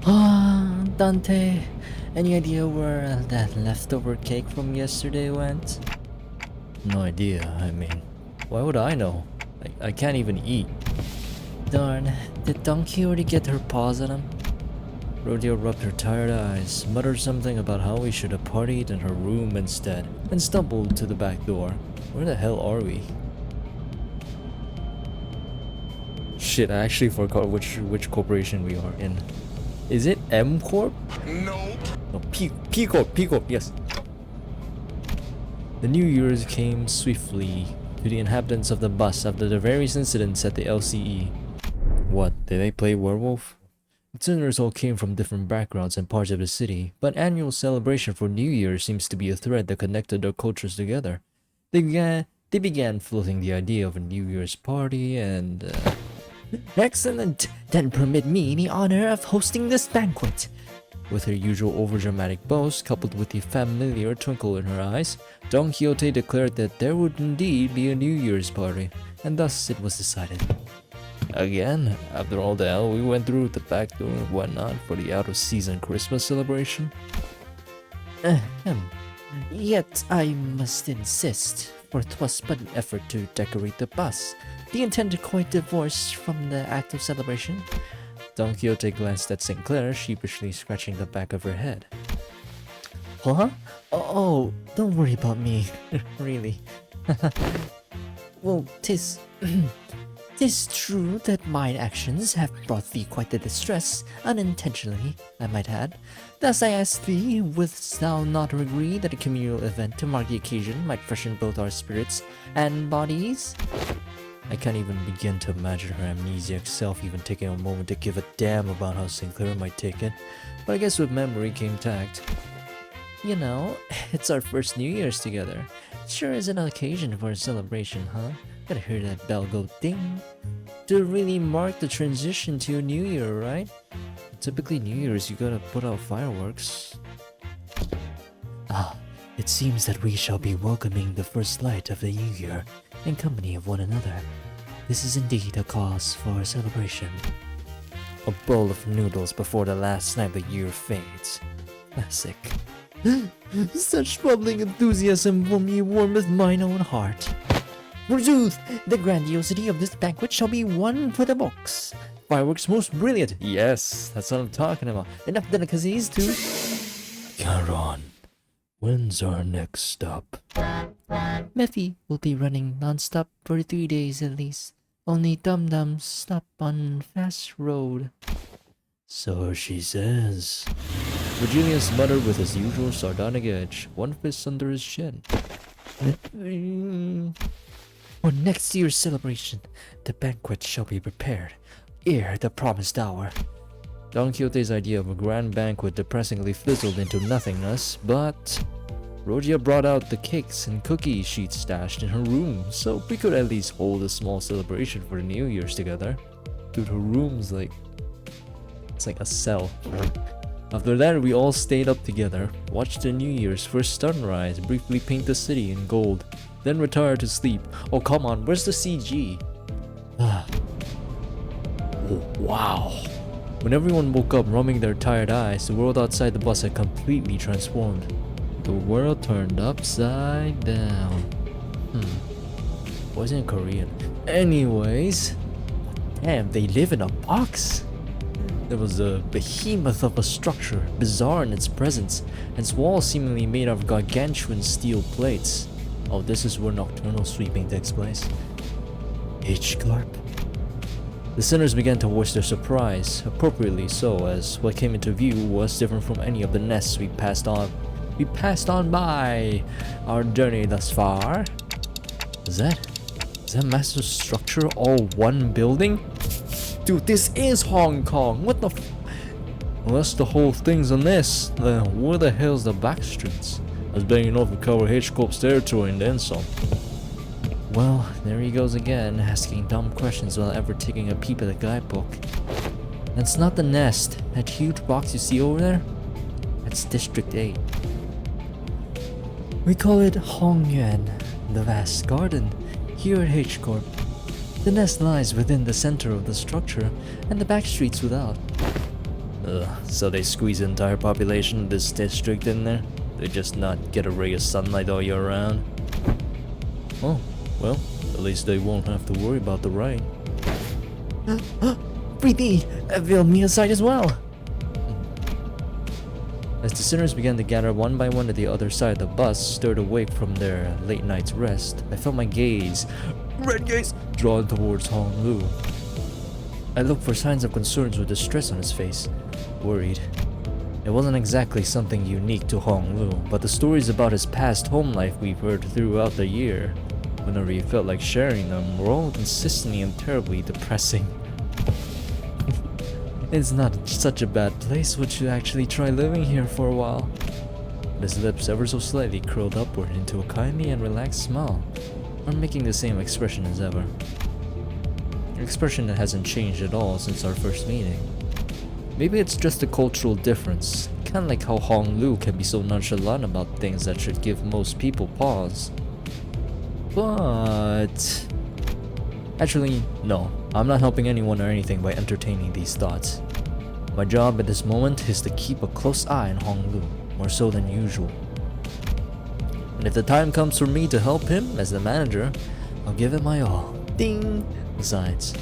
Ah, Dante, any idea where that leftover cake from yesterday went? No idea, I mean, why would I know? I can't even eat. Darn, did Donkey already get her paws on him? Rodeo rubbed her tired eyes, muttered something about how we should have partied in her room instead, and stumbled to the back door. Where the hell are we? Shit, I actually forgot which corporation we are in. Is it M Corp? No. No, P Corp, yes. The New Year's came swiftly to the inhabitants of the bus after the various incidents at the LCE. What, did they play werewolf? Itinerants all came from different backgrounds and parts of the city, but annual celebration for New Year seems to be a thread that connected their cultures together. They began floating the idea of a New Year's party and... Excellent! Then permit me the honor of hosting this banquet. With her usual overdramatic boast, coupled with the familiar twinkle in her eyes, Don Quixote declared that there would indeed be a New Year's party, and thus it was decided. Again, after all the hell we went through with the back door and whatnot for the out-of-season Christmas celebration? Yet I must insist, for 'twas but an effort to decorate the bus. The intended quite divorced from the act of celebration. Don Quixote glanced at Sinclair, sheepishly scratching the back of her head. Huh? Oh, don't worry about me, really. Well, 'tis true that mine actions have brought thee quite the distress, unintentionally, I might add. Thus I ask thee, wouldst thou not agree that a communal event to mark the occasion might freshen both our spirits and bodies? I can't even begin to imagine her amnesiac self even taking a moment to give a damn about how Sinclair might take it, but I guess with memory came tact. You know, it's our first New Year's together. It sure is an occasion for a celebration, huh? Gotta hear that bell go ding. To really mark the transition to a new year, right? Typically New Year's you gotta put out fireworks. Ah, it seems that we shall be welcoming the first light of the new year in company of one another. This is indeed a cause for celebration. A bowl of noodles before the last night of the year fades. Classic. Such bubbling enthusiasm for me warmeth mine own heart. Forsooth, the grandiosity of this banquet shall be one for the books. Fireworks most brilliant. Yes, that's what I'm talking about. Enough delicacies too. Charon, when's our next stop? Mephi will be running non-stop for 3 days at least. Only dum-dums stop on fast road. So she says. Virgilius muttered with his usual sardonic edge, one fist under his chin. For next year's celebration, the banquet shall be prepared ere the promised hour. Don Quixote's idea of a grand banquet depressingly fizzled into nothingness, but Rogia brought out the cakes and cookies she'd stashed in her room, so we could at least hold a small celebration for the New Year's together. Dude, her room's like... it's like a cell. After that, we all stayed up together, watched the New Year's first sunrise briefly paint the city in gold, then retired to sleep. Oh come on, where's the CG? Oh, wow. When everyone woke up rubbing their tired eyes, the world outside the bus had completely transformed. The world turned upside down. Wasn't Korean. Anyways, damn, they live in a box. There was a behemoth of a structure, bizarre in its presence, and its walls seemingly made of gargantuan steel plates. Oh, this is where nocturnal sweeping takes place. H-Corp? The sinners began to voice their surprise, appropriately so, as what came into view was different from any of the nests we passed on by our journey thus far. Is that massive structure all one building? Dude, this is Hong Kong. What the unless the whole thing's a nest, then where the hell's the back streets? I was betting enough to cover H-Corp's territory and then some. Well, there he goes again, asking dumb questions without ever taking a peep at the guidebook. That's not the nest. That huge box you see over there? That's District 8. We call it Hong Yuan, the vast garden, here at H-Corp. The nest lies within the center of the structure, and the back streets without. So they squeeze the entire population of this district in there? They just not get a ray of sunlight all year round? Oh, well, at least they won't have to worry about the rain. Breathe, avail me aside as well. As the sinners began to gather one by one at the other side of the bus, stirred awake from their late night's rest, I felt my gaze, red gaze, drawn towards Hong Lu. I looked for signs of concerns or distress on his face, worried. It wasn't exactly something unique to Hong Lu, but the stories about his past home life we've heard throughout the year, whenever he felt like sharing them, were all consistently and terribly depressing. It's not such a bad place, would you actually try living here for a while? His lips ever so slightly curled upward into a kindly and relaxed smile, or making the same expression as ever. An expression that hasn't changed at all since our first meeting. Maybe it's just a cultural difference, kinda like how Hong Lu can be so nonchalant about things that should give most people pause. But... actually, no. I'm not helping anyone or anything by entertaining these thoughts. My job at this moment is to keep a close eye on Hong Lu, more so than usual. And if the time comes for me to help him as the manager, I'll give it my all. Ding! Besides,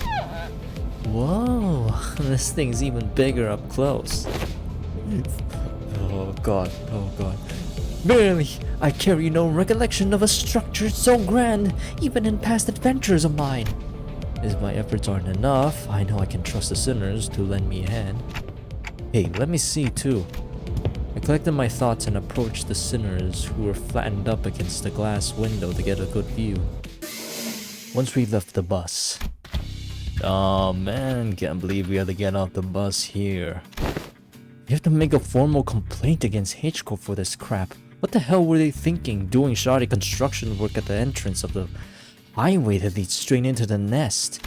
whoa, this thing's even bigger up close. Oh god, oh god. Barely, I carry no recollection of a structure so grand, even in past adventures of mine. If my efforts aren't enough, I know I can trust the sinners to lend me a hand. Hey, let me see too. I collected my thoughts and approached the sinners who were flattened up against the glass window to get a good view. Once we left the bus. Oh man, can't believe we had to get off the bus here. You have to make a formal complaint against Heishou for this crap. What the hell were they thinking, doing shoddy construction work at the entrance of the highway that leads straight into the nest?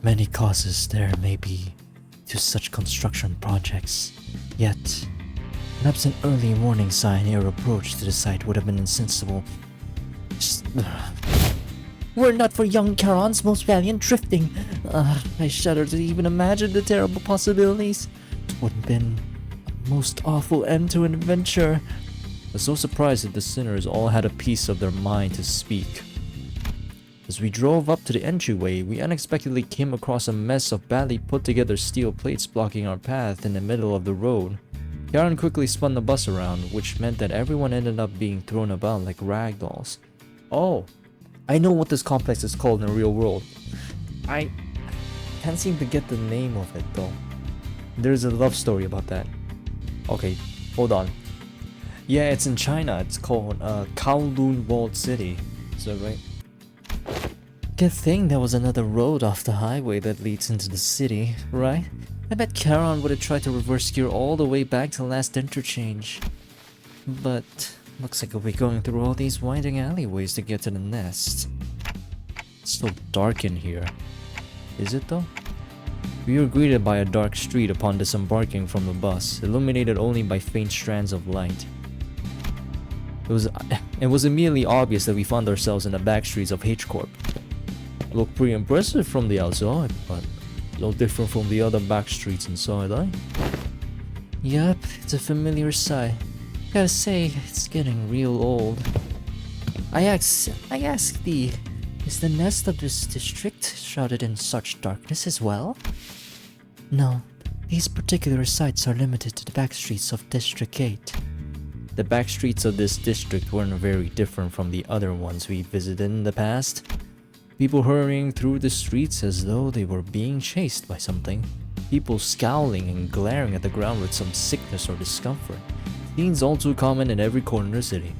Many causes there may be to such construction projects, yet perhaps an early warning sign or approach to the site would have been insensible. Were it not for young Charon's most valiant drifting, I shudder to even imagine the terrible possibilities. It would have been a most awful end to an adventure. I was so surprised that the sinners all had a piece of their mind to speak. As we drove up to the entryway, we unexpectedly came across a mess of badly put together steel plates blocking our path in the middle of the road. Karen quickly spun the bus around, which meant that everyone ended up being thrown about like rag dolls. Oh, I know what this complex is called in the real world. I can't seem to get the name of it though. There's a love story about that. Okay, hold on. Yeah, it's in China. It's called Kowloon Walled City. Is that right? Good thing there was another road off the highway that leads into the city, right? I bet Charon would have tried to reverse gear all the way back to the last interchange. But looks like we'll be going through all these winding alleyways to get to the nest. It's so dark in here. Is it though? We were greeted by a dark street upon disembarking from the bus, illuminated only by faint strands of light. It was immediately obvious that we found ourselves in the back streets of H-Corp. Looked pretty impressive from the outside, but no different from the other back streets inside, eh? Yup, it's a familiar sight. Gotta say, it's getting real old. I ask thee, is the nest of this district shrouded in such darkness as well? No, these particular sites are limited to the back streets of District 8. The back streets of this district weren't very different from the other ones we visited in the past. People hurrying through the streets as though they were being chased by something. People scowling and glaring at the ground with some sickness or discomfort. Scenes all too common in every corner of the city.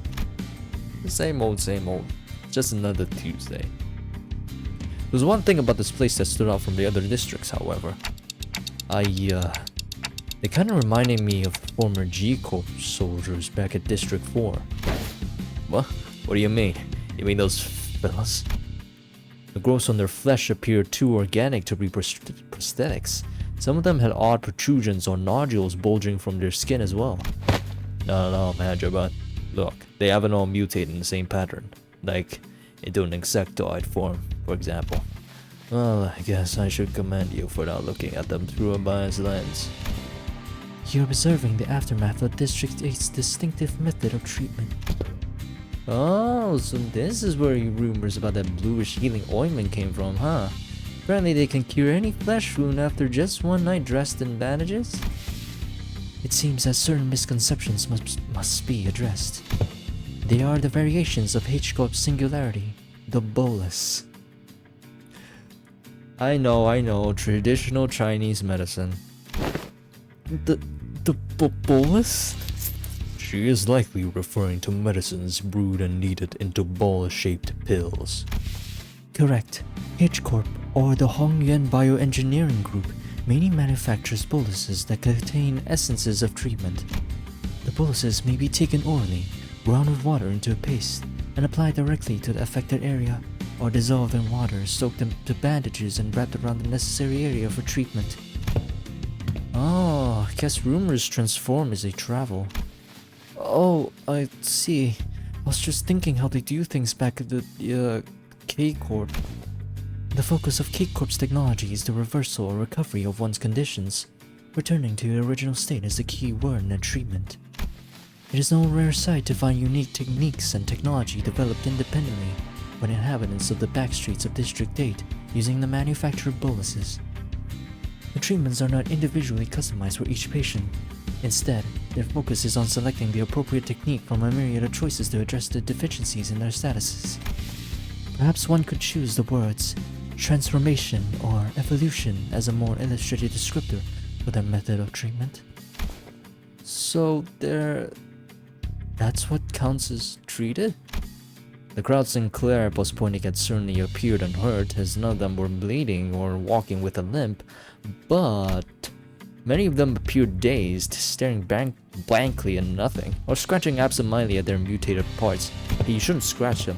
The same old, just another Tuesday. There was one thing about this place that stood out from the other districts, however. It kinda reminded me of the former G-Corp soldiers back at District 4. What? What do you mean? You mean those fellas? The growths on their flesh appeared too organic to be prosthetics. Some of them had odd protrusions or nodules bulging from their skin as well. No, Manager, but look, they haven't all mutated in the same pattern. Like, into an insectoid form, for example. Well, I guess I should commend you for not looking at them through a biased lens. You're observing the aftermath of District 8's distinctive method of treatment. Oh, so this is where your rumors about that bluish healing ointment came from, huh? Apparently they can cure any flesh wound after just one night dressed in bandages? It seems that certain misconceptions must be addressed. They are the variations of H-Corp's singularity, the bolus. I know, traditional Chinese medicine. The bolus? She is likely referring to medicines brewed and kneaded into ball-shaped pills. Correct. H-Corp, or the Hongyuan Bioengineering Group, mainly manufactures boluses that contain essences of treatment. The boluses may be taken orally, ground with water into a paste, and applied directly to the affected area, or dissolved in water, soaked into bandages and wrapped around the necessary area for treatment. Oh, I guess rumors transform as they travel. Oh, I see. I was just thinking how they do things back at the K-Corp. The focus of K-Corp's technology is the reversal or recovery of one's conditions. Returning to your original state is the key word in a treatment. It is no rare sight to find unique techniques and technology developed independently by the inhabitants of the backstreets of District 8 using the manufactured boluses. The treatments are not individually customized for each patient. Instead, their focus is on selecting the appropriate technique from a myriad of choices to address the deficiencies in their statuses. Perhaps one could choose the words transformation or evolution as a more illustrative descriptor for their method of treatment. So that's what counts as treated? The crowd Sinclair was pointing at certainly appeared unhurt, as none of them were bleeding or walking with a limp, but many of them appeared dazed, staring blankly at nothing, or scratching absentmindedly at their mutated parts. Hey, you shouldn't scratch them.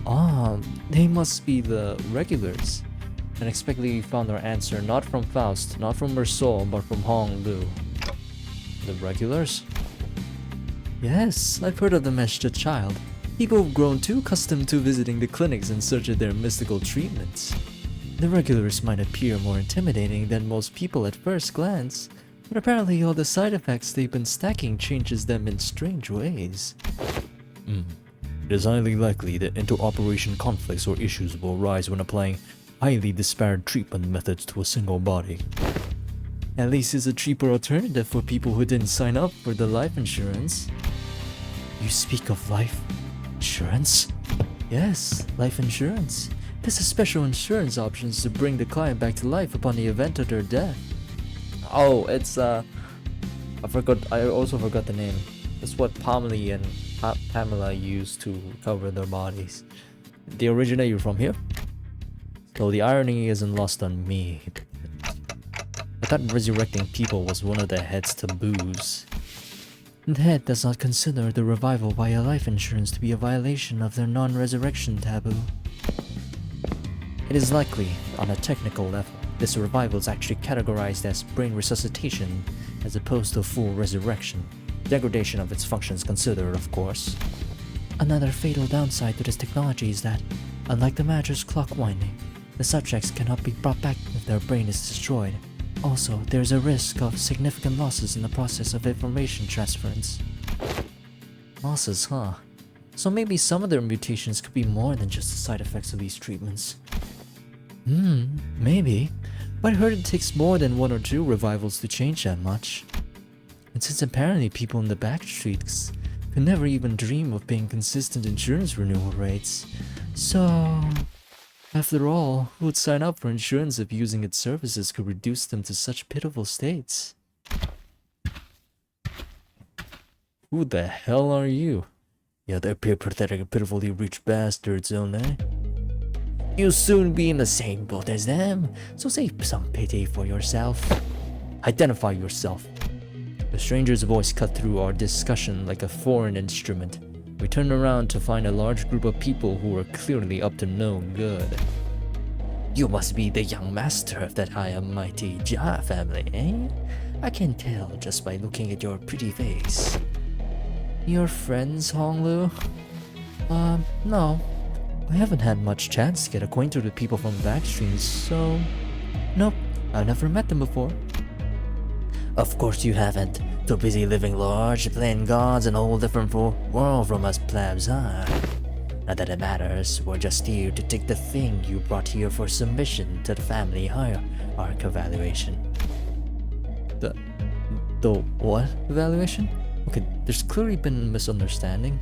Ah, they must be the regulars. Unexpectedly we found our answer not from Faust, not from Mersault, but from Hong Lu. The regulars? Yes, I've heard of them as a child. People have grown too accustomed to visiting the clinics in search of their mystical treatments. The regulars might appear more intimidating than most people at first glance, but apparently all the side effects they've been stacking changes them in strange ways. It is highly likely that interoperation conflicts or issues will arise when applying highly disparate treatment methods to a single body. At least it's a cheaper alternative for people who didn't sign up for the life insurance. You speak of life insurance? Yes, life insurance. This is special insurance options to bring the client back to life upon the event of their death. Oh, it's I also forgot the name. It's what Pamela and Pamela used to recover their bodies. They originate from here? So the irony isn't lost on me. I thought resurrecting people was one of the head's taboos. The head does not consider the revival via life insurance to be a violation of their non-resurrection taboo. It is likely, on a technical level, this revival is actually categorized as brain resuscitation as opposed to full resurrection. Degradation of its functions considered, of course. Another fatal downside to this technology is that, unlike the mattress clock winding, the subjects cannot be brought back if their brain is destroyed. Also, there is a risk of significant losses in the process of information transference. Losses, huh? So maybe some of their mutations could be more than just the side effects of these treatments. Maybe. But I heard it takes more than 1 or 2 revivals to change that much. And since apparently people in the back streets could never even dream of paying consistent insurance renewal rates, so after all, who would sign up for insurance if using its services could reduce them to such pitiful states? Who the hell are you? You they appear pathetic and pitifully rich bastards, don't they? You'll soon be in the same boat as them, so save some pity for yourself. Identify yourself. The stranger's voice cut through our discussion like a foreign instrument. We turned around to find a large group of people who were clearly up to no good. You must be the young master of that high and mighty Jia family, eh? I can tell just by looking at your pretty face. Your friends, Honglu? No. I haven't had much chance to get acquainted with people from backstreams, so... Nope, I've never met them before. Of course you haven't. Too busy living large, playing gods in a whole different world from us plebs, huh? Not that it matters, we're just here to take the thing you brought here for submission to the family hierarch evaluation. The what evaluation? Okay, there's clearly been a misunderstanding.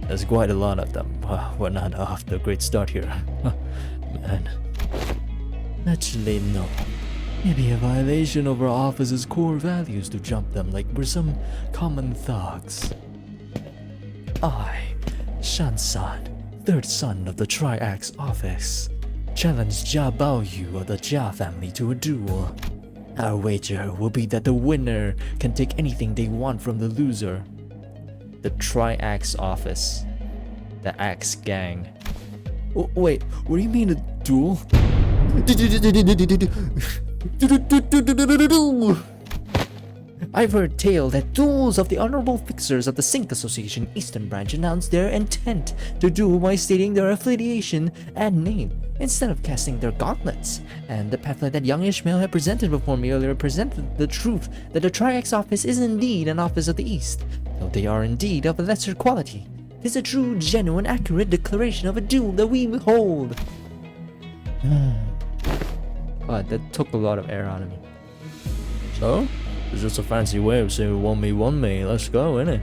There's quite a lot of them. We're not off to a great start here. Man. Actually, no. Maybe a violation of our office's core values to jump them like we're some common thugs. I, Shan-san, third son of the Triax office, challenge Jia Baoyu of the Jia family to a duel. Our wager will be that the winner can take anything they want from the loser. The Triax office. The Axe gang. Wait, what do you mean a duel? I've heard tale that duels of the honorable fixers of the Sync Association Eastern Branch announced their intent to duel by stating their affiliation and name instead of casting their gauntlets. And the pamphlet that young Ishmael had presented before me earlier presented the truth that the Triax office is indeed an office of the East, though they are indeed of a lesser quality. It is a true, genuine, accurate declaration of a duel that we hold. That took a lot of air out of me. So? It's just a fancy way of saying one me, let's go, innit?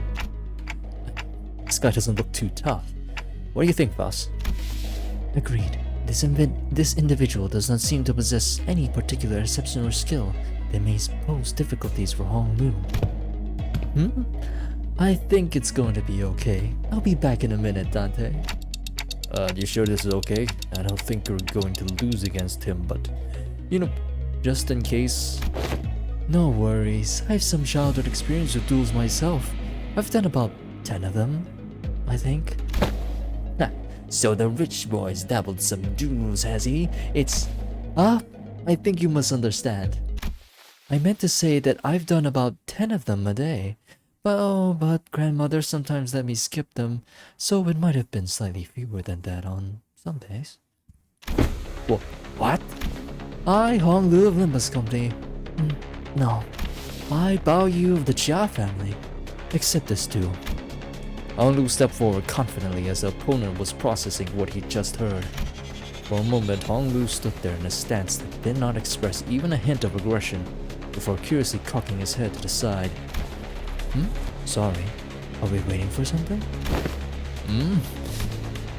This guy doesn't look too tough. What do you think, boss? Agreed. This individual does not seem to possess any particular exception or skill that may pose difficulties for Hong Lu. I think it's going to be okay. I'll be back in a minute, Dante. You sure this is okay? I don't think you're going to lose against him, but... You know, just in case... No worries. I have some childhood experience with duels myself. I've done about 10 of them, I think. So the rich boy's dabbled some duels, has he? I think you must understand. I meant to say that I've done about 10 of them a day. But grandmother sometimes let me skip them, so it might have been slightly fewer than that on some days. What? I, Hong Lu of Limbus Company. No. I, Baoyu of the Jia family. Accept this too. Hong Lu stepped forward confidently as the opponent was processing what he'd just heard. For a moment, Hong Lu stood there in a stance that did not express even a hint of aggression, before curiously cocking his head to the side. Sorry. Are we waiting for something?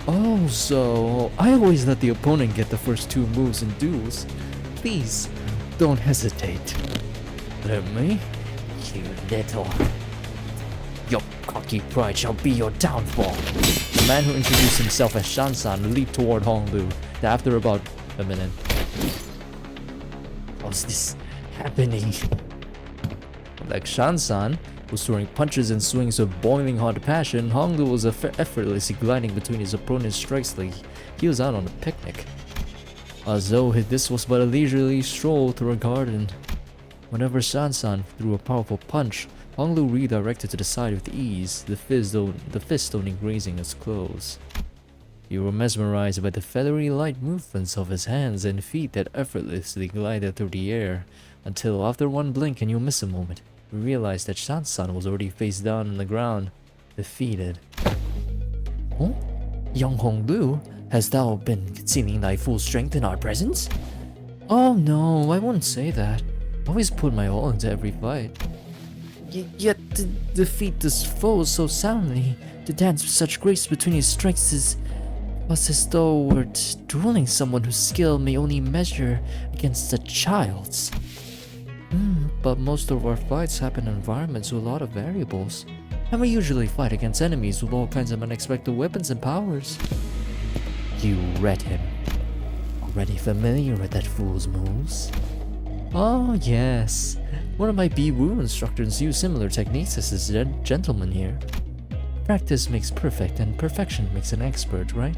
Oh, so I always let the opponent get the first two moves in duels. Please, don't hesitate. Let me? You little... Your cocky pride shall be your downfall. The man who introduced himself as Shan-san leaped toward Hong Lu. After about a minute. How's this happening? Like Shan-san was throwing punches and swings with boiling hot passion, Hong Lu was effortlessly gliding between his opponent's strikes like he was out on a picnic. As though this was but a leisurely stroll through a garden. Whenever Shan-san threw a powerful punch, Hong Lu redirected to the side with ease, the fist only grazing his clothes. You were mesmerized by the feathery light movements of his hands and feet that effortlessly glided through the air, until after one blink and you miss a moment, you realized that Shan-san was already face down on the ground, defeated. Oh? Young Hong Lu, hast thou been concealing thy full strength in our presence? Oh no, I wouldn't say that. I always put my all into every fight. Yet to defeat this foe so soundly, to dance with such grace between his strikes was as though we're dueling someone whose skill may only measure against a child's. But most of our fights happen in environments with a lot of variables, and we usually fight against enemies with all kinds of unexpected weapons and powers. You read him. Already familiar with that fool's moves? Oh yes, one of my B-Wu instructors used similar techniques as this gentleman here. Practice makes perfect and perfection makes an expert, right?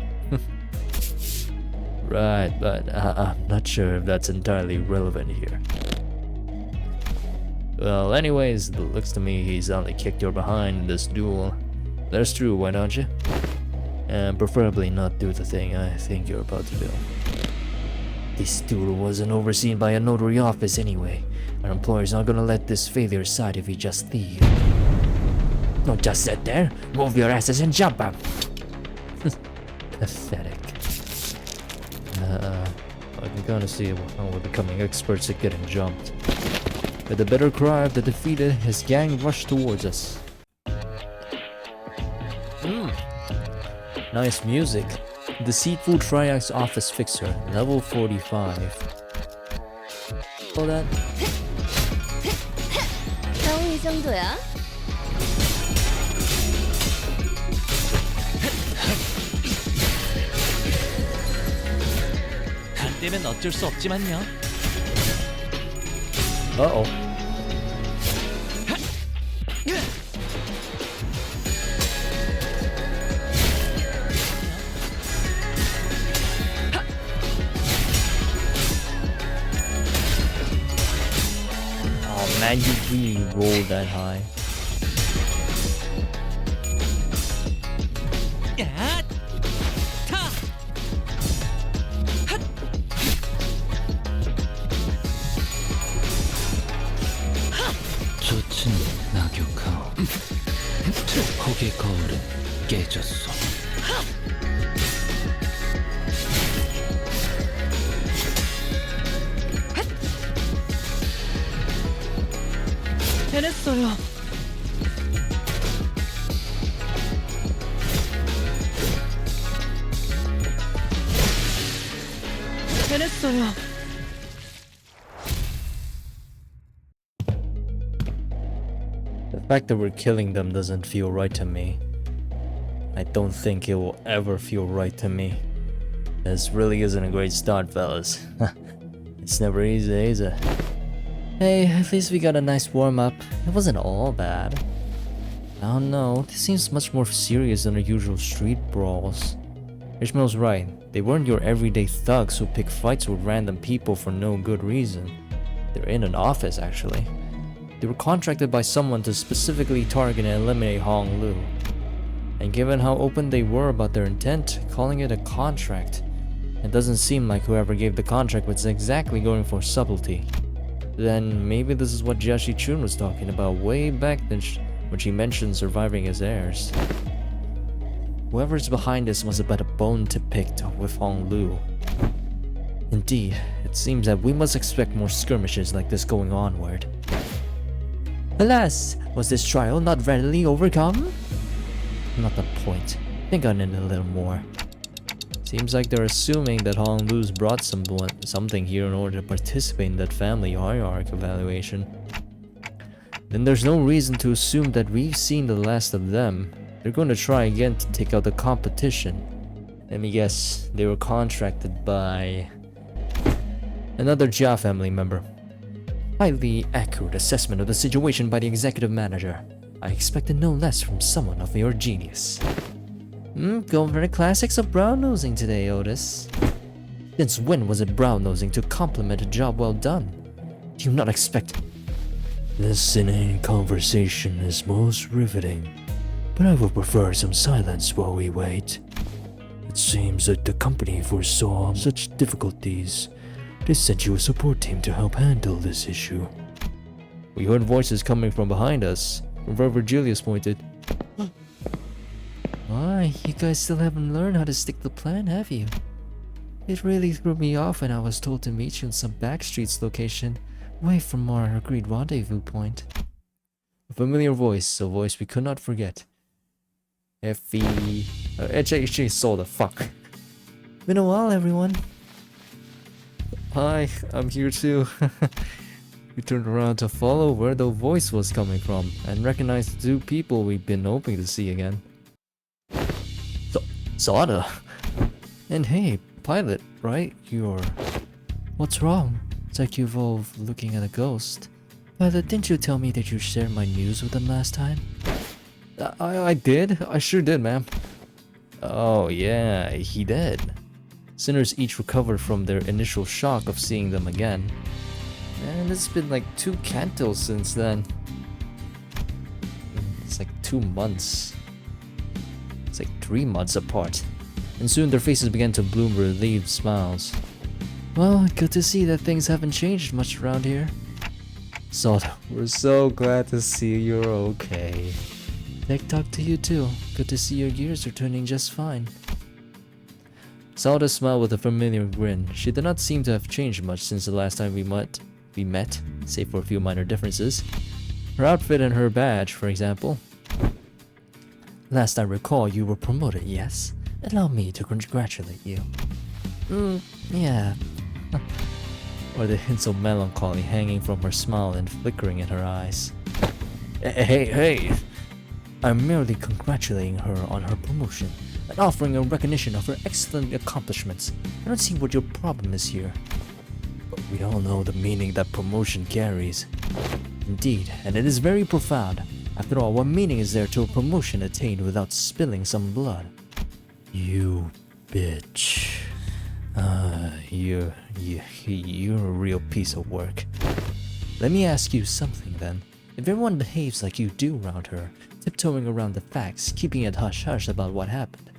Right, but I'm not sure if that's entirely relevant here. Well, anyways, it looks to me he's only kicked your behind in this duel. That's true, why don't you? And preferably not do the thing I think you're about to do. This duel wasn't overseen by a notary office anyway. Our employer's not gonna let this failure slide if we just leave. Don't just sit there. Move your asses and jump up. Pathetic. I can kinda see how we're becoming experts at getting jumped. With the bitter cry of the defeated, his gang rushed towards us. Nice music. Deceitful Triax Office Fixer, level 45. All that? 겨우 이 정도야? 안 되면 어쩔 수 없지만요. Uh-oh. Oh man, you really rolled that high. 야! 타! 핫! 젖은 낙엽하오 폭의 거울은 깨졌어 해냈어요. 해냈어요. The fact that we're killing them doesn't feel right to me. I don't think it will ever feel right to me. This really isn't a great start, fellas. It's never easy, is it? Hey, at least we got a nice warm-up. It wasn't all bad. I don't know, this seems much more serious than our usual street brawls. Ishmael's right. They weren't your everyday thugs who pick fights with random people for no good reason. They're in an office, actually. They were contracted by someone to specifically target and eliminate Hong Lu. And given how open they were about their intent, calling it a contract, it doesn't seem like whoever gave the contract was exactly going for subtlety. Then maybe this is what Jiashi Chun was talking about way back then when she mentioned surviving his heirs. Whoever's behind this must have had a bone to pick with Hong Lu. Indeed, it seems that we must expect more skirmishes like this going onward. Alas, was this trial not readily overcome? Not the point. Think on it a little more. Seems like they're assuming that Hong Lu's brought something here in order to participate in that family hierarchy evaluation. Then there's no reason to assume that we've seen the last of them. They're going to try again to take out the competition. Let me guess, they were contracted by another Jia family member. Highly accurate assessment of the situation by the executive manager. I expected no less from someone of your genius. Going for the classics of brown-nosing today, Otis. Since when was it brown-nosing to compliment a job well done? Do you not expect... This inane conversation is most riveting, but I would prefer some silence while we wait. It seems that the company foresaw such difficulties. They sent you a support team to help handle this issue. We heard voices coming from behind us. Wherever Julius pointed. Why, you guys still haven't learned how to stick to the plan, have you? It really threw me off when I was told to meet you in some backstreets location, away from our agreed rendezvous point. A familiar voice, a voice we could not forget. Effie... actually saw the fuck. Been a while, everyone. Hi, I'm here too. We turned around to follow where the voice was coming from and recognized the two people we've been hoping to see again. Sada! And hey, pilot, right? You're... What's wrong? It's like you've all looking at a ghost. Pilot, didn't you tell me that you shared my news with them last time? I did? I sure did, ma'am. Oh yeah, he did. Sinners each recovered from their initial shock of seeing them again. And it's been like 2 cantos since then. It's like 2 months. It's like 3 months apart, and soon their faces began to bloom relieved smiles. Well, good to see that things haven't changed much around here. Soda, we're so glad to see you're okay. Tech talk to you too. Good to see your gears are turning just fine. Soda smiled with a familiar grin. She did not seem to have changed much since the last time we met, save for a few minor differences. Her outfit and her badge, for example. Last I recall, you were promoted, yes? Allow me to congratulate you. Yeah. Or the hints of melancholy hanging from her smile and flickering in her eyes. Hey! I'm merely congratulating her on her promotion and offering a recognition of her excellent accomplishments. I don't see what your problem is here. But we all know the meaning that promotion carries. Indeed, and it is very profound. After all, what meaning is there to a promotion attained without spilling some blood? You bitch. You're a real piece of work. Let me ask you something then. If everyone behaves like you do around her, tiptoeing around the facts, keeping it hush-hush about what happened,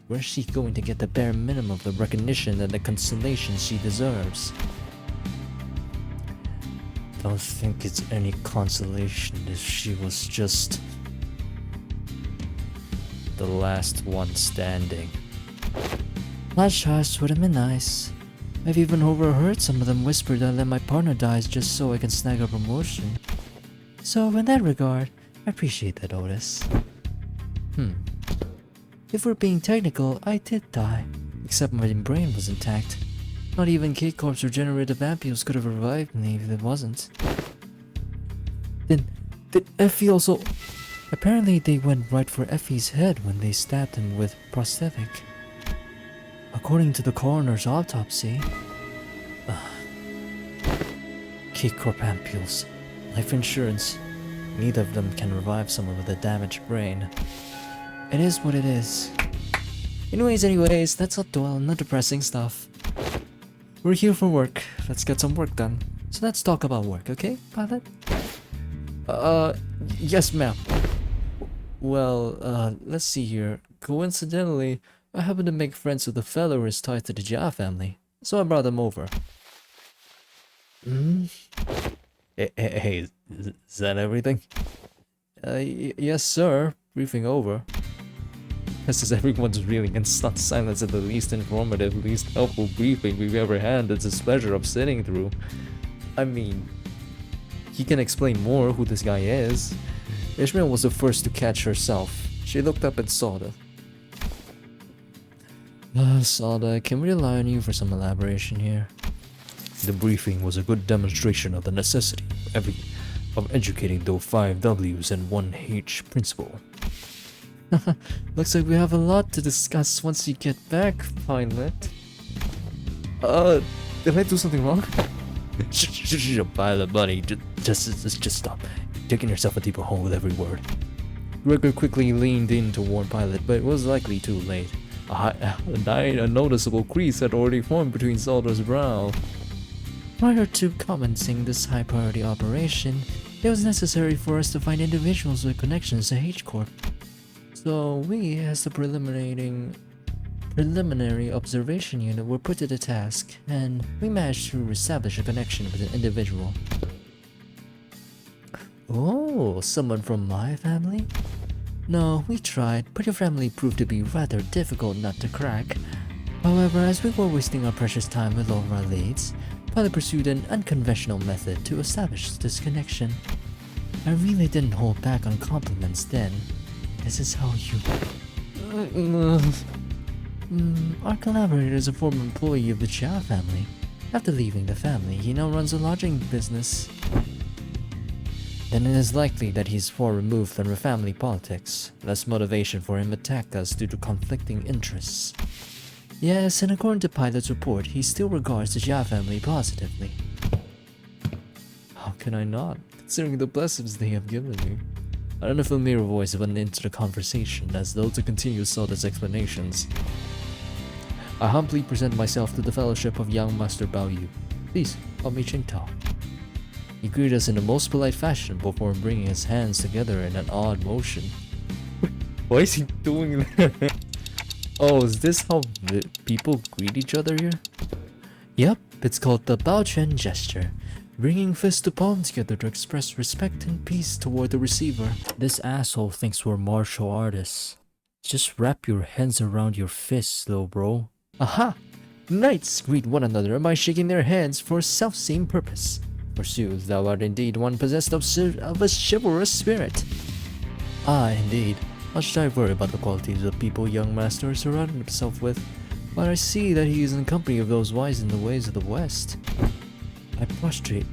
where's she going to get the bare minimum of the recognition and the consolation she deserves? Don't think it's any consolation if she was just the last one standing. Hush-hush would have been nice. I've even overheard some of them whisper that I let my partner die just so I can snag a promotion. So in that regard, I appreciate that, Otis. If we're being technical, I did die. Except my brain was intact. Not even K-Corp's regenerative ampules could have revived me if it wasn't. Then, did Effie also... Apparently they went right for Effie's head when they stabbed him with prosthetic. According to the coroner's autopsy... K-Corp ampules, life insurance, neither of them can revive someone with a damaged brain. It is what it is. Anyways, that's not duel, not depressing stuff. We're here for work. Let's get some work done. So let's talk about work, okay, pilot? Yes, ma'am. Well, let's see here. Coincidentally, I happen to make friends with a fellow who is tied to the Jia family, so I brought them over. Hey, is that everything? Yes, sir. Briefing over. This is everyone's reeling in stunned silence at the least informative, least helpful briefing we've ever had that's a pleasure of sitting through. I mean, he can explain more who this guy is. Ishmael was the first to catch herself. She looked up at Sada. Sada, can we rely on you for some elaboration here? The briefing was a good demonstration of the necessity of educating those 5 W's and 1 H principle. Looks like we have a lot to discuss once you get back, pilot. Did I do something wrong? Shh, pilot buddy, just stop. You're digging yourself a deeper hole with every word. Gregor quickly leaned in to warn Pilot, but it was likely too late. A noticeable crease had already formed between Zalda's brow. Prior to commencing this high-priority operation, it was necessary for us to find individuals with connections to H-Corp. So we, as the preliminary observation unit, were put to the task, and we managed to establish a connection with an individual. Oh, someone from my family? No, we tried, but your family proved to be rather difficult nut to crack. However, as we were wasting our precious time with all of our leads, Pilot pursued an unconventional method to establish this connection. I really didn't hold back on compliments then. This is how you... Our collaborator is a former employee of the Chia family. After leaving the family, he now runs a lodging business. Then it is likely that he's far removed from family politics. Less motivation for him to attack us due to conflicting interests. Yes, and according to Pilot's report, he still regards the Jia family positively. How can I not, considering the blessings they have given me? An unfamiliar voice went into the conversation, as though to continue Soda's explanations. I humbly present myself to the fellowship of young Master Bao Yu. Please, call me Qingtao. He greeted us in the most polite fashion before bringing his hands together in an odd motion. Why is he doing that? Oh, is this how people greet each other here? Yep, it's called the Baoquan gesture, bringing fist to palm together to express respect and peace toward the receiver. This asshole thinks we're martial artists. Just wrap your hands around your fists, little bro. Aha! Knights greet one another by shaking their hands for a self-same purpose. Forsooth, thou art indeed one possessed of a chivalrous spirit. Ah, indeed. Much should I worry about the qualities of people young master has surrounded himself with, but I see that he is in company of those wise in the ways of the West. I prostrate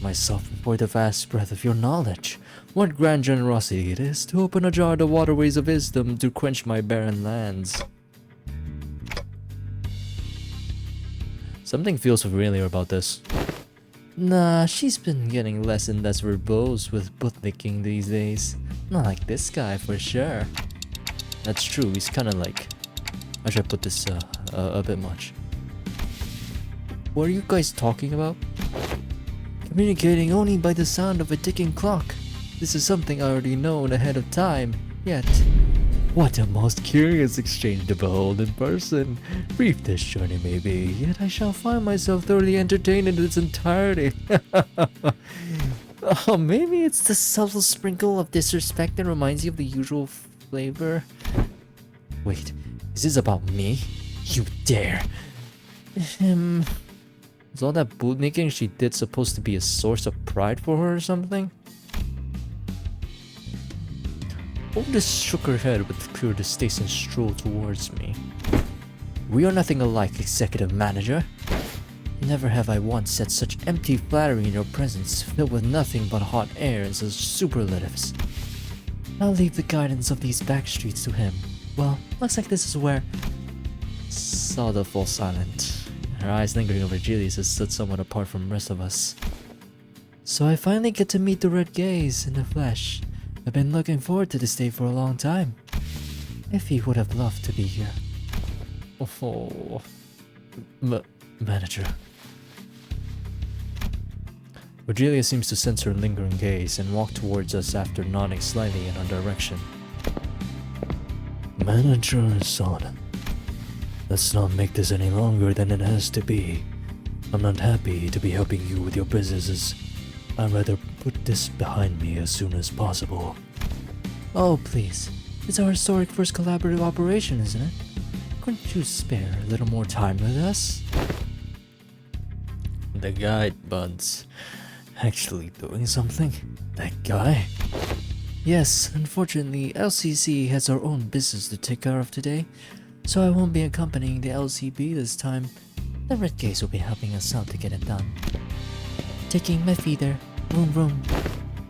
myself before the vast breadth of your knowledge. What grand generosity it is to open ajar the waterways of wisdom to quench my barren lands. Something feels familiar about this. Nah, she's been getting less and less verbose with bootlicking these days. Not like this guy for sure. That's true, he's kinda like... How should I put this a bit much? What are you guys talking about? Communicating only by the sound of a ticking clock. This is something I already known ahead of time, yet... What a most curious exchange to behold in person. Brief this journey may be, yet I shall find myself thoroughly entertained in its entirety. Oh, maybe it's the subtle sprinkle of disrespect that reminds you of the usual flavor. Wait, is this about me? You dare! Is all that bootlicking she did supposed to be a source of pride for her or something? Hordes shook her head with pure distaste and strolled towards me. We are nothing alike, executive manager. Never have I once said such empty flattery in your presence, filled with nothing but hot air and such superlatives. I'll leave the guidance of these back streets to him. Well, looks like this is where... Sada falls silent, her eyes lingering over Julius as stood somewhat apart from the rest of us. So I finally get to meet the Red Gaze in the flesh. I've been looking forward to this day for a long time. Effie would have loved to be here. Oh, manager. Rogelia seems to sense her lingering gaze and walk towards us after nodding slightly in our direction. Manager Sada, let's not make this any longer than it has to be. I'm not happy to be helping you with your businesses. I'd rather put this behind me as soon as possible. Oh, please. It's our historic first collaborative operation, isn't it? Couldn't you spare a little more time with us? The guide buds actually doing something? That guy? Yes, unfortunately, LCC has our own business to take care of today, so I won't be accompanying the LCB this time. The Red Gaze will be helping us out to get it done. Taking my feet there. Vroom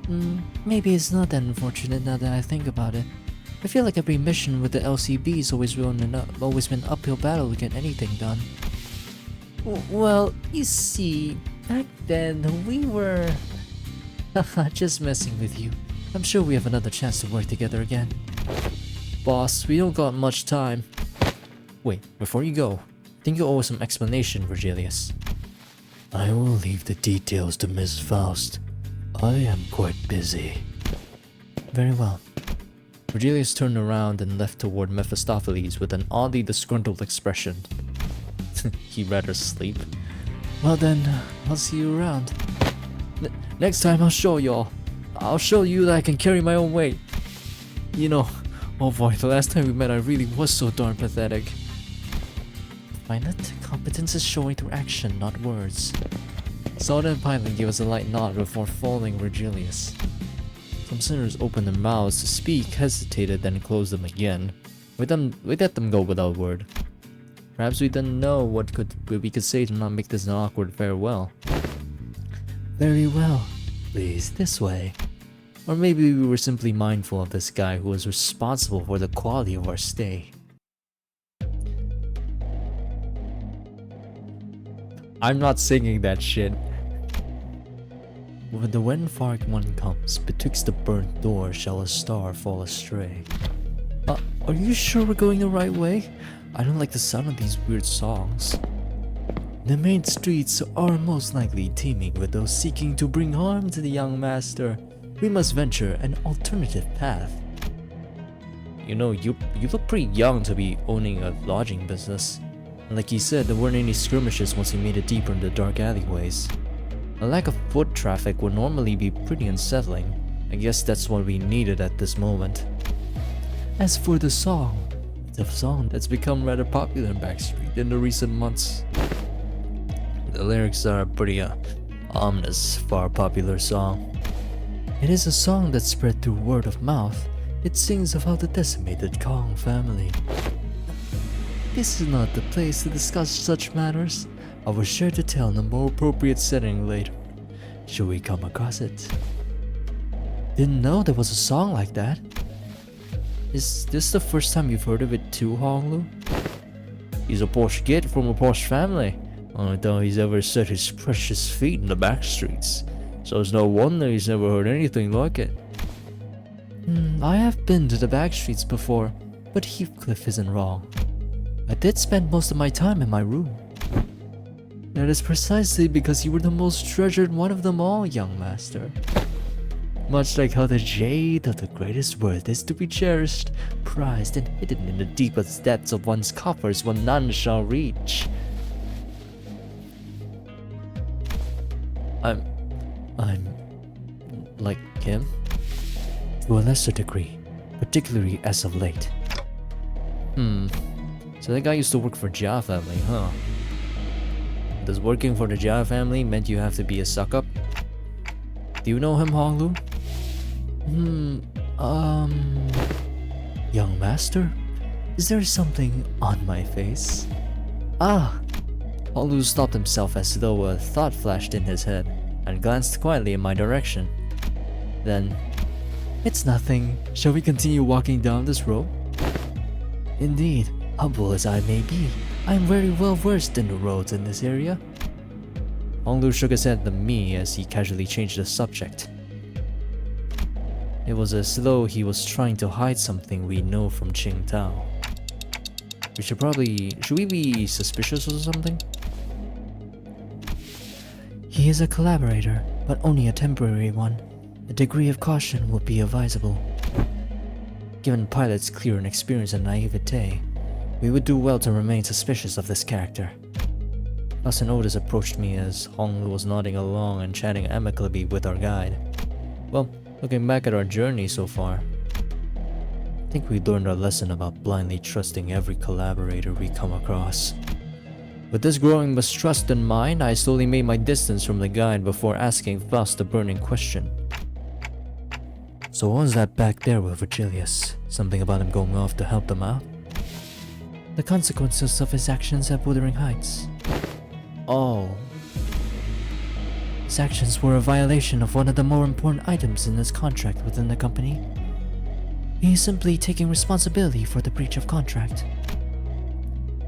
vroom. Maybe it's not that unfortunate now that I think about it. I feel like every mission with the LCB's always been uphill battle to get anything done. Well, you see, back then we were... just messing with you. I'm sure we have another chance to work together again. Boss, we don't got much time. Wait, before you go, I think you owe us some explanation, Virgilius. I will leave the details to Miss Faust. I am quite busy. Very well. Virgilius turned around and left toward Mephistopheles with an oddly disgruntled expression. He'd rather sleep. Well then, I'll see you around. Next time I'll show y'all. I'll show you that I can carry my own weight. You know, oh boy, the last time we met I really was so darn pathetic. Find it? Competence is showing through action, not words. Sada and Python gave us a light nod before following Virgilius. Some sinners opened their mouths to speak, hesitated, then closed them again. We let them go without a word. Perhaps we didn't know what we could say to not make this an awkward farewell. Very well. Please, this way. Or maybe we were simply mindful of this guy who was responsible for the quality of our stay. I'm not singing that shit. When far one comes, betwixt the burnt door shall a star fall astray. Are you sure we're going the right way? I don't like the sound of these weird songs. The main streets are most likely teeming with those seeking to bring harm to the young master. we must venture an alternative path. You know, you look pretty young to be owning a lodging business. And like he said, there weren't any skirmishes once he made it deeper into dark alleyways. A lack of foot traffic would normally be pretty unsettling. I guess that's what we needed at this moment. As for the song, it's a song that's become rather popular in Backstreet in the recent months. The lyrics are pretty ominous for a popular song. It is a song that spread through word of mouth. It sings about the decimated Kong family. This is not the place to discuss such matters. I was sure to tell in a more appropriate setting later, should we come across it. Didn't know there was a song like that. Is this the first time you've heard of it too, Honglu? He's a posh kid from a posh family. I don't think he's ever set his precious feet in the back streets. So it's no wonder he's never heard anything like it. I have been to the back streets before, but Heathcliff isn't wrong. I did spend most of my time in my room. That is precisely because you were the most treasured one of them all, young master. Much like how the jade of the greatest worth is to be cherished, prized, and hidden in the deepest depths of one's coffers when none shall reach. I'm like him? To a lesser degree, particularly as of late. So that guy used to work for Jia family, huh? Does working for the Jia family meant you have to be a suck-up? Do you know him, Honglu? Young master? Is there something on my face? Ah! Honglu stopped himself as though a thought flashed in his head, and glanced quietly in my direction. Then, it's nothing. Shall we continue walking down this road? Indeed, humble as I may be, I am very well versed in the roads in this area. Honglu shook his head at me as he casually changed the subject. It was as though he was trying to hide something we know from Qingdao. Should we be suspicious or something? He is a collaborator, but only a temporary one. A degree of caution would be advisable. Given Pilot's clear inexperience and naivete, we would do well to remain suspicious of this character. Thus an Otis approached me as Honglu was nodding along and chatting amicably with our guide. Well, looking back at our journey so far, I think we learned our lesson about blindly trusting every collaborator we come across. With this growing mistrust in mind, I slowly made my distance from the guide before asking Faust a burning question. So what was that back there with Virgilius? Something about him going off to help them out? The consequences of his actions at Wuthering Heights. Oh. His actions were a violation of one of the more important items in his contract within the company. He is simply taking responsibility for the breach of contract.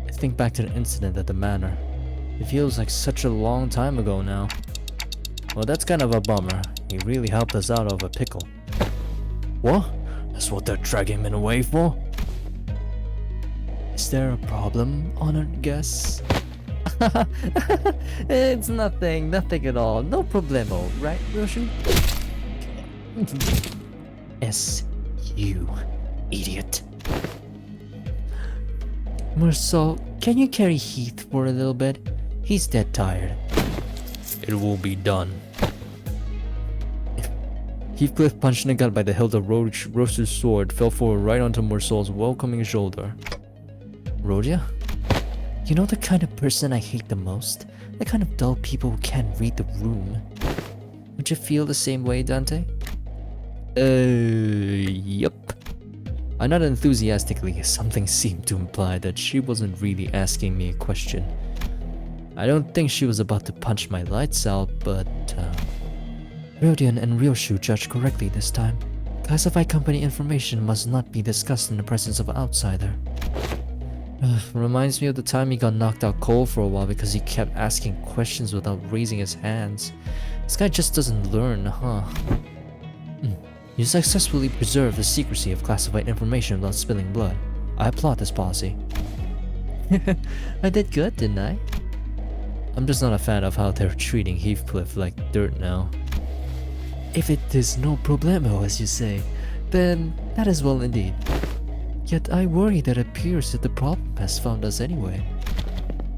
I think back to the incident at the manor. It feels like such a long time ago now. Well, that's kind of a bummer. He really helped us out of a pickle. What? That's what they're dragging him away for? Is there a problem, honored guest? It's nothing at all. No problemo, right, Roshu? You idiot. Marceau, can you carry Heath for a little bit? He's dead tired. It will be done. Heathcliff punched in the gut by the hilt of Rose's sword fell forward right onto Marceau's welcoming shoulder. Rhodia? You know the kind of person I hate the most? The kind of dull people who can't read the room. Would you feel the same way, Dante? Yup. I nodded enthusiastically as something seemed to imply that she wasn't really asking me a question. I don't think she was about to punch my lights out, but Rodian and Ryoshu judged correctly this time. Classified company information must not be discussed in the presence of an outsider. Reminds me of the time he got knocked out cold for a while because he kept asking questions without raising his hands. This guy just doesn't learn, huh? You successfully preserved the secrecy of classified information without spilling blood. I applaud this policy. I did good, didn't I? I'm just not a fan of how they're treating Heathcliff like dirt now. If it is no problemo, as you say, then that is well indeed. Yet I worry that it appears that the problem has found us anyway.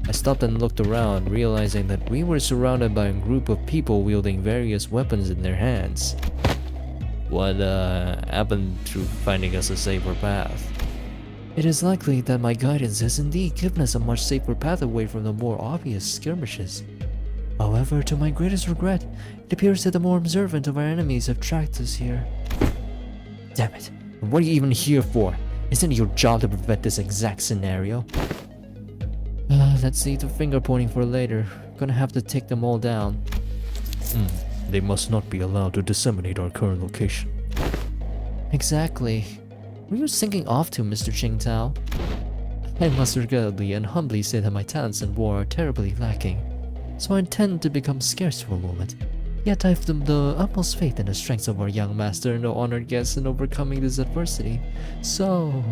I stopped and looked around, realizing that we were surrounded by a group of people wielding various weapons in their hands. What happened to finding us a safer path? It is likely that my guidance has indeed given us a much safer path away from the more obvious skirmishes. However, to my greatest regret, it appears that the more observant of our enemies have tracked us here. Damn it, what are you even here for? Isn't it your job to prevent this exact scenario? Let's leave the finger pointing for later. Gonna have to take them all down. They must not be allowed to disseminate our current location. Exactly. Were you sinking off to, Mr. Qingtao? I must regrettably and humbly say that my talents in war are terribly lacking, so I intend to become scarce for a moment. Yet I've the utmost faith in the strength of our young master and the honored guest in overcoming this adversity. So...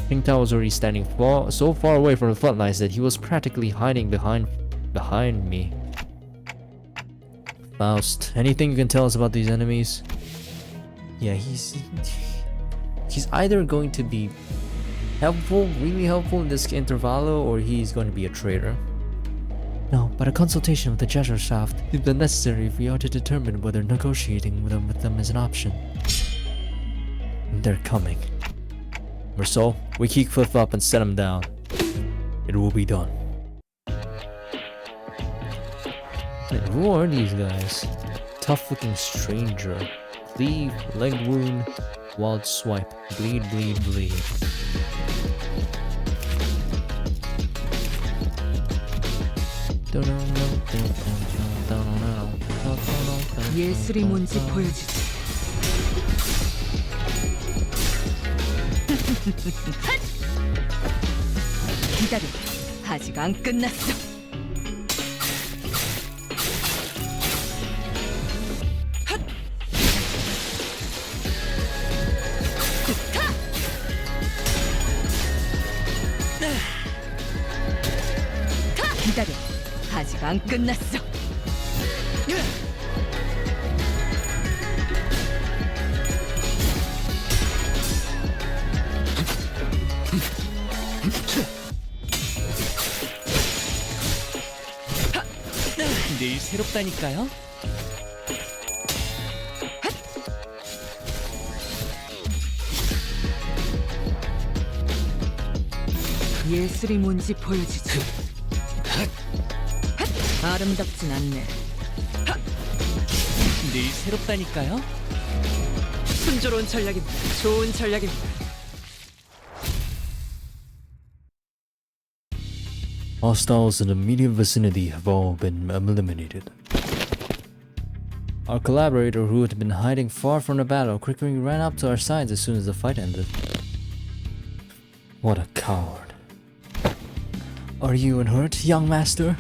Qingtao was already standing so far away from the front lines that he was practically hiding behind me. Faust, anything you can tell us about these enemies? Yeah, he's either going to be helpful, really helpful in this Intervallo, or he's going to be a traitor. No, but a consultation with the Gesellschaft is necessary if we are to determine whether negotiating with them is an option. They're coming. Marceau, we keep Cliff up and set him down. It will be done. And who are these guys? Tough looking stranger. Cleave, leg wound, wild swipe, bleed, bleed, bleed. 예술이 뭔지 보여주지. 기다려, 아직 안 끝났어. 기다려, 아직 안 끝났어. 늘 새롭다니까요. 예술이 뭔지 보여주지. 아름답진 않네. 늘 새롭다니까요. 순조로운 전략입니다. 좋은 전략입니다. Hostiles in the immediate vicinity have all been eliminated. Our collaborator, who had been hiding far from the battle, quickly ran up to our sides as soon as the fight ended. What a coward. Are you unhurt, young master?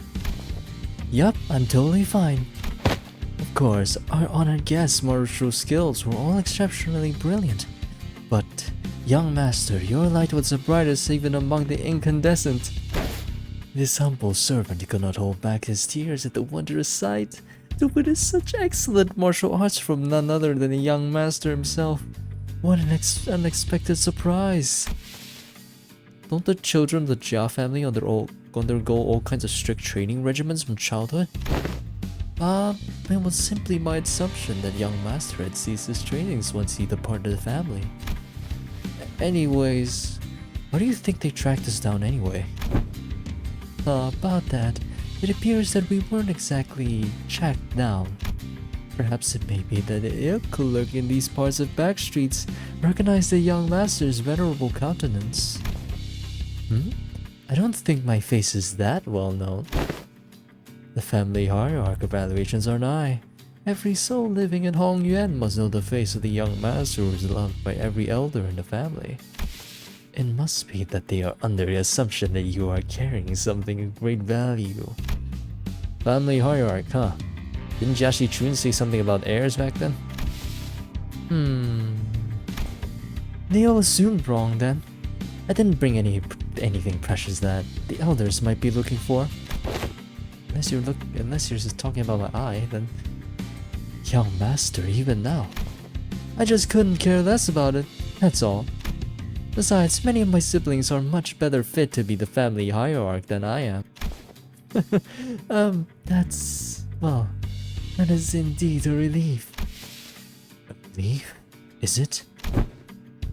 Yup, I'm totally fine. Of course, our honored guest's martial skills were all exceptionally brilliant. But, young master, your light was the brightest even among the incandescent. This humble servant could not hold back his tears at the wondrous sight to witness such excellent martial arts from none other than the young master himself. What an unexpected surprise! Don't the children of the Jia family undergo all kinds of strict training regimens from childhood? It was simply my assumption that young master had ceased his trainings once he departed the family. Anyways, why do you think they tracked us down anyway? About that, it appears that we weren't exactly tracked down. Perhaps it may be that the ilk lurking in these parts of back streets recognized the young master's venerable countenance. I don't think my face is that well known. The family hierarch evaluations are nigh. Every soul living in Hongyuan must know the face of the young master who is loved by every elder in the family. It must be that they are under the assumption that you are carrying something of great value. Family hierarch, huh? Didn't Jiashi Chun say something about heirs back then? They all assumed wrong then. I didn't bring anything precious that the elders might be looking for. Unless you're just talking about my eye, then young master even now. I just couldn't care less about it, that's all. Besides, many of my siblings are much better fit to be the family hierarch than I am. Well, that is indeed a relief. A relief? Is it?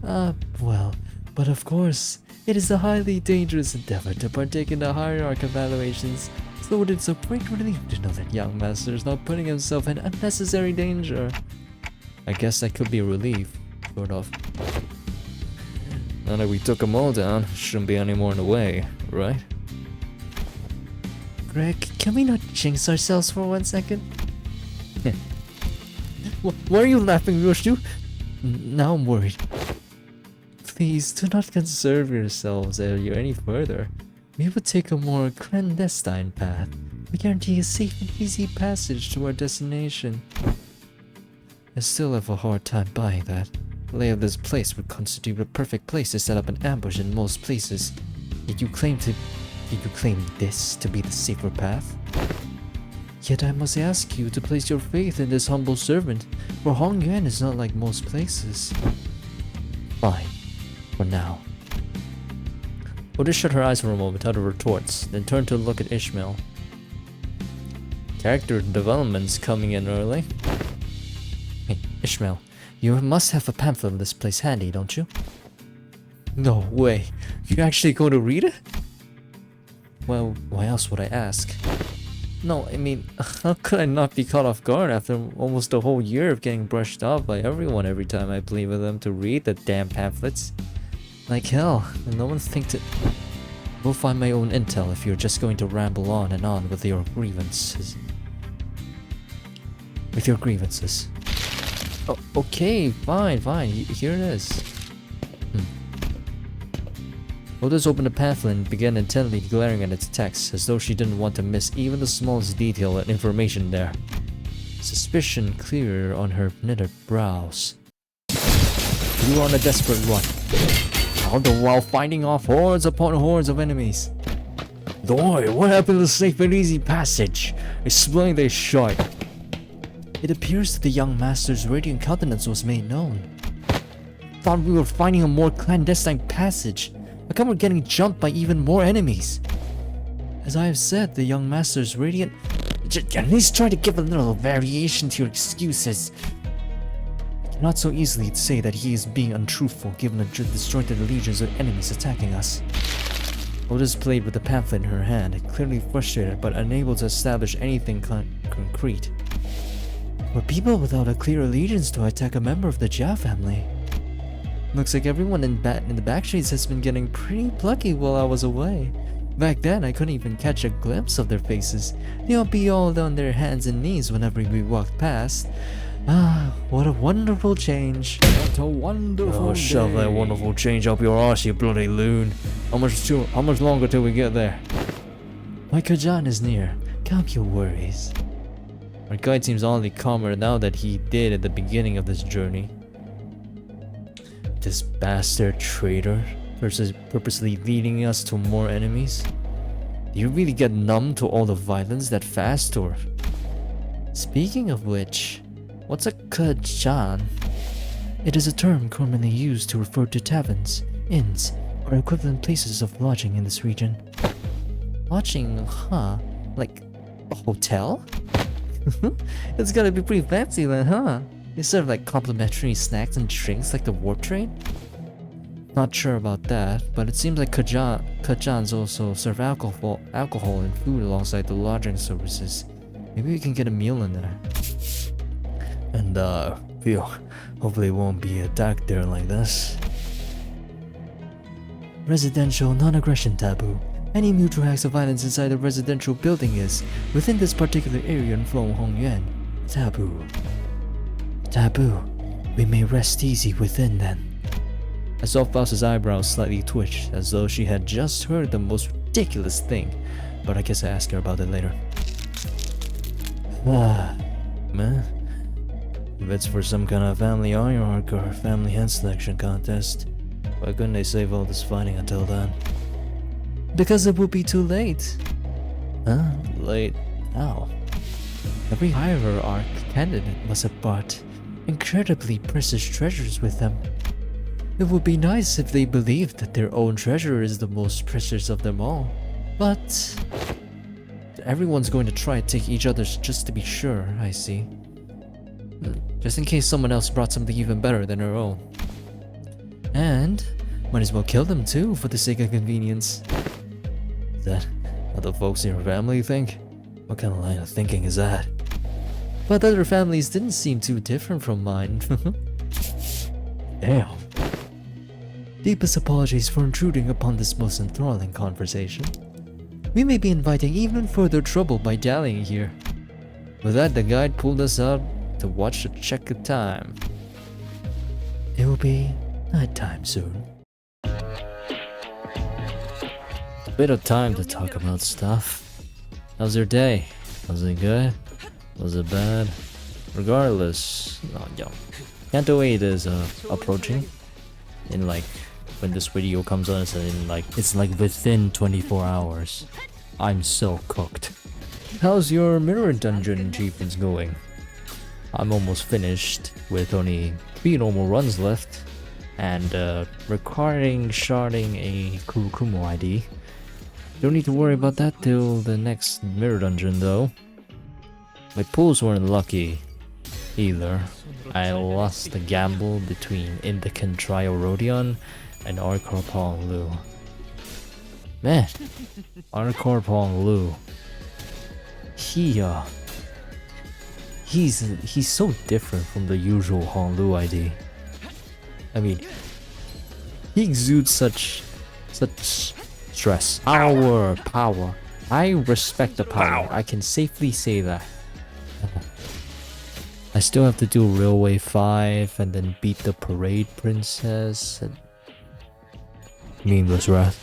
Well, but of course, it is a highly dangerous endeavor to partake in the hierarch evaluations, so it is a great relief to know that young master is not putting himself in unnecessary danger. I guess that could be a relief, sort of. Now that we took them all down, shouldn't be any more in the way, right? Greg, can we not jinx ourselves for 1 second? Why are you laughing, Yoshu? Now I'm worried. Please do not concern yourselves any further. We will take a more clandestine path. We guarantee a safe and easy passage to our destination. I still have a hard time buying that. The lay of this place would constitute a perfect place to set up an ambush in most places. Yet you claim this to be the safer path? Yet I must ask you to place your faith in this humble servant, for Hongyuan is not like most places. Fine. For now. Oda shut her eyes for a moment out of retorts, then turned to look at Ishmael. Character development's coming in early. Hey, Ishmael, you must have a pamphlet of this place handy, don't you? No way. You're actually going to read it? Well, why else would I ask? No, I mean, how could I not be caught off guard after almost a whole year of getting brushed off by everyone every time I plead with them to read the damn pamphlets? Like hell, and no one thinks it. We'll find my own intel if you're just going to ramble on and on with your grievances. Oh, okay, fine. Here it is. Otis opened the pamphlet and began intently glaring at its text, as though she didn't want to miss even the smallest detail and information there. Suspicion clear on her knitted brows. We were on a desperate run, all the while fighting off hordes upon hordes of enemies. Boy, what happened to the safe and easy passage? Explain this short. It appears that the young master's radiant countenance was made known. Thought we were finding a more clandestine passage. How come we're getting jumped by even more enemies? As I have said, the young master's radiant... At least try to give a little variation to your excuses. I cannot so easily say that he is being untruthful given the disjointed legions of enemies attacking us. Otis played with the pamphlet in her hand, clearly frustrated but unable to establish anything concrete. Were people without a clear allegiance to attack a member of the Jia family? Looks like everyone in the backstreets has been getting pretty plucky while I was away. Back then, I couldn't even catch a glimpse of their faces. They'll be all on their hands and knees whenever we walked past. Ah, what a wonderful change. What a wonderful day. Shove that wonderful change up your arse, you bloody loon. How much longer till we get there? My Kezhan is near. Calm your worries. Our guide seems oddly calmer now than he did at the beginning of this journey. This bastard traitor purposely leading us to more enemies? Do you really get numb to all the violence that fast, or? Speaking of which, what's a Kezhan? It is a term commonly used to refer to taverns, inns, or equivalent places of lodging in this region. Lodging, huh? Like a hotel? It's gotta be pretty fancy then, huh? They serve like complimentary snacks and drinks like the warp train? Not sure about that, but it seems like Kezhans also serve alcohol and food alongside the lodging services. Maybe we can get a meal in there. And hopefully it won't be attacked there like this. Residential non-aggression taboo. Any mutual acts of violence inside a residential building is, within this particular area in Flong Hongyuan, taboo. Taboo. We may rest easy within then. I saw Faust's eyebrows slightly twitch, as though she had just heard the most ridiculous thing, but I guess I'll ask her about it later. Man, if it's for some kind of family hierarch or family hand selection contest, why couldn't they save all this fighting until then? Because it will be too late. Huh? Late? How? Every hierarch candidate must have brought incredibly precious treasures with them. It would be nice if they believed that their own treasure is the most precious of them all. But everyone's going to try to take each other's just to be sure, I see. Just in case someone else brought something even better than her own. And might as well kill them too for the sake of convenience. Is that how the folks in your family think? What kind of line of thinking is that? But other families didn't seem too different from mine. Damn. Deepest apologies for intruding upon this most enthralling conversation. We may be inviting even further trouble by dallying here. With that, the guide pulled us out to watch the check of time. It will be nighttime soon. A bit of time to talk about stuff. How's your day? Was it good? Was it bad? Regardless, Canto 8 is approaching. In like, when this video comes on, it's like within 24 hours. I'm so cooked. How's your mirror dungeon achievements going? I'm almost finished with only 3 normal runs left and requiring sharding a Kurokumo ID. Don't need to worry about that till the next mirror dungeon though. My pulls weren't lucky either. I lost the gamble between Indican Trio Rodion and Arkor Pong Lu. Man, Arkor Pong Lu. He's so different from the usual Hong Lu ID. I mean, he exudes such stress. Power. I respect the power. I can safely say that. I still have to do Railway 5 and then beat the Parade Princess and Meaningless Wrath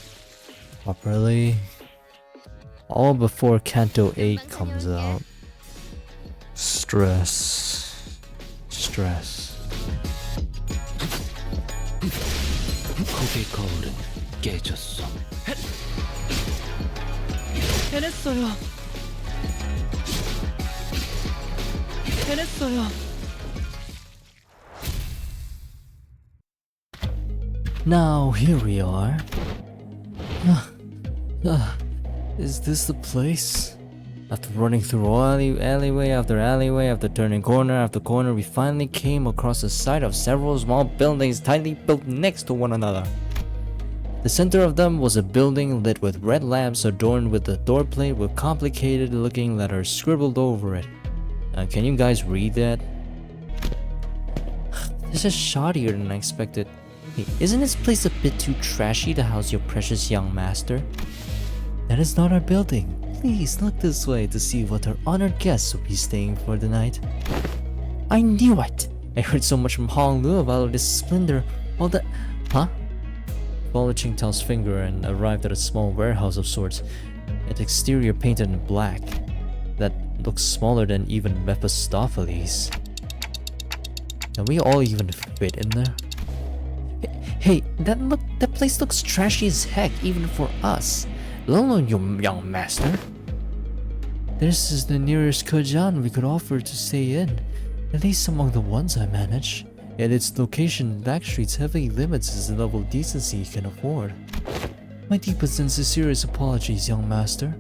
properly. All before Canto 8 comes out. Stress. 고개 거울은 깨졌어. 해냈어요. Now here we are. Is this the place? After running through alleyway after turning corner after corner, we finally came across the sight of several small buildings tightly built next to one another. The center of them was a building lit with red lamps adorned with a doorplate with complicated looking letters scribbled over it. Can you guys read that? This is shoddier than I expected. Hey, isn't this place a bit too trashy to house your precious young master? That is not our building. Please look this way to see what our honored guests will be staying for the night. I knew it! I heard so much from Hong Lu about this splendor. All that... Huh? Followed Ching Tao's finger and arrived at a small warehouse of sorts. Its exterior painted in black. That looks smaller than even Mephistopheles. Can we all even fit in there? Hey, that place looks trashy as heck even for us. Let alone your young master. This is the nearest Kezhan we could offer to stay in, at least among the ones I manage. Yet its location in backstreets heavily limits the level of decency you can afford. My deepest and sincerest apologies, young master.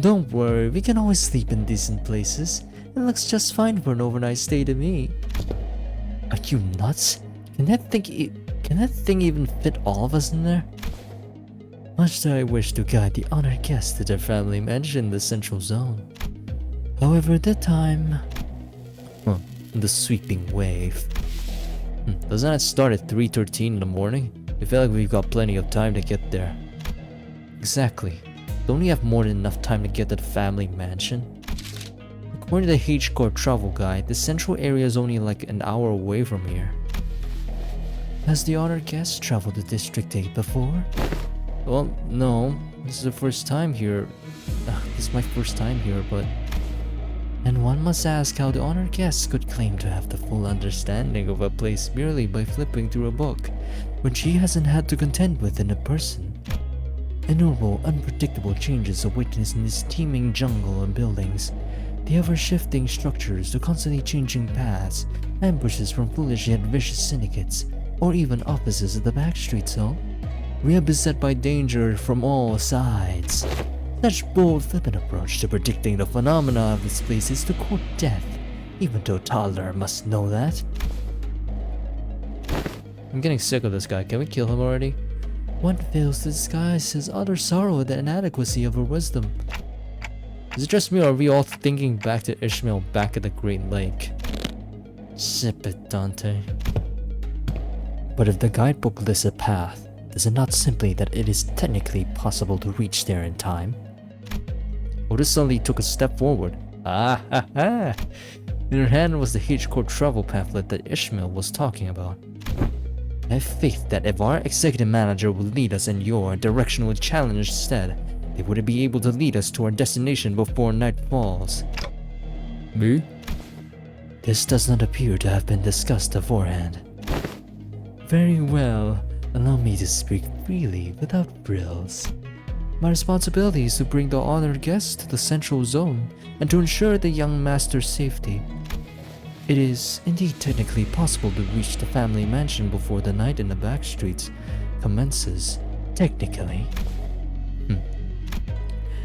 Don't worry, we can always sleep in decent places. It looks just fine for an overnight stay to me. Are you nuts? Can that thing even fit all of us in there? Much do I wish to guide the honored guests to their family mansion in the central zone. However, the time... the sweeping wave. Doesn't that start at 3:13 in the morning? I feel like we've got plenty of time to get there. Exactly. Don't we have more than enough time to get to the family mansion? According to the H-Corp travel guide, the central area is only like an hour away from here. Has the honored guest traveled to District 8 before? Well, no. This is the first time here. This is my first time here, but... And one must ask how the honored guest could claim to have the full understanding of a place merely by flipping through a book, when she hasn't had to contend with it in person. Innumerable, unpredictable changes are witnessed in this teeming jungle of buildings. The ever-shifting structures, the constantly changing paths, ambushes from foolish yet vicious syndicates, or even offices of the backstreet zone. We are beset by danger from all sides. Such bold, flippant approach to predicting the phenomena of this place is to court death. Even though toddler must know that. I'm getting sick of this guy. Can we kill him already? One fails to disguise his utter sorrow at the inadequacy of her wisdom. Is it just me, or are we all thinking back to Ishmael back at the Great Lake? Zip it, Dante. But if the guidebook lists a path, is it not simply that it is technically possible to reach there in time? Otis suddenly took a step forward. Ah ha ha! In her hand was the H-Core travel pamphlet that Ishmael was talking about. I have faith that if our executive manager will lead us in your directional challenge instead, they would be able to lead us to our destination before night falls. Me? This does not appear to have been discussed beforehand. Very well, allow me to speak freely without frills. My responsibility is to bring the honored guests to the central zone and to ensure the young master's safety. It is indeed technically possible to reach the family mansion before the night in the back streets commences, technically.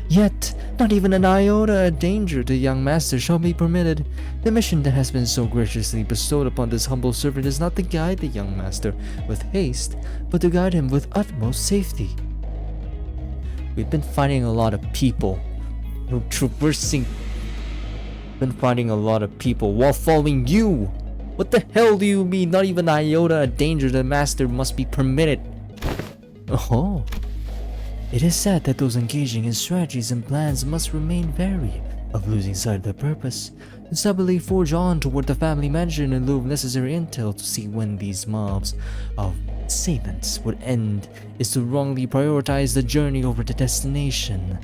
Yet, not even an iota of danger to young master shall be permitted. The mission that has been so graciously bestowed upon this humble servant is not to guide the young master with haste, but to guide him with utmost safety. We've been fighting a lot of people, while following you. What the hell do you mean not even an iota of danger to the master must be permitted? Oh. It is said that those engaging in strategies and plans must remain wary of losing sight of their purpose, and stubbornly forge on toward the family mansion in lieu of necessary intel to see when these mobs of assailants would end is to wrongly prioritize the journey over to destination.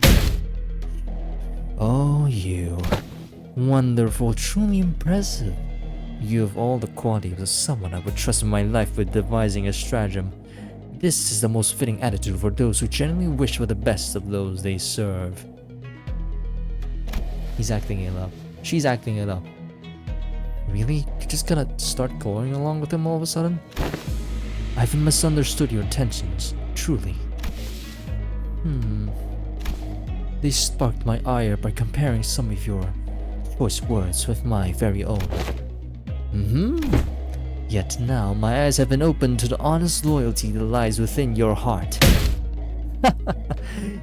Oh, you. Wonderful, truly impressive. You have all the qualities of someone I would trust my life with devising a stratagem. This is the most fitting attitude for those who genuinely wish for the best of those they serve. He's acting it up. She's acting it up. Really? You're just gonna start going along with him all of a sudden? I've misunderstood your intentions, truly. They sparked my ire by comparing some of your choice words with my very own. Yet now my eyes have been opened to the honest loyalty that lies within your heart.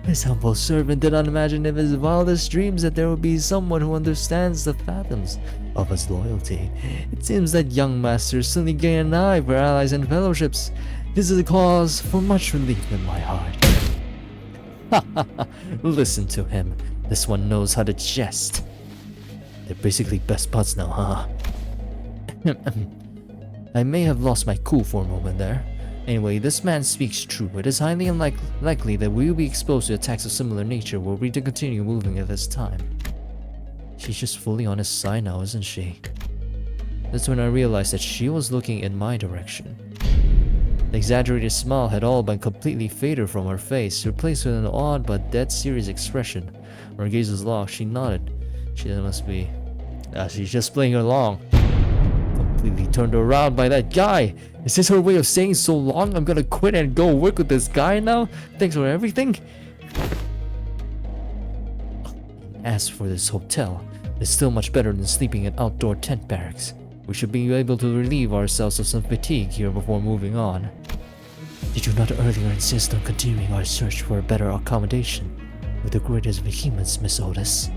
This humble servant did not imagine in his wildest dreams that there would be someone who understands the fathoms of his loyalty. It seems that young masters suddenly gain an eye for allies and fellowships. This is a cause for much relief in my heart. Listen to him. This one knows how to jest. They're basically best buds now, huh? I may have lost my cool for a moment there. Anyway, this man speaks true. It is highly unlikely that we will be exposed to attacks of similar nature were we to continue moving at this time. She's just fully on his side now, isn't she? That's when I realized that she was looking in my direction. The exaggerated smile had all but completely faded from her face, replaced with an odd but dead serious expression. Her gaze was locked. She nodded. She must be... she's just playing along. Completely turned around by that guy. Is this her way of saying so long? I'm gonna quit and go work with this guy now? Thanks for everything? As for this hotel, it's still much better than sleeping in outdoor tent barracks. We should be able to relieve ourselves of some fatigue here before moving on. Did you not earlier insist on continuing our search for a better accommodation with the greatest behemoths, Miss Otis?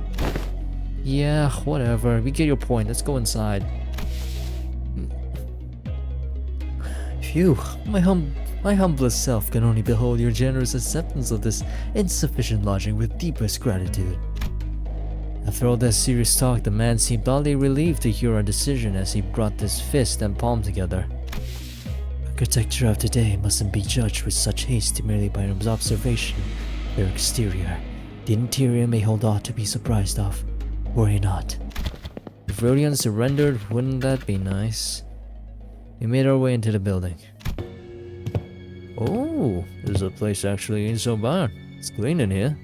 Yeah, whatever. We get your point. Let's go inside. Phew, my humblest self can only behold your generous acceptance of this insufficient lodging with deepest gratitude. After all that serious talk, the man seemed oddly relieved to hear our decision as he brought his fist and palm together. Architecture of today mustn't be judged with such haste merely by an observation of their exterior. The interior may hold aught to be surprised of. Worry not. If Rodion surrendered, wouldn't that be nice? We made our way into the building. Oh, this place actually ain't so bad. It's clean in here.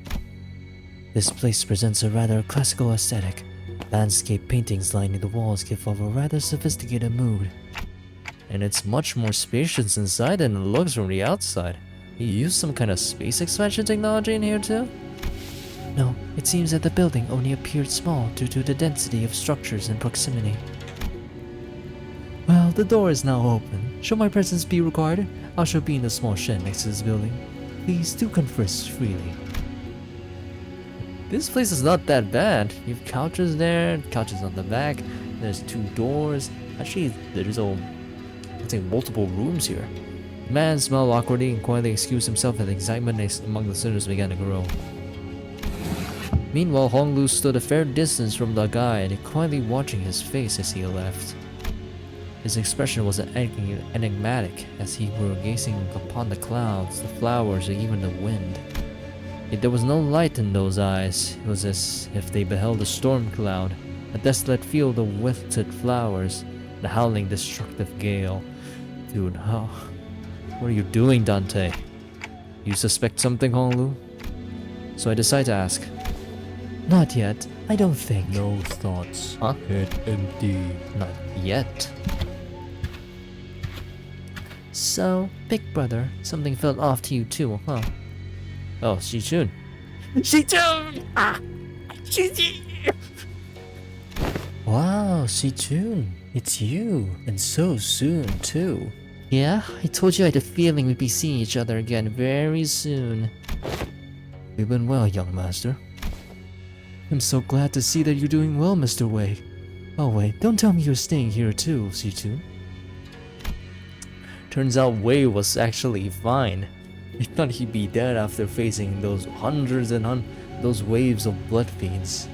This place presents a rather classical aesthetic. Landscape paintings lining the walls give off a rather sophisticated mood. And it's much more spacious inside than it looks from the outside. You used some kind of space expansion technology in here too? No, it seems that the building only appeared small due to the density of structures and proximity. Well, the door is now open. Should my presence be required, I shall be in the small shed next to this building. Please do converse freely. This place is not that bad. You have couches there, couches on the back. There's 2 doors. Actually, there's multiple rooms here. The man smiled awkwardly and quietly excused himself as excitement among the sinners began to grow. Meanwhile, Honglu stood a fair distance from the guy and quietly watching his face as he left. His expression was enigmatic as he were gazing upon the clouds, the flowers, or even the wind. Yet there was no light in those eyes. It was as if they beheld a storm cloud, a desolate field of wilted flowers, the howling destructive gale. Dude, what are you doing, Dante? You suspect something, Honglu? So I decide to ask. Not yet, I don't think. No thoughts. Huh? Head empty. Not yet. So, big brother, something felt off to you too, huh? Oh, Shi-chun. Wow, Shi-chun, it's you, and so soon too. Yeah, I told you I had a feeling we'd be seeing each other again very soon. You've been well, young master. I'm so glad to see that you're doing well, Mr. Wei. Oh wait, don't tell me you're staying here too, Shi-chun. Turns out Wei was actually fine. I thought he'd be dead after facing those hundreds and those waves of blood fiends.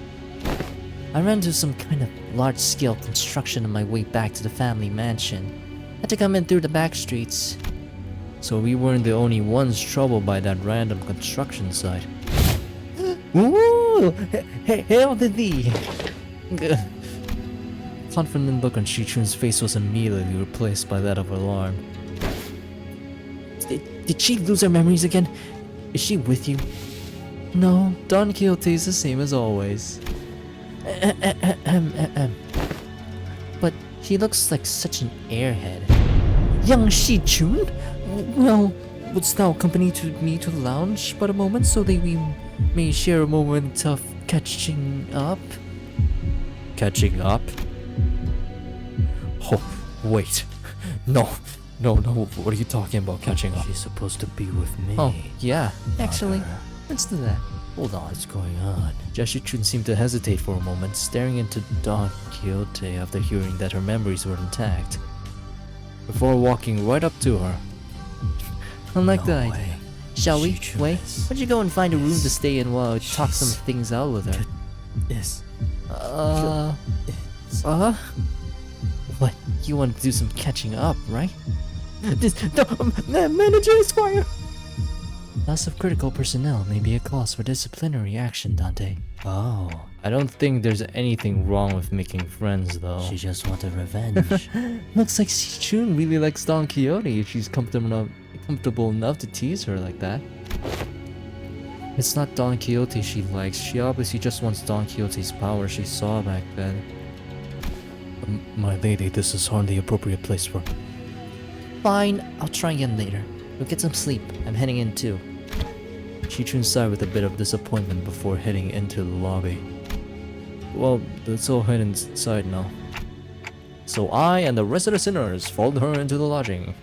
I ran into some kind of large-scale construction on my way back to the family mansion. Had to come in through the back streets. So we weren't the only ones troubled by that random construction site. Ooh! Hail to thee! Confident look on Shi-chun's face was immediately replaced by that of alarm. Did she lose her memories again? Is she with you? No, Don Quixote's the same as always. But he looks like such an airhead. Young Shi-chun? Well, wouldst thou accompany me to the lounge but a moment so that we may share a moment of catching up? Catching up? Oh, wait. No, what are you talking about catching up? She's supposed to be with me. Oh, yeah. Actually, let's do that. Hold on. What's going on? Shi-chun seemed to hesitate for a moment, staring into Don Quixote after hearing that her memories were intact, before walking right up to her. I like No the idea. way. Shall we? Shi-chun Wait, is- why don't you go and find a room to stay in while I talk some She's- things out with her? Yes. What? You want to do some catching up, right? Manager is fired! Loss of critical personnel may be a cause for disciplinary action, Dante. Oh, I don't think there's anything wrong with making friends, though. she just wanted revenge. Looks like Shi-chun really likes Don Quixote if she's comfortable enough to tease her like that. It's not Don Quixote she likes. She obviously just wants Don Quixote's power she saw back then. My lady, this is hardly the appropriate place for... Fine, I'll try again later. Go get some sleep. I'm heading in too. Shi-chun sighed with a bit of disappointment before heading into the lobby. Well, let's all head inside now. So I and the rest of the sinners followed her into the lodging.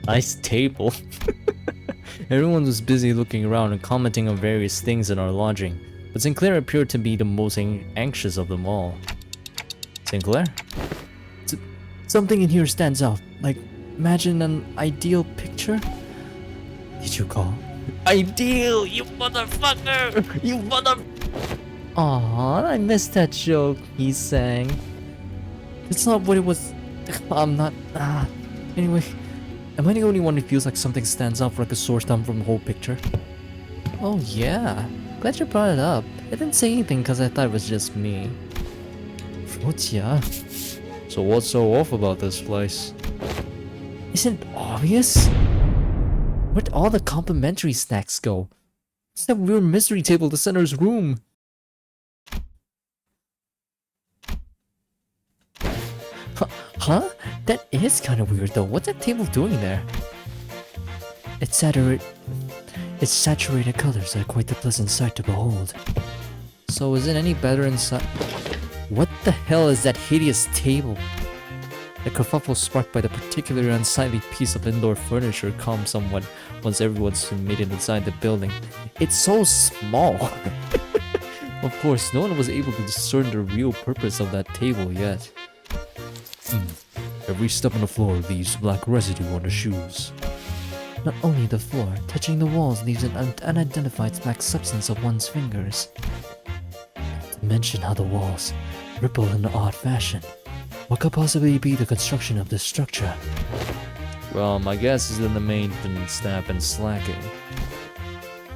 Nice table. Everyone was busy looking around and commenting on various things in our lodging, but Sinclair appeared to be the most anxious of them all. Sinclair? Something in here stands out. Like, imagine an ideal picture. Did you call? Ideal, you motherfucker! You mother... Aw, I missed that joke he sang. It's not what it was... I'm not... Anyway, am I the only one who feels like something stands out like a sore thumb from the whole picture? Oh yeah, glad you brought it up. I didn't say anything because I thought it was just me. Yeah. So what's so off about this place? Isn't it obvious? Where'd all the complimentary snacks go? It's that weird mystery table in the center's room. Huh? That is kind of weird though. What's that table doing there? Its saturated colors are quite the pleasant sight to behold. So is it any better inside? What the hell is that hideous table? The kerfuffle sparked by the particularly unsightly piece of indoor furniture calmed somewhat once everyone's made it inside the building. It's so small. Of course, no one was able to discern the real purpose of that table yet. Every step on the floor leaves black residue on the shoes. Not only the floor, touching the walls leaves an unidentified black substance of one's fingers. Not to mention how the walls ripple in an odd fashion. What could possibly be the construction of this structure? Well, my guess is that the maintenance staff been slacking.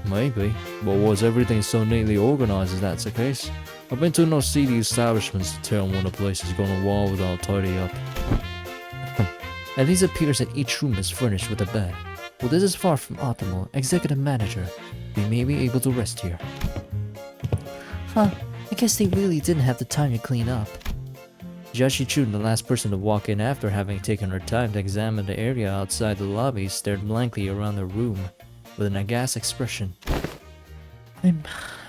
Maybe, but was everything so neatly organized if that's the case? I've been to enough seedy establishments to tell when a place is gonna wall without tidy up. At least it appears that each room is furnished with a bed. Well, this is far from optimal. Executive Manager, we may be able to rest here. Huh, I guess they really didn't have the time to clean up. Jiashi Chun, the last person to walk in after having taken her time to examine the area outside the lobby, stared blankly around the room with an aghast expression. I'm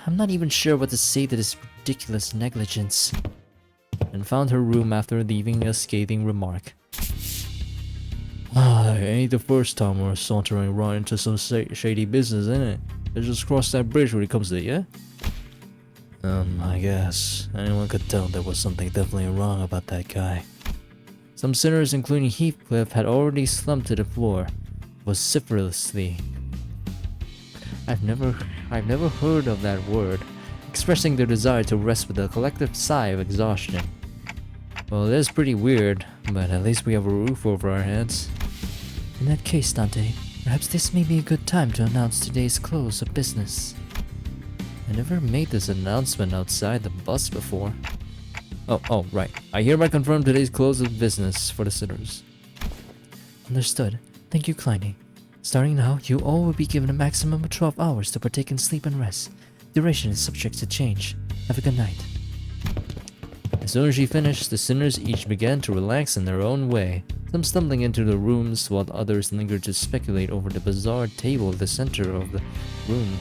not even sure what to say to this ridiculous negligence. And found her room after leaving a scathing remark. It ain't the first time we're sauntering right into some shady business, innit? Let's just cross that bridge when it comes to it, yeah? I guess. Anyone could tell there was something definitely wrong about that guy. Some sinners, including Heathcliff, had already slumped to the floor, vociferously. I've never heard of that word, expressing their desire to rest with a collective sigh of exhaustion. Well, it is pretty weird, but at least we have a roof over our heads. In that case, Dante, perhaps this may be a good time to announce today's close of business. I never made this announcement outside the bus before. Oh, right. I hereby confirm today's close of business for the sinners. Understood. Thank you, Kleiny. Starting now, you all will be given a maximum of 12 hours to partake in sleep and rest. Duration is subject to change. Have a good night. As soon as she finished, the sinners each began to relax in their own way, some stumbling into the rooms while others lingered to speculate over the bizarre table at the center of the room.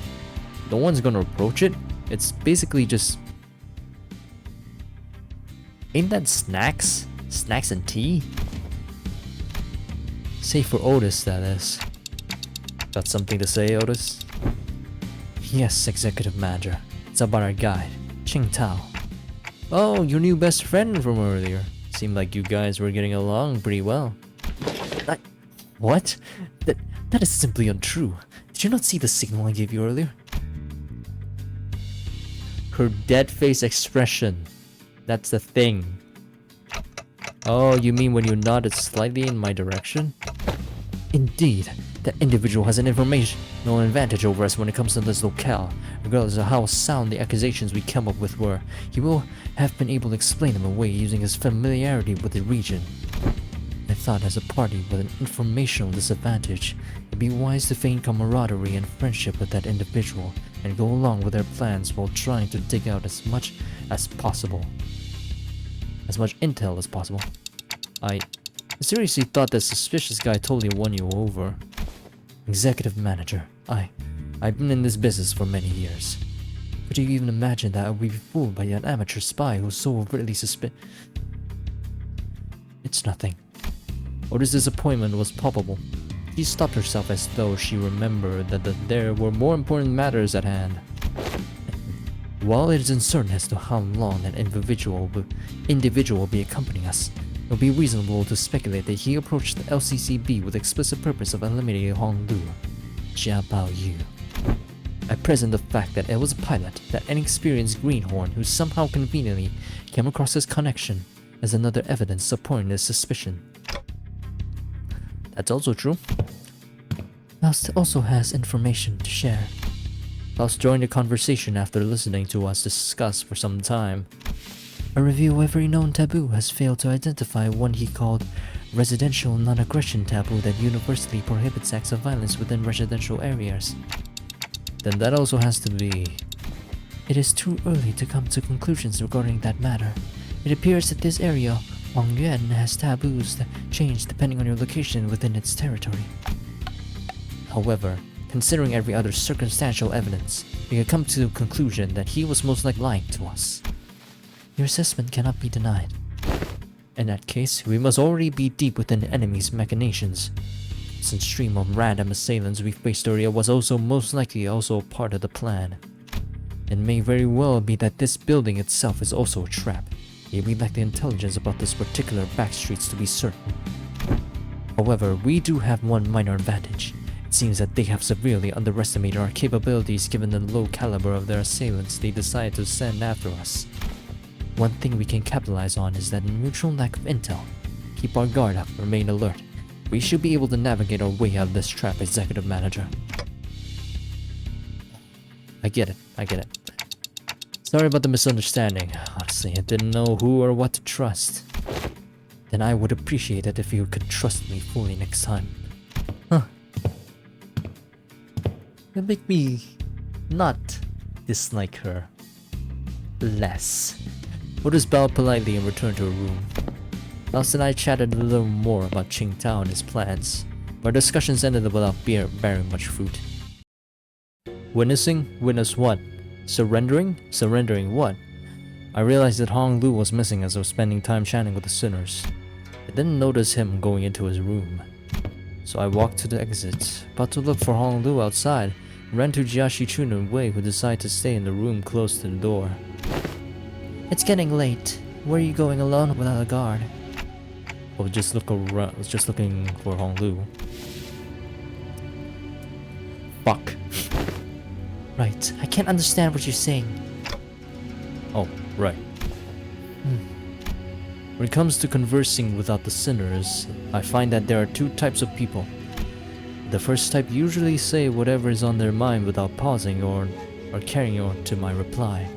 No one's gonna approach it. It's basically just... Ain't that snacks? Snacks and tea? Save for Otis, that is. Got something to say, Otis? Yes, Executive Manager. It's about our guide, Ching Tao. Oh, your new best friend from earlier. Seemed like you guys were getting along pretty well. What? That is simply untrue. Did you not see the signal I gave you earlier? Her dead face expression. That's the thing. Oh, you mean when you nodded slightly in my direction? Indeed, that individual has an informational advantage over us when it comes to this locale. Regardless of how sound the accusations we come up with were, he will have been able to explain them away using his familiarity with the region. I thought as a party with an informational disadvantage, it'd be wise to feign camaraderie and friendship with that individual and go along with their plans while trying to dig out as much as possible. As much intel as possible. I seriously thought that suspicious guy totally won you over. Executive Manager, I've been in this business for many years. Could you even imagine that I would be fooled by an amateur spy who's so overtly It's nothing. Otis' disappointment was palpable. She stopped herself as though she remembered that there were more important matters at hand. While it is uncertain as to how long that individual will be accompanying us, it would be reasonable to speculate that he approached the LCCB with the explicit purpose of eliminating Hong Lu, Jia Bao Yu. At present, the fact that it was a pilot, that inexperienced greenhorn who somehow conveniently came across his connection, is another evidence supporting this suspicion. That's also true. Faust also has information to share. Faust joined the conversation after listening to us discuss for some time. A review of every known taboo has failed to identify one he called residential non-aggression taboo that universally prohibits acts of violence within residential areas. Then that also has to be... It is too early to come to conclusions regarding that matter. It appears that this area, Huangyuan, has taboos that change depending on your location within its territory. However, considering every other circumstantial evidence, we can come to the conclusion that he was most likely lying to us. Your assessment cannot be denied. In that case, we must already be deep within the enemy's machinations. Since stream of random assailants we've faced earlier was also most likely also part of the plan. It may very well be that this building itself is also a trap. Yet we lack the intelligence about this particular back streets to be certain. However, we do have one minor advantage. It seems that they have severely underestimated our capabilities given the low caliber of their assailants they decided to send after us. One thing we can capitalize on is that mutual lack of intel. Keep our guard up, remain alert. We should be able to navigate our way out of this trap, Executive Manager. I get it. Sorry about the misunderstanding. Honestly, I didn't know who or what to trust. Then I would appreciate it if you could trust me fully next time. It make me not dislike her less. Otis bowed politely and returned to her room. Alice and I chatted a little more about Qingtao and his plans. Our discussions ended without bearing much fruit. Witnessing? Witness what? Surrendering? Surrendering what? I realized that Hong Lu was missing as I was spending time chatting with the sinners. I didn't notice him going into his room. So I walked to the exit, about to look for Hong Lu outside, and ran to Jiaxi Chun and Wei, who decided to stay in the room close to the door. It's getting late. Where are you going alone without a guard? I was just looking for Hong Lu. Fuck. Right. I can't understand what you're saying. Oh, right. When it comes to conversing without the sinners, I find that there are two types of people. The first type usually say whatever is on their mind without pausing or carrying on to my reply.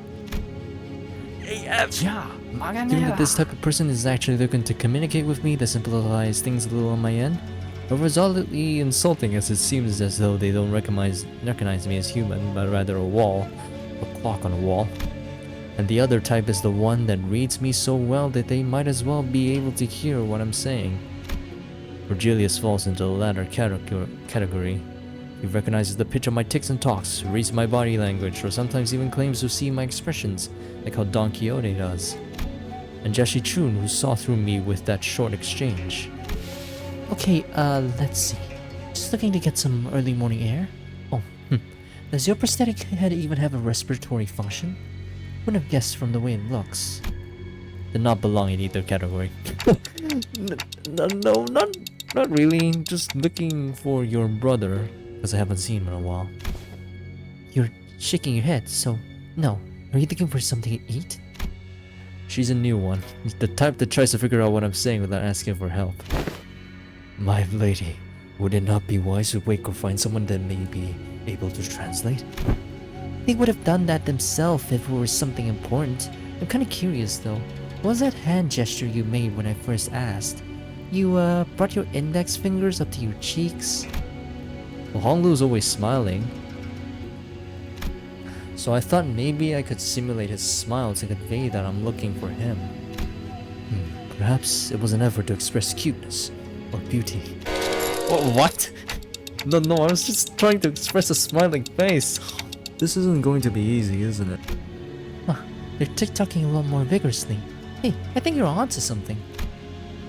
Given that this type of person is actually looking to communicate with me, that simplifies things a little on my end. However, it's oddly insulting as it seems as though they don't recognize me as human, but rather a clock on a wall. And the other type is the one that reads me so well that they might as well be able to hear what I'm saying. Virgilius falls into the latter category. He recognizes the pitch of my tics and talks, reads my body language, or sometimes even claims to see my expressions, like how Don Quixote does. And Jiaxi Chun, who saw through me with that short exchange. Okay, let's see. Just looking to get some early morning air? Oh, Does your prosthetic head even have a respiratory function? Wouldn't have guessed from the way it looks. Did not belong in either category. No, not really. Just looking for your brother, because I haven't seen him in a while. You're shaking your head, so no. Are you looking for something to eat? She's a new one. The type that tries to figure out what I'm saying without asking for help. My lady, would it not be wise to wake or find someone that may be able to translate? They would have done that themselves if it were something important. I'm kind of curious though. What was that hand gesture you made when I first asked? You brought your index fingers up to your cheeks? Well, Honglu's always smiling. So I thought maybe I could simulate his smile to convey that I'm looking for him. Perhaps it was an effort to express cuteness or beauty. Oh, what? No, I was just trying to express a smiling face. This isn't going to be easy, isn't it? They're tick-tocking a lot more vigorously. Hey, I think you're onto something.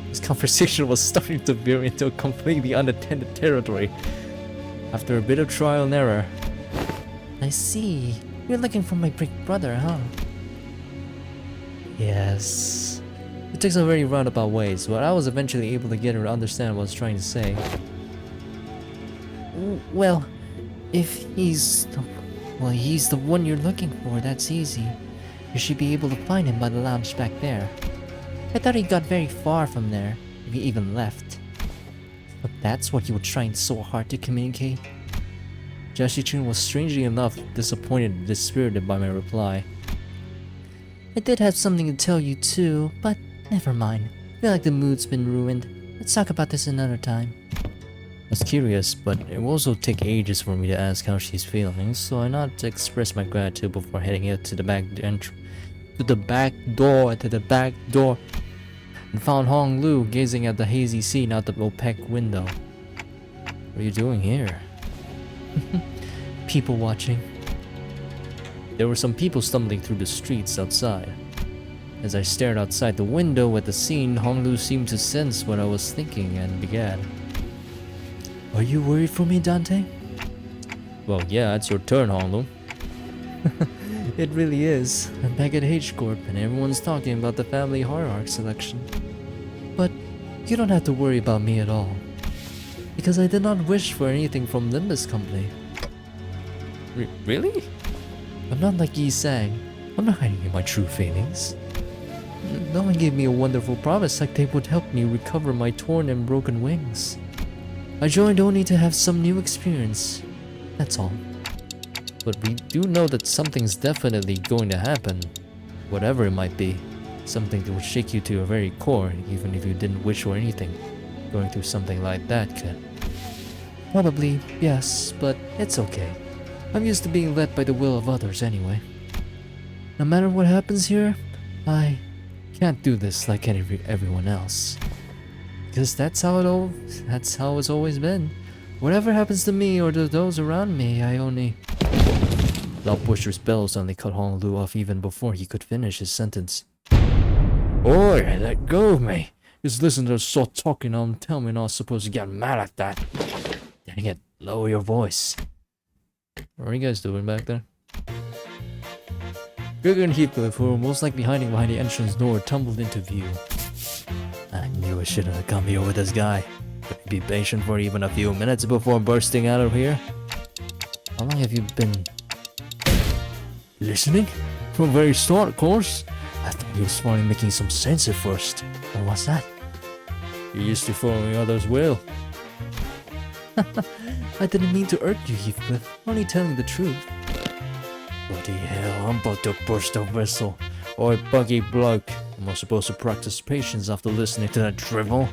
This conversation was starting to veer into a completely unattended territory. After a bit of trial and error. I see. You're looking for my big brother, huh? Yes. It takes a very roundabout ways, but I was eventually able to get her to understand what I was trying to say. Well, if he's the one you're looking for, that's easy. You should be able to find him by the lounge back there. I thought he got very far from there, if he even left. But that's what you were trying so hard to communicate? Jiaxi Chun was strangely enough disappointed and dispirited by my reply. I did have something to tell you too, but never mind. I feel like the mood's been ruined. Let's talk about this another time. was curious, but it will also take ages for me to ask how she's feeling, so I not expressed my gratitude before heading out to the back door, and found Hong Lu gazing at the hazy scene out the opaque window. What are you doing here? People watching. There were some people stumbling through the streets outside. As I stared outside the window at the scene, Hong Lu seemed to sense what I was thinking and began. Are you worried for me, Dante? Well, yeah, it's your turn, Hong Lu. It really is. I'm back at H Corp and everyone's talking about the family hierarch selection. But you don't have to worry about me at all. Because I did not wish for anything from Limbus Company. Really? I'm not like Yi Sang. I'm not hiding my true feelings. No one gave me a wonderful promise like they would help me recover my torn and broken wings. I joined only to have some new experience. That's all. But we do know that something's definitely going to happen. Whatever it might be. Something that will shake you to your very core, even if you didn't wish for anything. Going through something like that could. Probably, yes, but it's okay. I'm used to being led by the will of others anyway. No matter what happens here, I can't do this like everyone else. Because that's how it's always been. Whatever happens to me or to those around me, I only... Loud boisterous bells suddenly cut Hong Lu off even before he could finish his sentence. Oi, let go of me! Just listen to the sort talking on, tell me not supposed to get mad at that. Dang it, lower your voice. What are you guys doing back there? Gregor and Heathcliff, who were most likely hiding behind the entrance door, tumbled into view. I knew I shouldn't have come here with this guy. Could you be patient for even a few minutes before bursting out of here? How long have you been... listening? From the very start, of course. I thought you was finally making some sense at first. What was that? You're used to following others' will. I didn't mean to irk you, Heathcliff. Only telling the truth. Bloody hell, I'm about to burst a whistle. Oi, buggy bloke. Am I supposed to practice patience after listening to that drivel?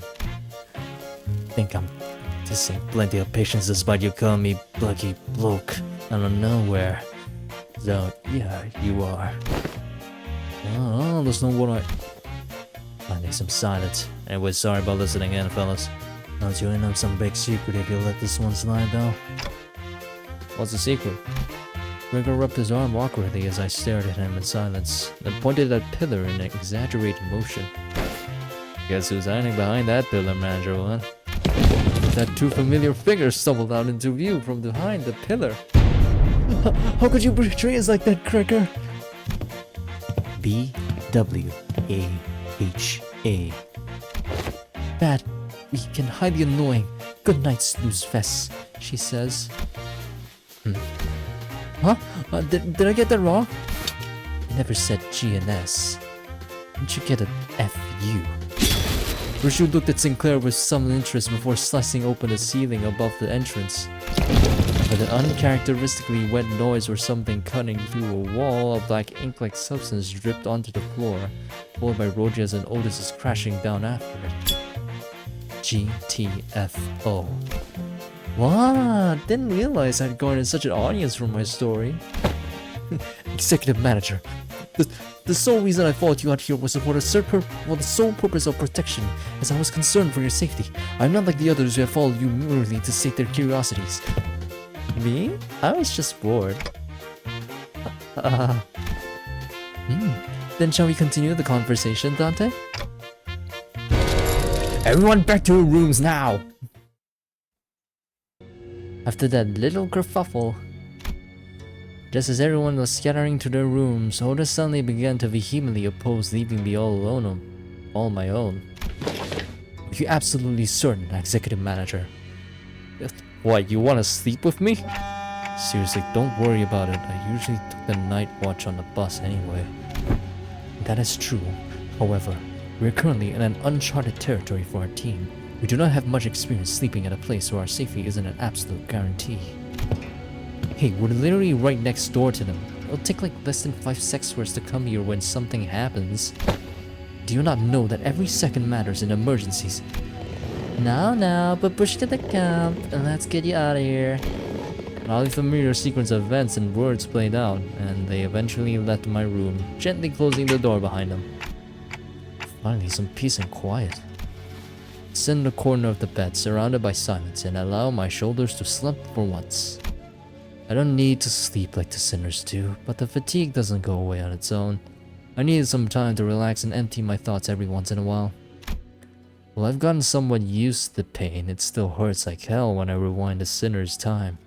Think I'm practicing plenty of patience despite you calling me buggy bloke out of nowhere. So, yeah, you are. Oh, that's not what I need some silence. Anyway, sorry about listening in, fellas. Don't you in on some big secret if you let this one slide, though? What's the secret? Gregor rubbed his arm awkwardly as I stared at him in silence, then pointed at a pillar in an exaggerated motion. Guess who's hiding behind that pillar, Venerable One? That two familiar figures stumbled out into view from behind the pillar. How could you betray us like that, Gregor? BWAHA. Bad, weak, and highly annoying. Good night, snooze fest, she says. Huh? Did I get that wrong? I never said G and S. Didn't you get an FU? Raju looked at Sinclair with some interest before slicing open the ceiling above the entrance. With an uncharacteristically wet noise or something cutting through a wall, a black ink-like substance dripped onto the floor, followed by Roja's and Otis's crashing down after it. GTFO. What? Didn't realize I'd garnered such an audience from my story. Executive Manager. The sole reason I followed you out here was for the sole purpose of protection, as I was concerned for your safety. I'm not like the others who have followed you merely to sate their curiosities. Me? I was just bored. Then shall we continue the conversation, Dante? Everyone back to your rooms now! After that little kerfuffle, just as everyone was scattering to their rooms, Hordes suddenly began to vehemently oppose leaving me all alone on my own. Are you absolutely certain, Executive Manager? What, you want to sleep with me? Seriously, don't worry about it. I usually took the night watch on the bus anyway. That is true. However, we are currently in an uncharted territory for our team. We do not have much experience sleeping at a place where our safety isn't an absolute guarantee. Hey, we're literally right next door to them. It'll take like less than 5 seconds for us to come here when something happens. Do you not know that every second matters in emergencies? Now, but push to the camp and let's get you out of here. An oddly familiar sequence of events and words played out, and they eventually left my room, gently closing the door behind them. Finally, some peace and quiet. Sit in the corner of the bed, surrounded by silence, and allow my shoulders to slump for once. I don't need to sleep like the sinners do, but the fatigue doesn't go away on its own. I needed some time to relax and empty my thoughts every once in a while. Well, I've gotten somewhat used to the pain. It still hurts like hell when I rewind a sinner's time.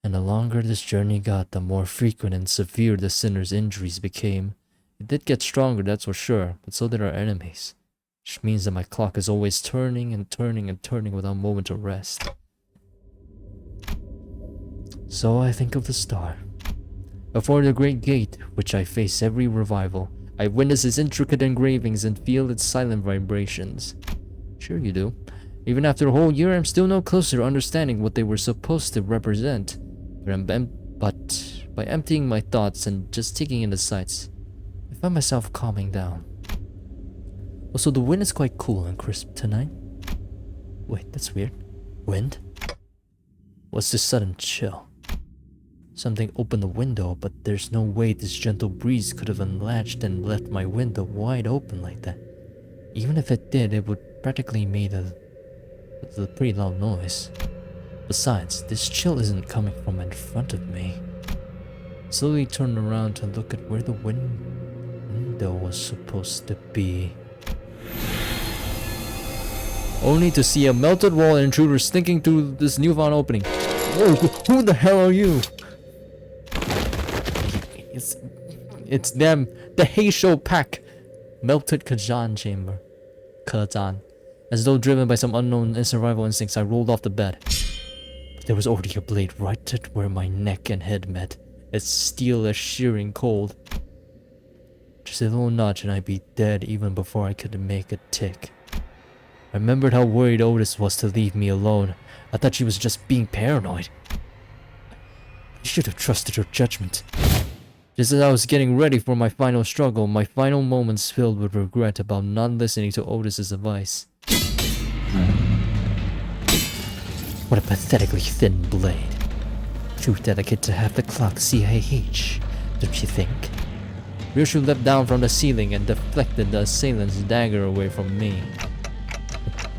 And the longer this journey got, the more frequent and severe the sinner's injuries became. It did get stronger, that's for sure, but so did our enemies. Which means that my clock is always turning and turning and turning without a moment of rest. So I think of the star. Before the great gate, which I face every revival, I witness its intricate engravings and feel its silent vibrations. Sure you do. Even after a whole year, I'm still no closer to understanding what they were supposed to represent. But by emptying my thoughts and just taking in the sights, I find myself calming down. Also, the wind is quite cool and crisp tonight. Wait, that's weird. Wind? What's this sudden chill? Something opened the window, but there's no way this gentle breeze could have unlatched and left my window wide open like that. Even if it did, it would practically made a pretty loud noise. Besides, this chill isn't coming from in front of me. I slowly turned around to look at where the window was supposed to be. Only to see a melted wall and intruders slinking through this newfound opening. Whoa, who the hell are you? It's them, the Heishou Pack. Melted Kezhan chamber. Kezhan. As though driven by some unknown survival instincts, I rolled off the bed. But there was already a blade right at where my neck and head met, its steel as shearing cold. Just a little nudge and I'd be dead even before I could make a tick. I remembered how worried Otis was to leave me alone. I thought she was just being paranoid. I should have trusted her judgment. Just as I was getting ready for my final struggle, my final moments filled with regret about not listening to Otis's advice. What a pathetically thin blade. Too delicate to have the clock CAH, don't you think? Ryoshu leapt down from the ceiling and deflected the assailant's dagger away from me.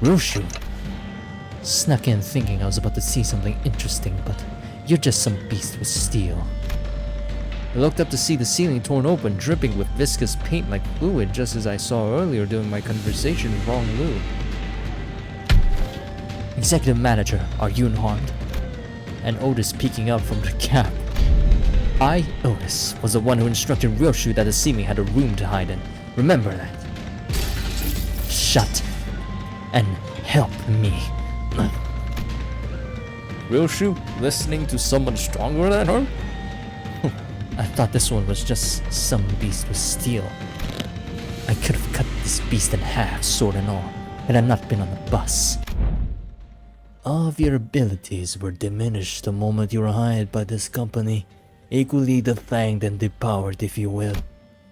Ryoshu snuck in thinking I was about to see something interesting, but you're just some beast with steel. I looked up to see the ceiling torn open, dripping with viscous paint like fluid, just as I saw earlier during my conversation with Long Lu. Executive Manager, are you unharmed? And Otis peeking out from the gap. I, Otis, was the one who instructed Ryoshu that the ceiling had a room to hide in. Remember that. Shut and help me. Ryoshu listening to someone stronger than her? I thought this one was just some beast with steel. I could have cut this beast in half, sword and all, had I not been on the bus. All of your abilities were diminished the moment you were hired by this company, equally defanged and depowered, if you will.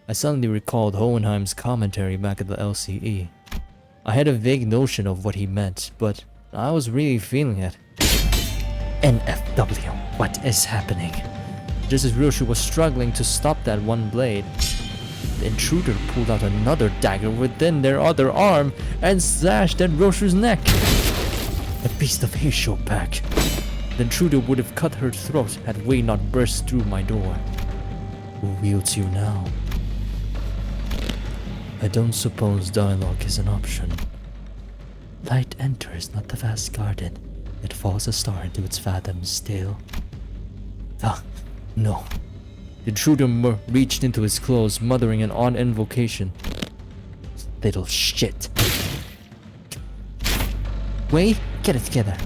I suddenly recalled Hohenheim's commentary back at the LCE. I had a vague notion of what he meant, but I was really feeling it. NFW, what is happening? Just as Ryoshu was struggling to stop that one blade, the intruder pulled out another dagger within their other arm and slashed at Ryoshu's neck. The beast of Heishou Pack. The intruder would have cut her throat had Wei not burst through my door. Who wields you now? I don't suppose dialogue is an option. Light enters, not the vast garden. It falls a star into its fathoms still. Ah, no. The intruder reached into his clothes, muttering an odd invocation. Little shit. Wei, get it together.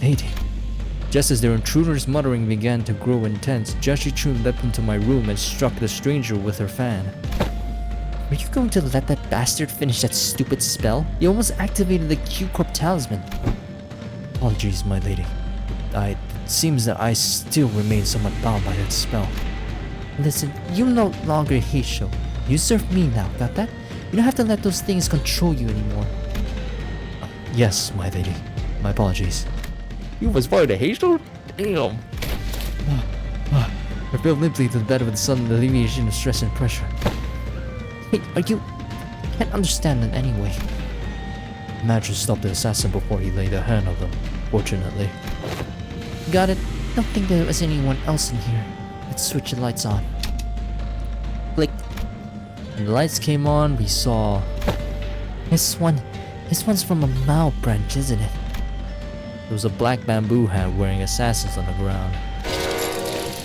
Lady. Just as their intruder's muttering began to grow intense, Jashichun leapt into my room and struck the stranger with her fan. Were you going to let that bastard finish that stupid spell? You almost activated the Q-Corp talisman. Apologies, my lady. It seems that I still remain somewhat bound by that spell. Listen, you're no longer Heishou. You serve me now, got that? You don't have to let those things control you anymore. Yes, my lady. My apologies. You was part of the Heishou? Damn. I feel limply to the bed with the sudden alleviation of stress and pressure. Hey, are you... I can't understand them anyway. The manager stopped the assassin before he laid a hand on them, fortunately. Got it. Don't think there was anyone else in here. Let's switch the lights on. Click. When the lights came on, we saw... This one's from a Mao branch, isn't it? There was a black bamboo hat wearing assassins on the ground.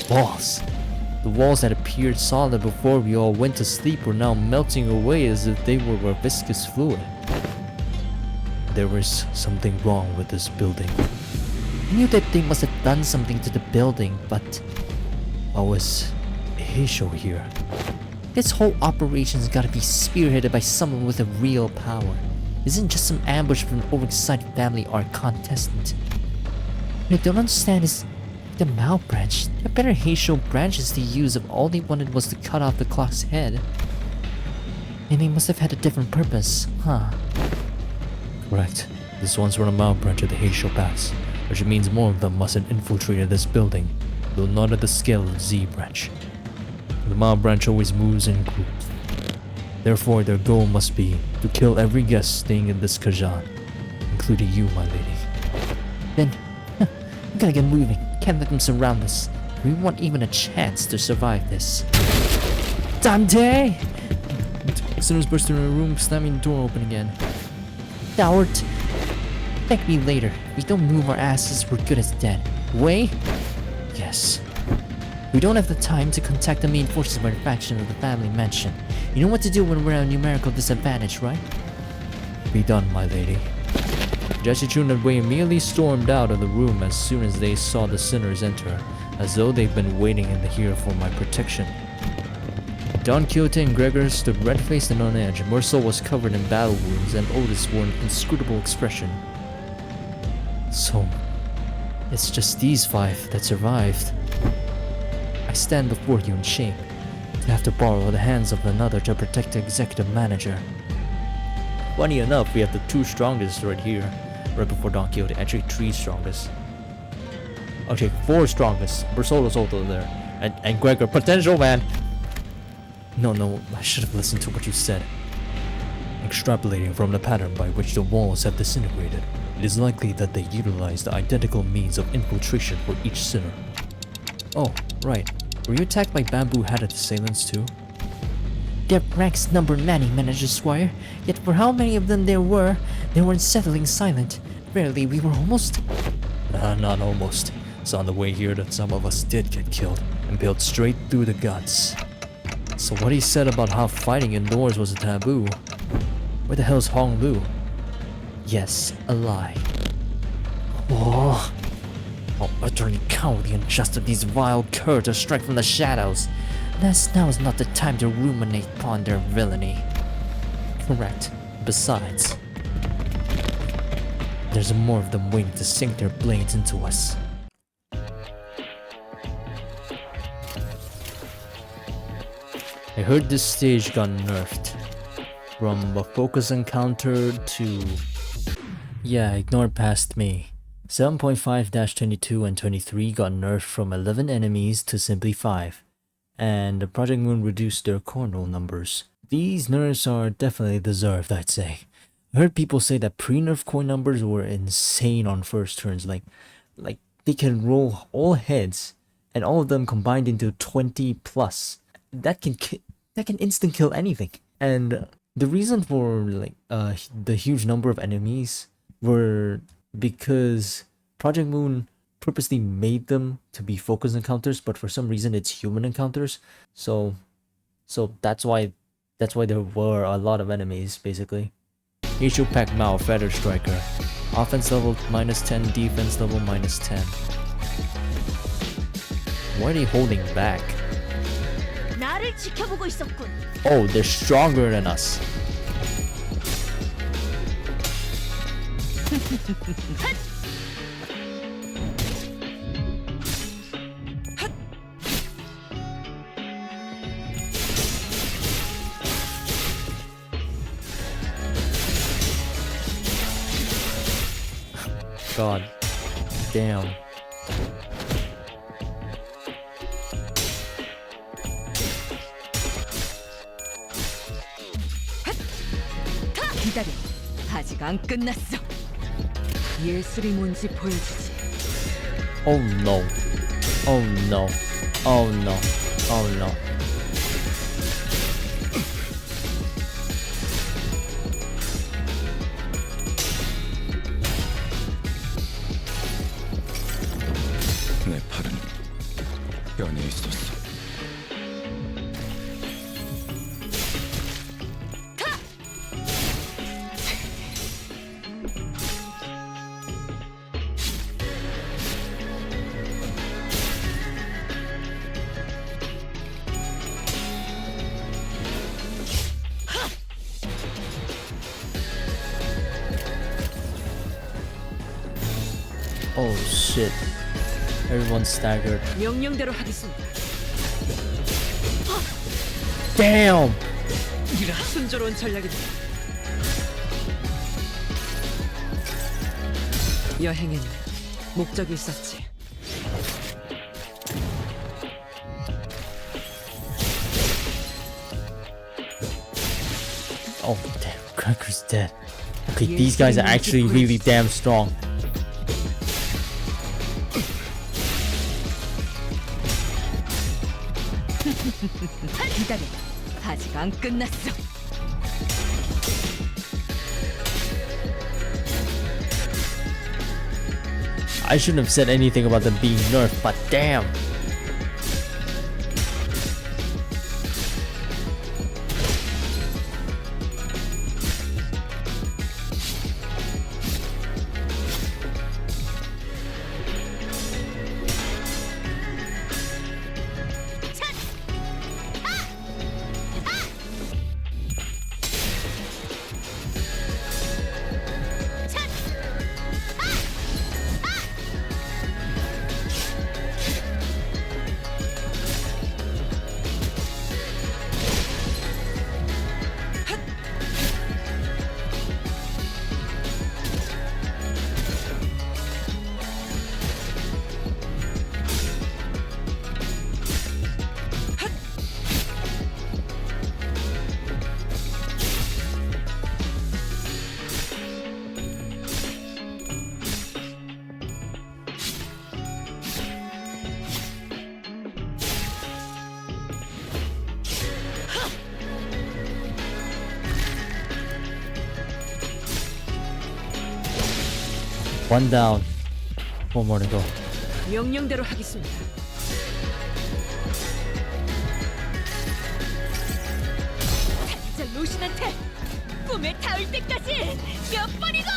Walls. The walls that appeared solid before we all went to sleep were now melting away as if they were a viscous fluid. There was something wrong with this building. I knew that they must have done something to the building, but... Why was Heishou here? This whole operation's gotta be spearheaded by someone with a real power. This isn't just some ambush from an overexcited family art contestant. What I don't understand is the Mao branch. There are better Heishou branches to use if all they wanted was to cut off the clock's head. And they must have had a different purpose, huh? Correct. This one's from a Mao branch of the Heishou Packs, which means more of them must have infiltrated this building, though not at the scale of Z branch. The Mao branch always moves in groups. Therefore, their goal must be to kill every guest staying in this Kezhan, including you, my lady. Then, we gotta get moving. Can't let them surround us. We want even a chance to survive this. Dante! Sinners burst into the room, slamming the door open again. Coward! Thank me later. If we don't move our asses, we're good as dead. Way? Yes. We don't have the time to contact the main forces of our faction of the family mansion. You know what to do when we're at a numerical disadvantage, right? Be done, my lady. Jesse Chun and Wei immediately stormed out of the room as soon as they saw the sinners enter, as though they'd been waiting in here for my protection. Don Quixote and Gregor stood red-faced and on edge. Mercel was covered in battle wounds, and Otis wore an inscrutable expression. So, it's just these 5 that survived. I stand before you in shame, to have to borrow the hands of another to protect the executive manager. Funny enough, we have the 2 strongest right here, right before Don Quixote. Actually, 3 strongest. Okay, 4 strongest. Bersolo's also there. And Gregor, potential man! No, I should have listened to what you said. Extrapolating from the pattern by which the walls have disintegrated, it is likely that they utilized the identical means of infiltration for each sinner. Oh, right. Were you attacked by bamboo-hatted assailants too? Their ranks numbered many, Manager Squire. Yet for how many of them there were, they were unsettlingly silent. Rarely, we were almost... Not almost. It's on the way here that some of us did get killed, impaled straight through the guts. So what he said about how fighting indoors was a taboo, where the hell's Hong Lu? Yes, a lie. Oh, how utterly cowardly and just of these vile curs to strike from the shadows. Now is not the time to ruminate upon their villainy. Correct. Besides, there's more of them waiting to sink their blades into us. I heard this stage got nerfed. From a focus encounter to... Yeah, ignore past me. 7.5-22 and 23 got nerfed from 11 enemies to simply 5. And the Project Moon reduced their cornroll numbers. These nerfs are definitely deserved, I'd say. I heard people say that pre-nerf coin numbers were insane on first turns, like they can roll all heads and all of them combined into 20 plus. That can instant kill anything. And the reason for the huge number of enemies were because Project Moon purposely made them to be focus encounters, but for some reason it's human encounters. So that's why there were a lot of enemies basically. Heishou Pack Mao Feather Striker. Offense level -10, defense level -10. Why are they holding back? 나를 지켜보고 있었군. Oh, they're stronger than us. God damn. 기다려. 아직 안 끝났어. 예술이 뭔지 보여주지. Oh no. Oh no. Oh no. Oh no. 내 팔은 연해 있었어. Oh shit. Everyone's staggered. 명령대로 하겠습니다. Damn! 이라 순조로운 전략이다. 여행에는 목적이 있었지. Oh damn, Cracker's dead. Okay, these guys are actually really damn strong. 기다려. 아직 안 끝났어. I shouldn't have said anything about them being nerfed, but damn. One down. One more to go. 명령대로 하겠습니다. 자, 로신한테 꿈에 닿을 때까지 몇 번이고!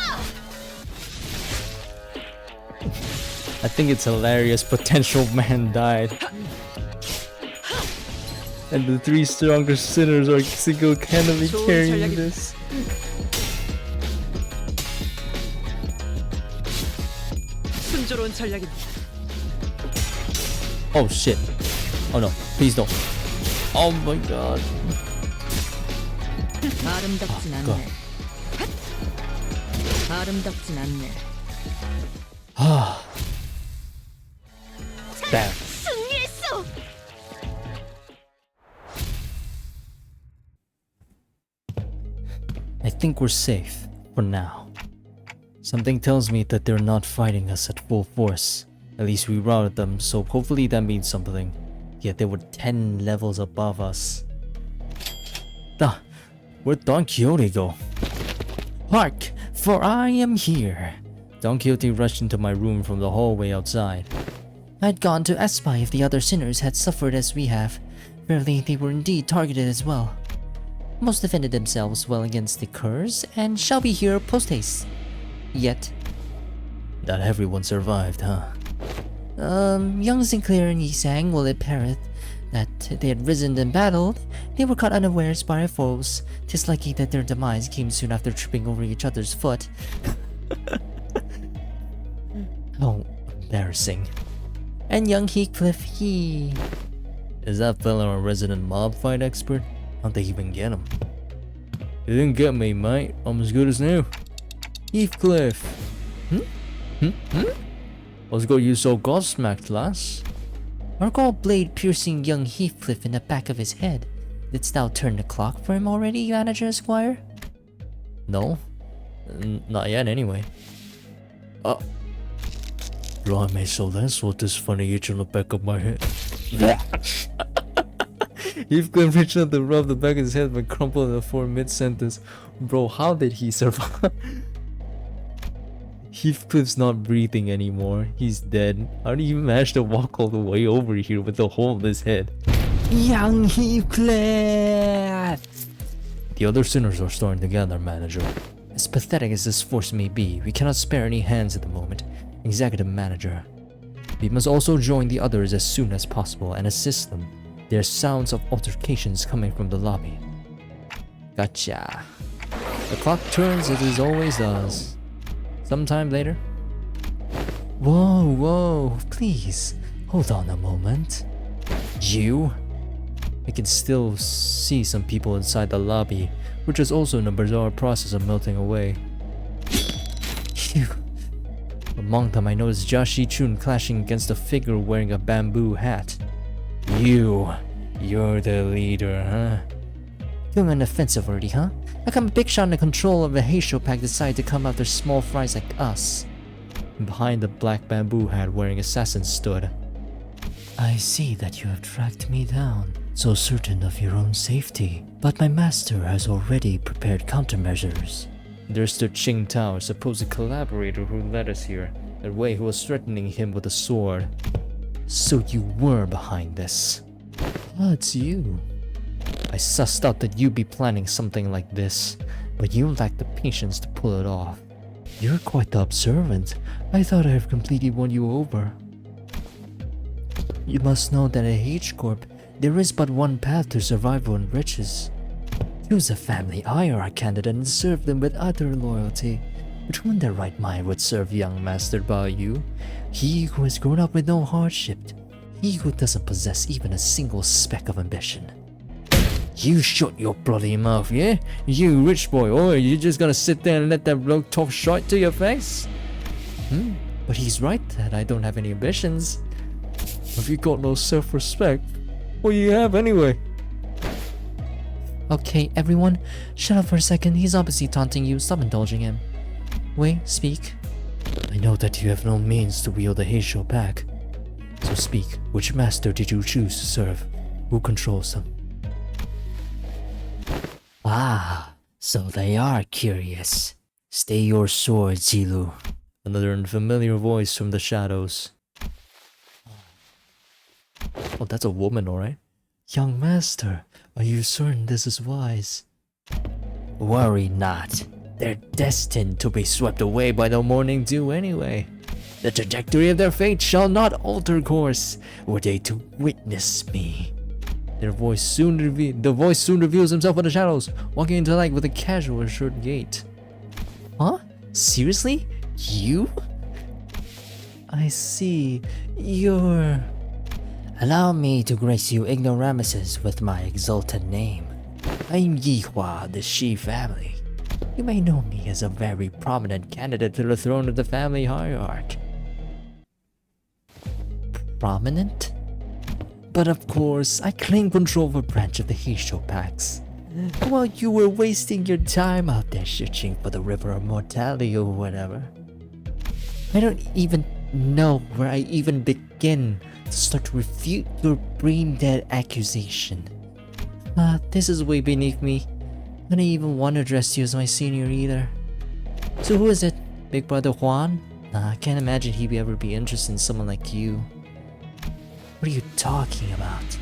I think it's hilarious. Potential man died. And the three strongest sinners are single-handedly carrying this. 순조로운 전략입니다. Oh shit. Oh no. Please don't. Oh my god. 아름답진 go. 않네. 아름답진 않네. Damn. 승리했어. I think we're safe for now. Something tells me that they're not fighting us at full force. At least we routed them, so hopefully that means something. Yet they were 10 levels above us. Where'd Don Quixote go? Hark! For I am here! Don Quixote rushed into my room from the hallway outside. I'd gone to espy if the other sinners had suffered as we have. Verily, they were indeed targeted as well. Most defended themselves well against the curs, and shall be here post-haste. Yet, Not everyone survived, huh? young Sinclair and Yisang, while it apparent that they had risen and battled, they were caught unawares by our foes. 'Tis likely that their demise came soon after tripping over each other's foot. How embarrassing. And young Heathcliff, he... Is that fella a resident mob fight expert? How'd they even get him? You didn't get me, mate. I'm as good as new. Heathcliff. What's got you so gobsmacked, lass? Argall blade piercing young Heathcliff in the back of his head. Didst thou turn the clock for him already, Manager Esquire? No. Not yet, anyway. Blimey, so that's what this funny itch on the back of my head. Heathcliff reached out to rub the back of his head but crumpled in the floor mid-sentence. Bro, how did he survive? Heathcliff's not breathing anymore. He's dead. How did he manage to walk all the way over here with a hole in his head? Young Heathcliff! The other sinners are starting to gather, Manager. As pathetic as this force may be, we cannot spare any hands at the moment. Executive Manager. We must also join the others as soon as possible and assist them. There are sounds of altercations coming from the lobby. Gotcha. The clock turns as it always does. Sometime later. Whoa, please. Hold on a moment. You? I can still see some people inside the lobby, which is also in a bizarre process of melting away. Phew. Among them, I noticed Jashi Chun clashing against a figure wearing a bamboo hat. You're the leader, huh? Going on the offensive already, huh? How come a big shot in the control of the Heishou Pack decided to come after small fries like us? And behind the black bamboo hat wearing assassin stood. I see that you have tracked me down, so certain of your own safety. But my master has already prepared countermeasures. There stood Qing Tao, a supposed collaborator who led us here, that way who was threatening him with a sword. So you were behind this. That's you. I sussed out that you'd be planning something like this, but you lacked the patience to pull it off. You're quite observant. I thought I have completely won you over. You must know that at H Corp, there is but one path to survival and riches. Choose a family IR candidate and serve them with utter loyalty. But who in their right mind would serve young Master Bao Yu? He who has grown up with no hardship. He who doesn't possess even a single speck of ambition. You shut your bloody mouth, yeah? You rich boy, or you just gonna sit there and let that bloke talk shite to your face? But he's right that I don't have any ambitions. Have you got no self-respect? What do you have anyway? Okay, everyone, shut up for a second. He's obviously taunting you. Stop indulging him. Wei, speak. I know that you have no means to wield the Heishou Pack. So speak, which master did you choose to serve? Who controls them? Ah, so they are curious. Stay your sword, Zilu. Another unfamiliar voice from the shadows. Oh, that's a woman, alright? Young master, are you certain this is wise? Worry not. They're destined to be swept away by the morning dew anyway. The trajectory of their fate shall not alter course, were they to witness me. The voice soon reveals himself in the shadows, walking into light with a casual assured gait. Huh? Seriously? You? I see. You're... Allow me to grace you ignoramuses with my exalted name. I'm Yihua of the Shi family. You may know me as a very prominent candidate to the throne of the family hierarch. Prominent? But of course, I claim control of a branch of the Heishou Packs. While you were wasting your time out there searching for the River of Mortality or whatever. I don't even know where I even begin to start to refute your brain-dead accusation. This is way beneath me. I don't even want to address you as my senior either. So who is it? Big Brother Juan? Nah, I can't imagine he'd ever be interested in someone like you. What are you talking about?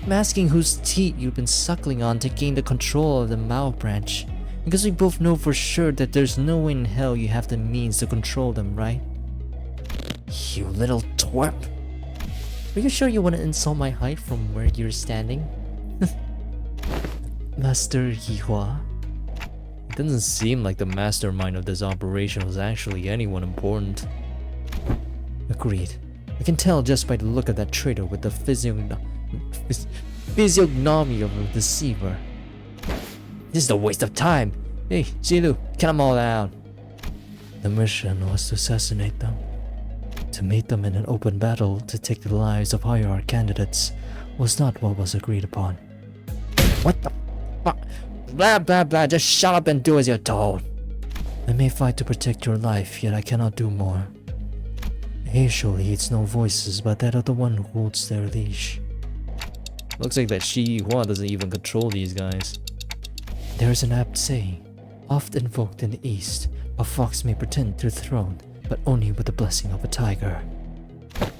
I'm asking whose teat you've been suckling on to gain the control of the Mao branch. Because we both know for sure that there's no way in hell you have the means to control them, right? You little twerp. Are you sure you want to insult my height from where you're standing? Master Yihua? It doesn't seem like the mastermind of this operation was actually anyone important. Agreed. I can tell just by the look of that traitor with the physiognomy of a deceiver. This is a waste of time. Hey, Zilu, cut them all out. The mission was to assassinate them. To meet them in an open battle to take the lives of hierarch candidates was not what was agreed upon. What the fuck? Blah blah blah, just shut up and do as you're told. I may fight to protect your life, yet I cannot do more. Heishou heeds no voices but that of the one who holds their leash. Looks like that Shi Yihua doesn't even control these guys. There is an apt saying, oft invoked in the East, a fox may pretend to the throne, but only with the blessing of a tiger.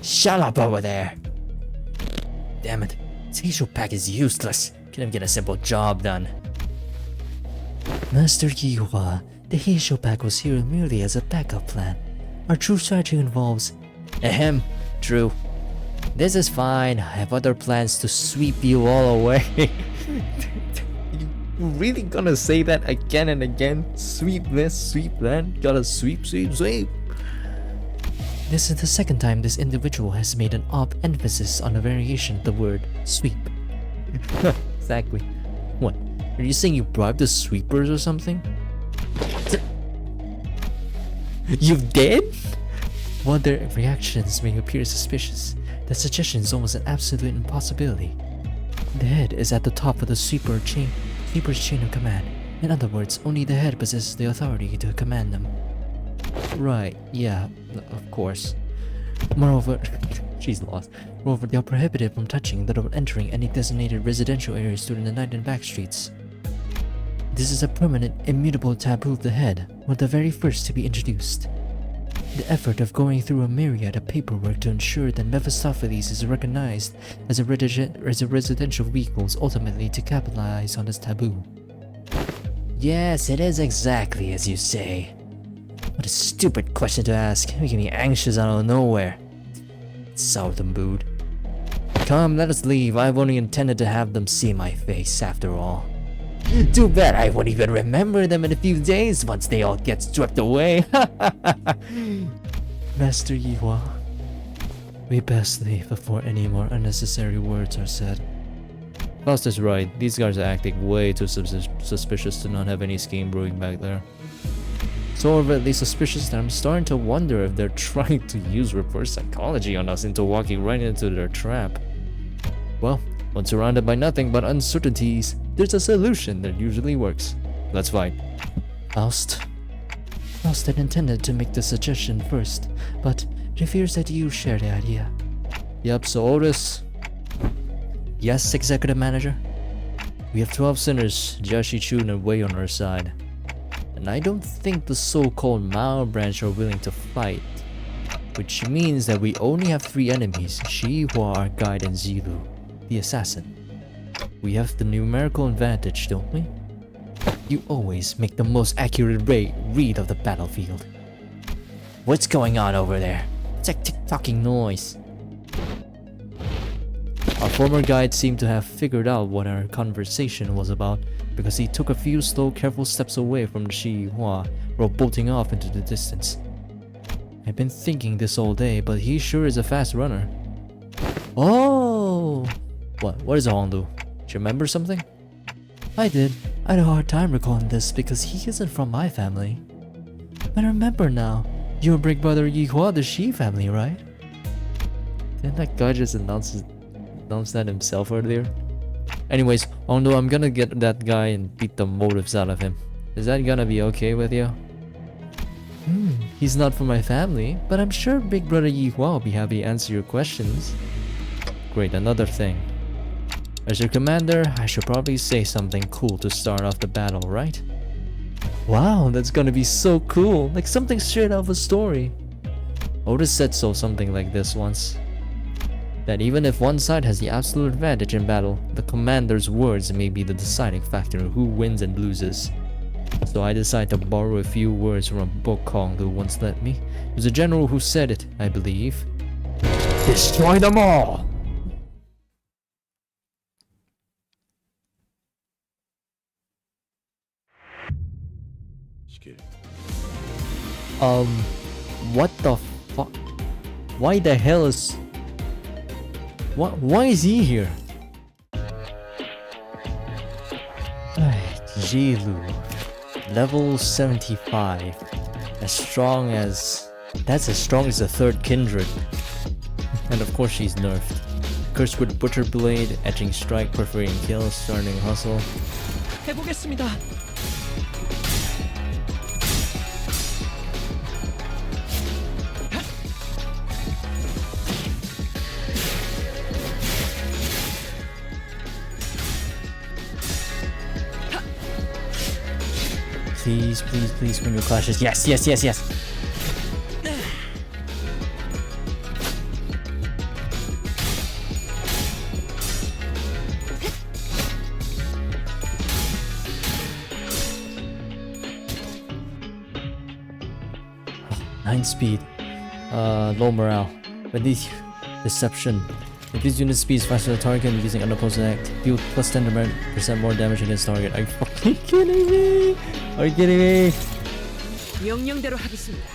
Shut up over there. Damn it, this Heishou Pack is useless. Can't even get a simple job done. Master Yihua, the Heishou Pack was here merely as a backup plan. Our true strategy involves... Ahem, true. This is fine. I have other plans to sweep you all away. You really gonna say that again and again? Sweep this, sweep that. Gotta sweep, sweep, sweep. This is the second time this individual has made an emphasis on a variation of the word sweep. Exactly. What? Are you saying you bribed the sweepers or something? You did? While their reactions may appear suspicious, the suggestion is almost an absolute impossibility. The head is at the top of the sweeper's chain of command. In other words, only the head possesses the authority to command them. Right, yeah, of course. Moreover, she's lost. Moreover, they are prohibited from touching or entering any designated residential areas during the night and back streets. This is a permanent, immutable taboo of the head, one of the very first to be introduced. The effort of going through a myriad of paperwork to ensure that Mephistopheles is recognized as a residential vehicle is ultimately to capitalize on this taboo. Yes, it is exactly as you say. What a stupid question to ask, making me anxious out of nowhere. Sour the mood. Come, let us leave. I've only intended to have them see my face after all. Too bad I won't even remember them in a few days once they all get swept away. Master Yihua, we best leave before any more unnecessary words are said. Faust is right. These guys are acting way too suspicious to not have any scheme brewing back there. So overtly suspicious that I'm starting to wonder if they're trying to use reverse psychology on us into walking right into their trap. Well, when surrounded by nothing but uncertainties, there's a solution that usually works. Let's fight. Faust had intended to make the suggestion first, but it appears that you share the idea. Yep, so Otis. Yes, Executive Manager? We have 12 sinners, Jiashi Chun and Wei on our side. And I don't think the so-called Mao branch are willing to fight. Which means that we only have 3 enemies, Shi Yihua, our guide, and Zilu, the assassin. We have the numerical advantage, don't we? You always make the most accurate read of the battlefield. What's going on over there? It's like tick-tocking noise. Our former guide seemed to have figured out what our conversation was about because he took a few slow, careful steps away from the Shi Yihua while bolting off into the distance. I've been thinking this all day, but he sure is a fast runner. Oh! What does Hong do? Do you remember something? I did. I had a hard time recalling this because he isn't from my family. But I remember now, your big brother Yihua, the Shi family, right? Didn't that guy just announce that himself earlier? Anyways, Hongdo, I'm gonna get that guy and beat the motives out of him. Is that gonna be okay with you? He's not from my family, but I'm sure big brother Yihua will be happy to answer your questions. Great, another thing. As your commander, I should probably say something cool to start off the battle, right? Wow, that's gonna be so cool, like something straight out of a story. Otis said something like this once. That even if one side has the absolute advantage in battle, the commander's words may be the deciding factor in who wins and loses. So I decided to borrow a few words from a book Hongdo once lent me. It was a general who said it, I believe. Destroy them all! What the fuck? Why the hell is... Why is he here? Jilu, level 75. As strong as... That's as strong as the third kindred. And of course she's nerfed. Cursed with Butcher Blade, Etching Strike, Perforating Kill, Starting Hustle. 해보겠습니다. Please, please, please win your clashes. Yes, yes, yes, yes. Nine speed. Low morale. But these deception. If this unit speeds faster than the target using unopposed act, deal plus 10% more damage against target. Are you fucking kidding me? Are you kidding me? 명령대로 하겠습니다.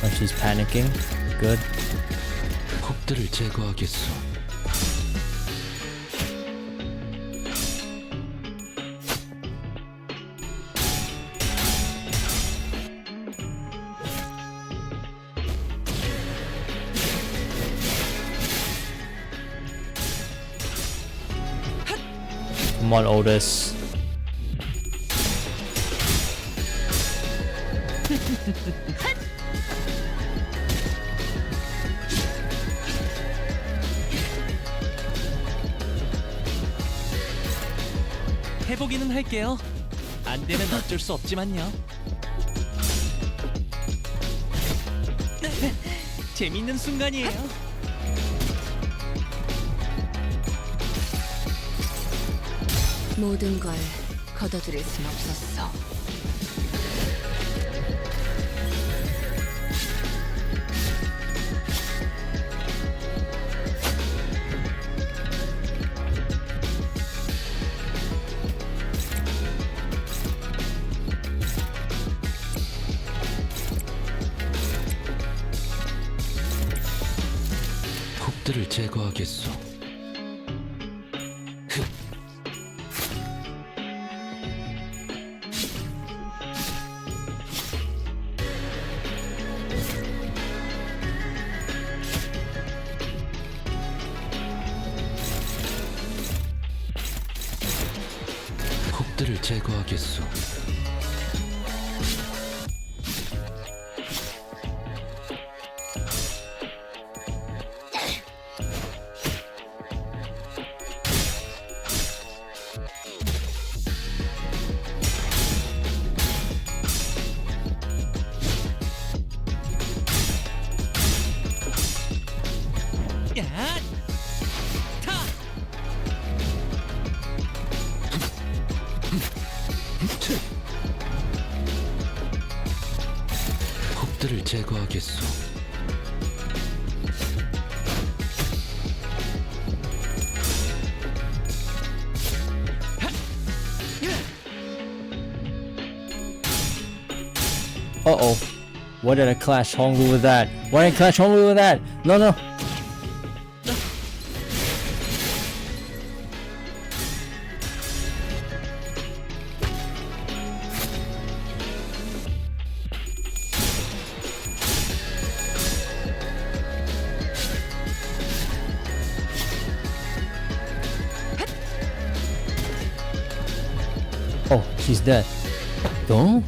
Oh, she's panicking. Good. 폭들을 제거하겠소. Come on, Otis. 해보기는 할게요. 안 되면 어쩔 수 없지만요. 재밌는 순간이에요. 모든 걸 걷어들일 순 없었어. 폭들을 제거하겠소. 폭들을 제거하겠소. 야! 타! 폭들을 제거하겠소. Uh-oh. Why did I clash Honglu with that? Why did I clash Honglu with that? No, no. Oh, she's dead. Don't?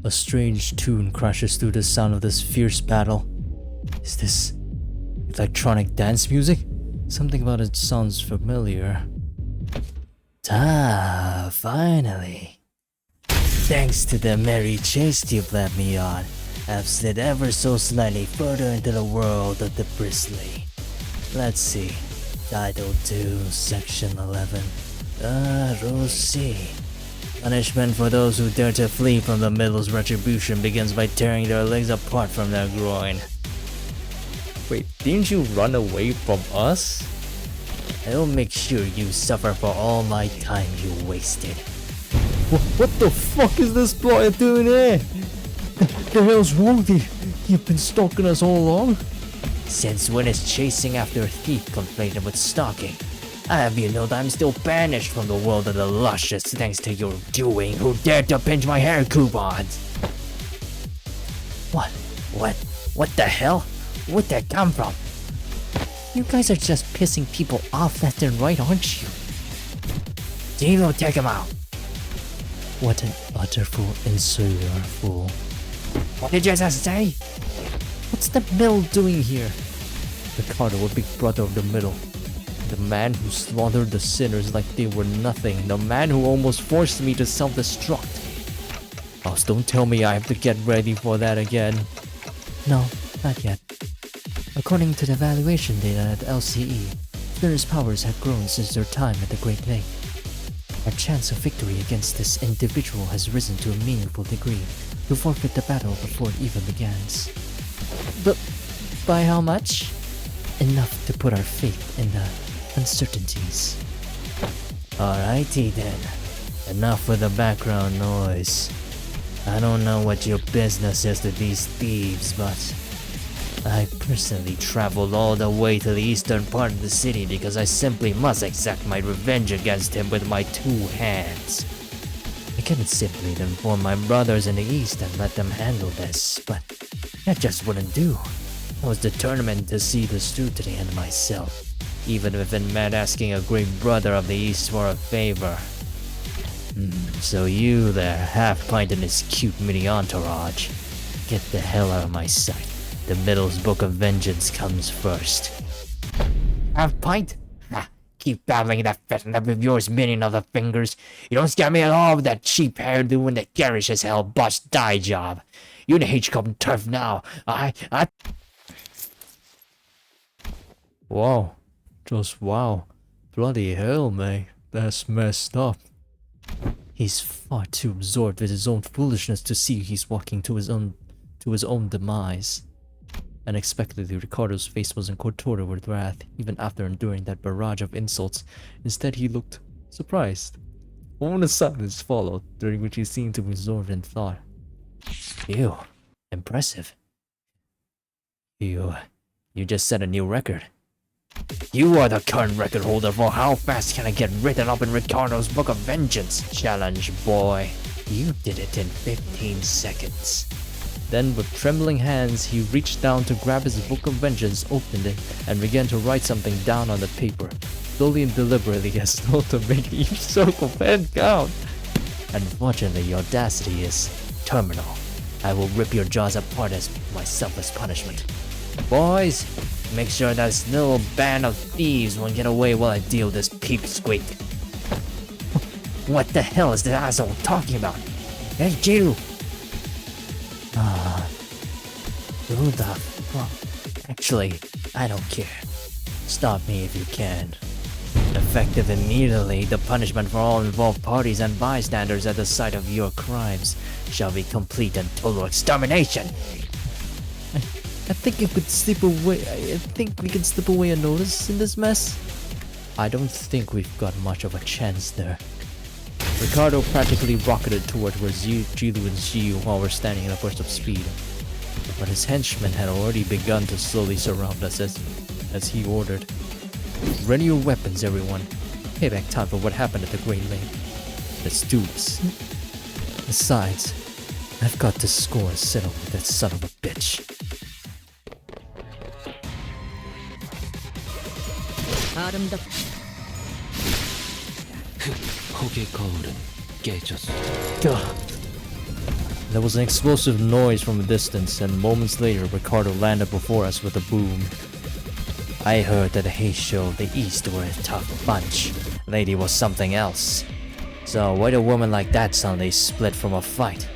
A strange tune crashes through the sound of this fierce battle. Is this electronic dance music? Something about it sounds familiar. Ah, finally. Thanks to the merry chase you've led me on, I've slid ever so slightly further into the world of the bristly. Let's see. Title 2, Section 11. Rosie. Punishment for those who dare to flee from the Middle's retribution begins by tearing their legs apart from their groin. Wait, didn't you run away from us? I'll make sure you suffer for all my time you wasted. What the fuck is this plotter doing here? The hell's wrong with you? You've been stalking us all along? Since when is chasing after a thief conflated with stalking? I have you know that I'm still banished from the world of the luscious thanks to your doing who dared to pinch my hair coupons. What the hell? Where'd that come from? You guys are just pissing people off left and right, aren't you? Dino, take him out. What an utter fool, insular fool. What did you just say? What's the middle doing here? Ricardo, a big brother of the middle. The man who slaughtered the sinners like they were nothing. The man who almost forced me to self-destruct. Oh, don't tell me I have to get ready for that again. No, not yet. According to the evaluation data at LCE, Flir's powers have grown since their time at the Great Lake. Our chance of victory against this individual has risen to a meaningful degree to forfeit the battle before it even begins. But by how much? Enough to put our faith in the uncertainties. Alrighty then. Enough with the background noise. I don't know what your business is to these thieves, but I personally traveled all the way to the eastern part of the city because I simply must exact my revenge against him with my 2 hands. I could have simply informed my brothers in the east and let them handle this, but that just wouldn't do. I was determined to see this through to the end myself, even if it meant asking a great brother of the east for a favor. So you there, Half-Pint and his cute mini entourage, get the hell out of my sight. The Middle's Book of Vengeance comes first. Half-Pint? Keep battling that fat lip of yours minion of the fingers. You don't scare me at all with that cheap hairdo and that garish as hell bust dye job. You and the H-Cup turf now. I... Wow. Just wow. Bloody hell, mate. That's messed up. He's far too absorbed with his own foolishness to see he's walking to his own demise. Unexpectedly, Ricardo's face wasn't contorted with wrath, even after enduring that barrage of insults. Instead, he looked surprised. A moment of silence followed, during which he seemed to be absorbed in thought. Ew. Impressive. You just set a new record. You are the current record holder for how fast can I get written up in Ricardo's Book of Vengeance challenge, boy. You did it in 15 seconds. Then, with trembling hands, he reached down to grab his Book of Vengeance, opened it, and began to write something down on the paper, slowly and deliberately as though to make each circle pen count. Unfortunately, your audacity is terminal. I will rip your jaws apart as my selfless punishment. Boys, make sure that this little band of thieves won't get away while I deal this peepsqueak. What the hell is this asshole talking about? Hey, you! Who the fuck? Actually, I don't care. Stop me if you can. Effective immediately, the punishment for all involved parties and bystanders at the site of your crimes shall be complete and total extermination. I think you could slip away. I think we can slip away a notice in this mess. I don't think we've got much of a chance there. Ricardo practically rocketed toward where Jilu and Shi Yihua were standing in a burst of speed. But his henchmen had already begun to slowly surround us as he ordered. Ready your weapons, everyone. Payback time for what happened at the Great Lake. Let's do this. Besides, I've got to score and settle with that son of a bitch. 혹의 거울은 깨졌어. There was an explosive noise from a distance, and moments later, Ricardo landed before us with a boom. I heard that the Heishou of the East were a tough bunch. Lady was something else. So why'd a woman like that suddenly split from a fight?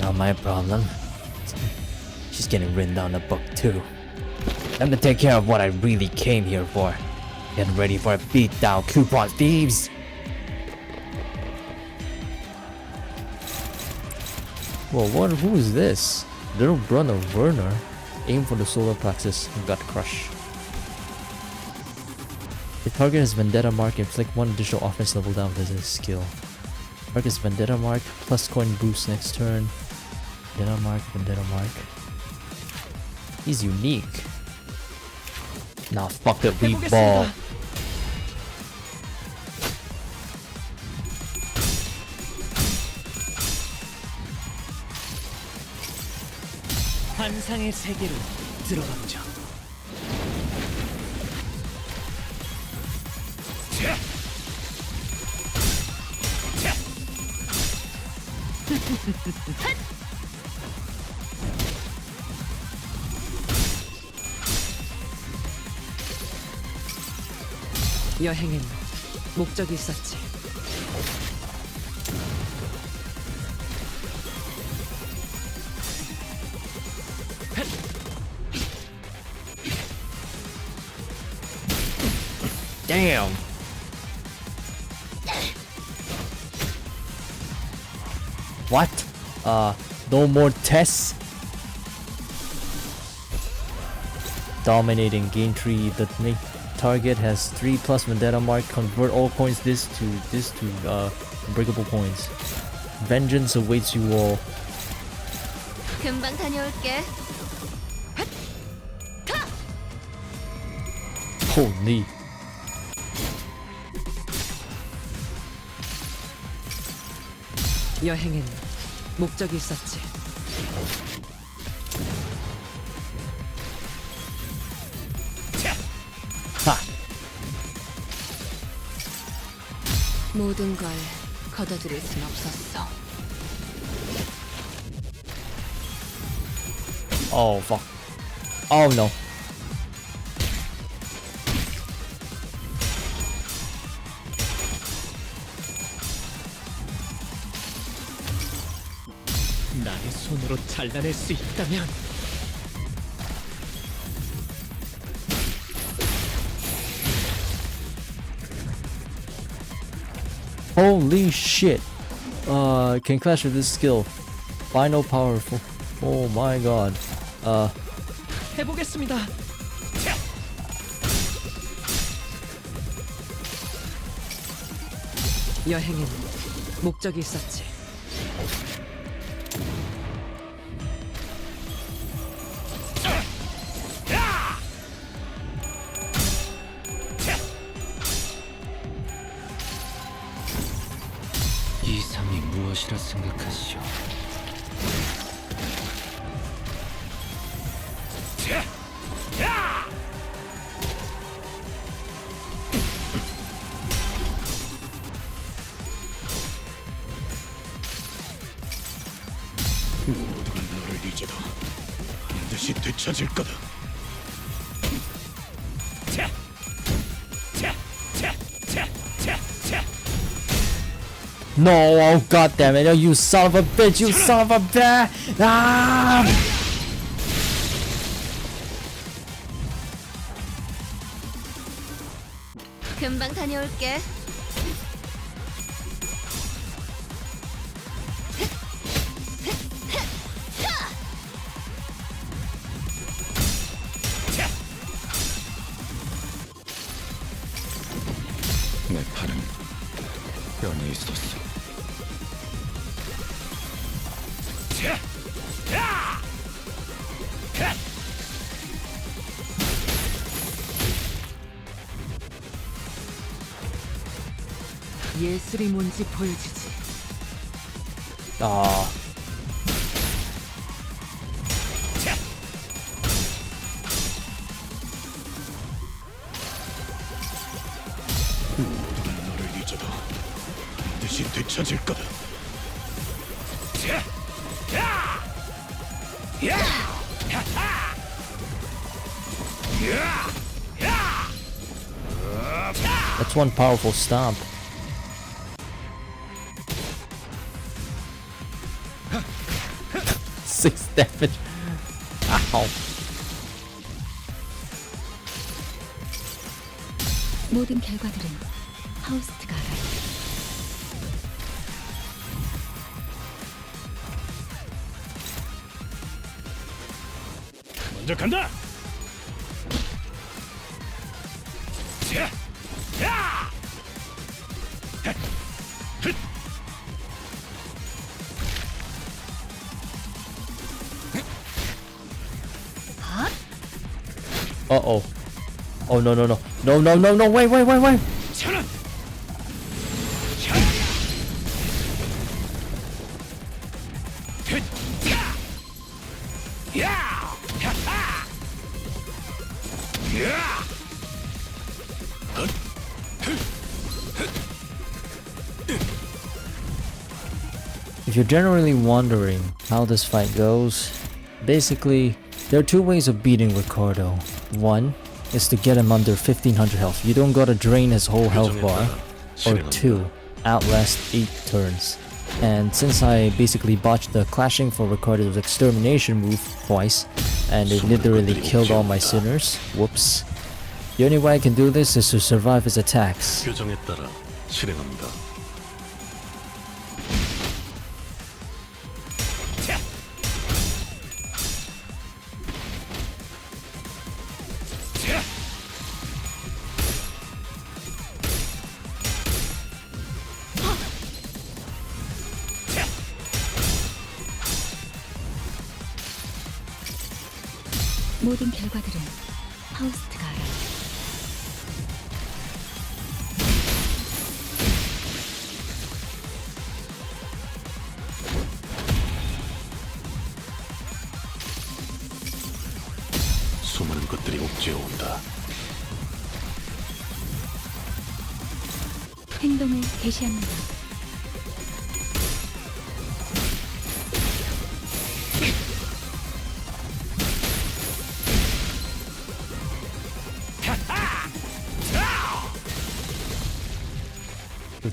Not my problem. She's getting written down the book too. Time to take care of what I really came here for. Get ready for a beatdown, coupon thieves! Well, who is this? Little brother Werner aimed for the solar plexus and got crushed. The target has Vendetta Mark, inflict 1 additional offense level down with his skill. Target's Vendetta Mark, plus coin boost next turn. Vendetta Mark, Vendetta Mark. He's unique. Nah, fuck it, we ball. 환상의 세계로 들어가보죠. 여행엔 목적이 있었지. Damn! What? No more tests? Dominating, gain 3, the target has 3 plus Vendetta Mark, convert all coins this to unbreakable coins. Vengeance awaits you all. 금방 다녀올게. Holy. 여행엔 목적이 있었지. Ha! 모든 걸 걷어들일 순 없었어. Oh fuck. Oh no. 나의 손으로 잘라낼 수 있다면 Holy shit. Can clash with this skill. Final powerful. Oh my god. 해보겠습니다. 여행엔 목적이 있었지. 이상이 무엇이라 생각하시오? 모두가 너를 잊어도 반드시 되찾을 거다. No, oh god damn it, oh, you son of a bitch, you son of a bitch! Ah! 금방 다녀올게. 내 팔은 뼈에 있었어. 예술이 뭔지 보여주지. Ah. 모두가 너를 잊어도 반드시 되찾을 거다. That's one powerful stomp. Six damage. Ow. 모든 결과들은 하우스트가 알아. 먼저 간다. Uh-oh. Oh, no, no, no. No, no, no, no, wait, wait, wait, wait! If you're generally wondering how this fight goes, basically, there are two ways of beating Ricardo. One is to get him under 1500 health. You don't gotta drain his whole health bar. Or two, outlast 8 turns. And since I basically botched the clashing for Ricardo's extermination move twice, and it literally killed all my sinners, whoops. The only way I can do this is to survive his attacks. 규정에 따라 실행합니다. 모든 결과들은 하우스트가 알아. 수많은 것들이 옥죄어 온다. 행동을 개시합니다.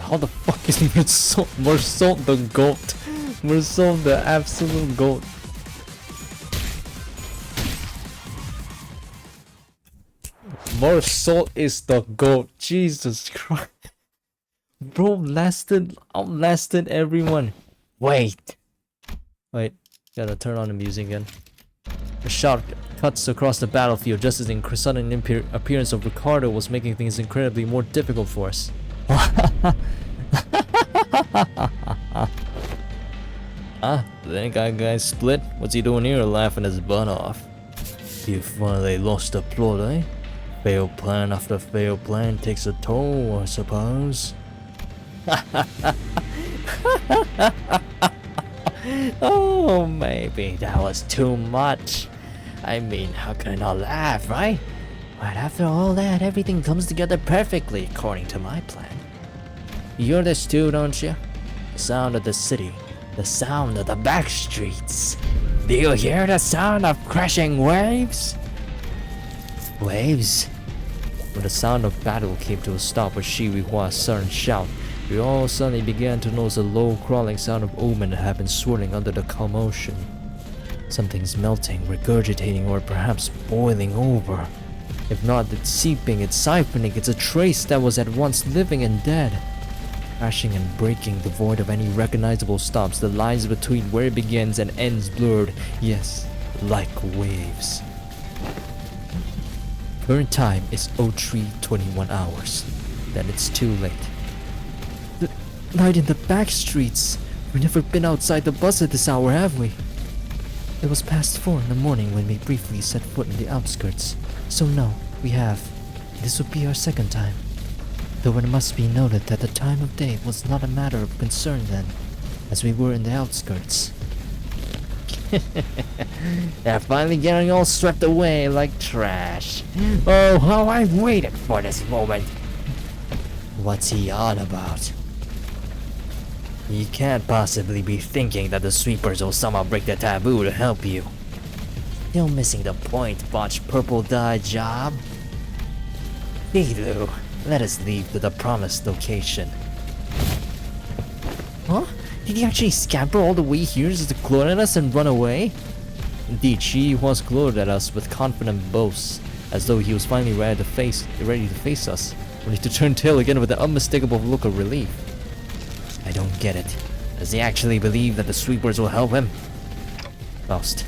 How the fuck is Mersault the GOAT? Mersault the absolute GOAT. Mersault is the GOAT. Jesus Christ. Bro outlasted everyone. Wait, gotta turn on the music again. A shot cuts across the battlefield just as the sudden appearance of Ricardo was making things incredibly more difficult for us. Think that guy split? What's he doing here laughing his butt off? You finally lost the plot, eh? Failed plan after failed plan takes a toll, I suppose. Oh, maybe that was too much. I mean, how can I not laugh, right? But after all that, everything comes together perfectly according to my plan. You hear this too, don't you? The sound of the city, the sound of the back streets. Do you hear the sound of crashing waves? Waves? When the sound of battle came to a stop with Shi Yihua's sudden shout, we all suddenly began to notice a low crawling sound of omen that had been swirling under the commotion. Something's melting, regurgitating, or perhaps boiling over. If not, it's seeping, it's siphoning, it's a trace that was at once living and dead. Crashing and breaking, devoid of any recognizable stops, the lines between where it begins and ends blurred, yes, like waves. Current time is 03:21 hours. Then it's too late. The night in the back streets. We've never been outside the bus at this hour, have we? It was past 4 in the morning when we briefly set foot in the outskirts. So no, we have. This would be our second time. Though it must be noted that the time of day was not a matter of concern then, as we were in the outskirts. They're finally getting all swept away like trash. Oh, how I've waited for this moment. What's he on about? You can't possibly be thinking that the sweepers will somehow break the taboo to help you. Still missing the point, botched purple dye job? Heilou, let us leave to the promised location. Huh? Did he actually scamper all the way here just to gloat at us and run away? Indeed, Shi was gloated at us with confident boasts, as though he was finally ready to face us, only to turn tail again with an unmistakable look of relief. I don't get it. Does he actually believe that the sweepers will help him? Faust.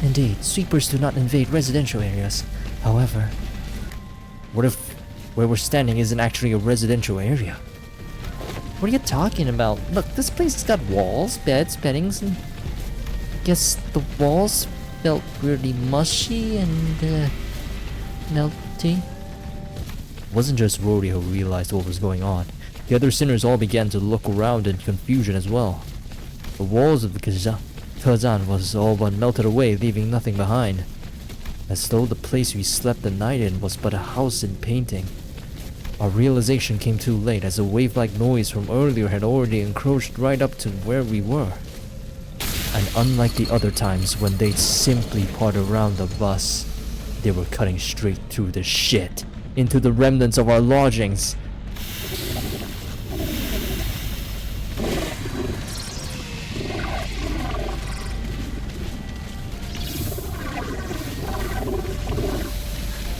Indeed, sweepers do not invade residential areas. However, what if where we're standing isn't actually a residential area? What are you talking about? Look, this place has got walls, beds, beddings, and I guess the walls felt weirdly mushy and Melty? It wasn't just Rory who realized what was going on. The other sinners all began to look around in confusion as well. The walls of the Kezhan was all but melted away, leaving nothing behind. As though the place we slept the night in was but a house in painting. Our realization came too late, as a wave-like noise from earlier had already encroached right up to where we were. And unlike the other times when they'd simply part around the bus, they were cutting straight through the shit, into the remnants of our lodgings.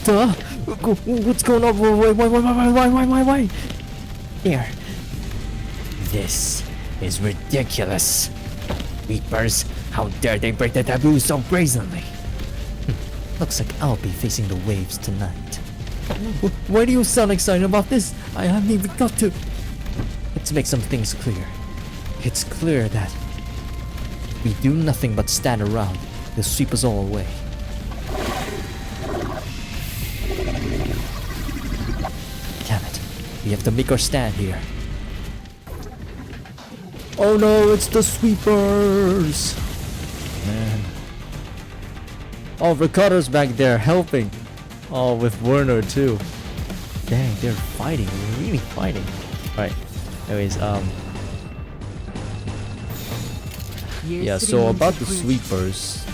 Duh! What's going on? Why? Here. This is ridiculous. Weepers, how dare they break the taboo so brazenly? Looks like I'll be facing the waves tonight. Why do you sound excited about this? I haven't even got to... Let's make some things clear. It's clear that we do nothing but stand around. They'll sweep us all away. Damn it. We have to make our stand here. Oh no, it's the sweepers! Man. Oh, Ricardo's back there helping. Oh, with Werner too. Dang, they're fighting, really fighting. Alright, anyways, yeah, so about the sweepers.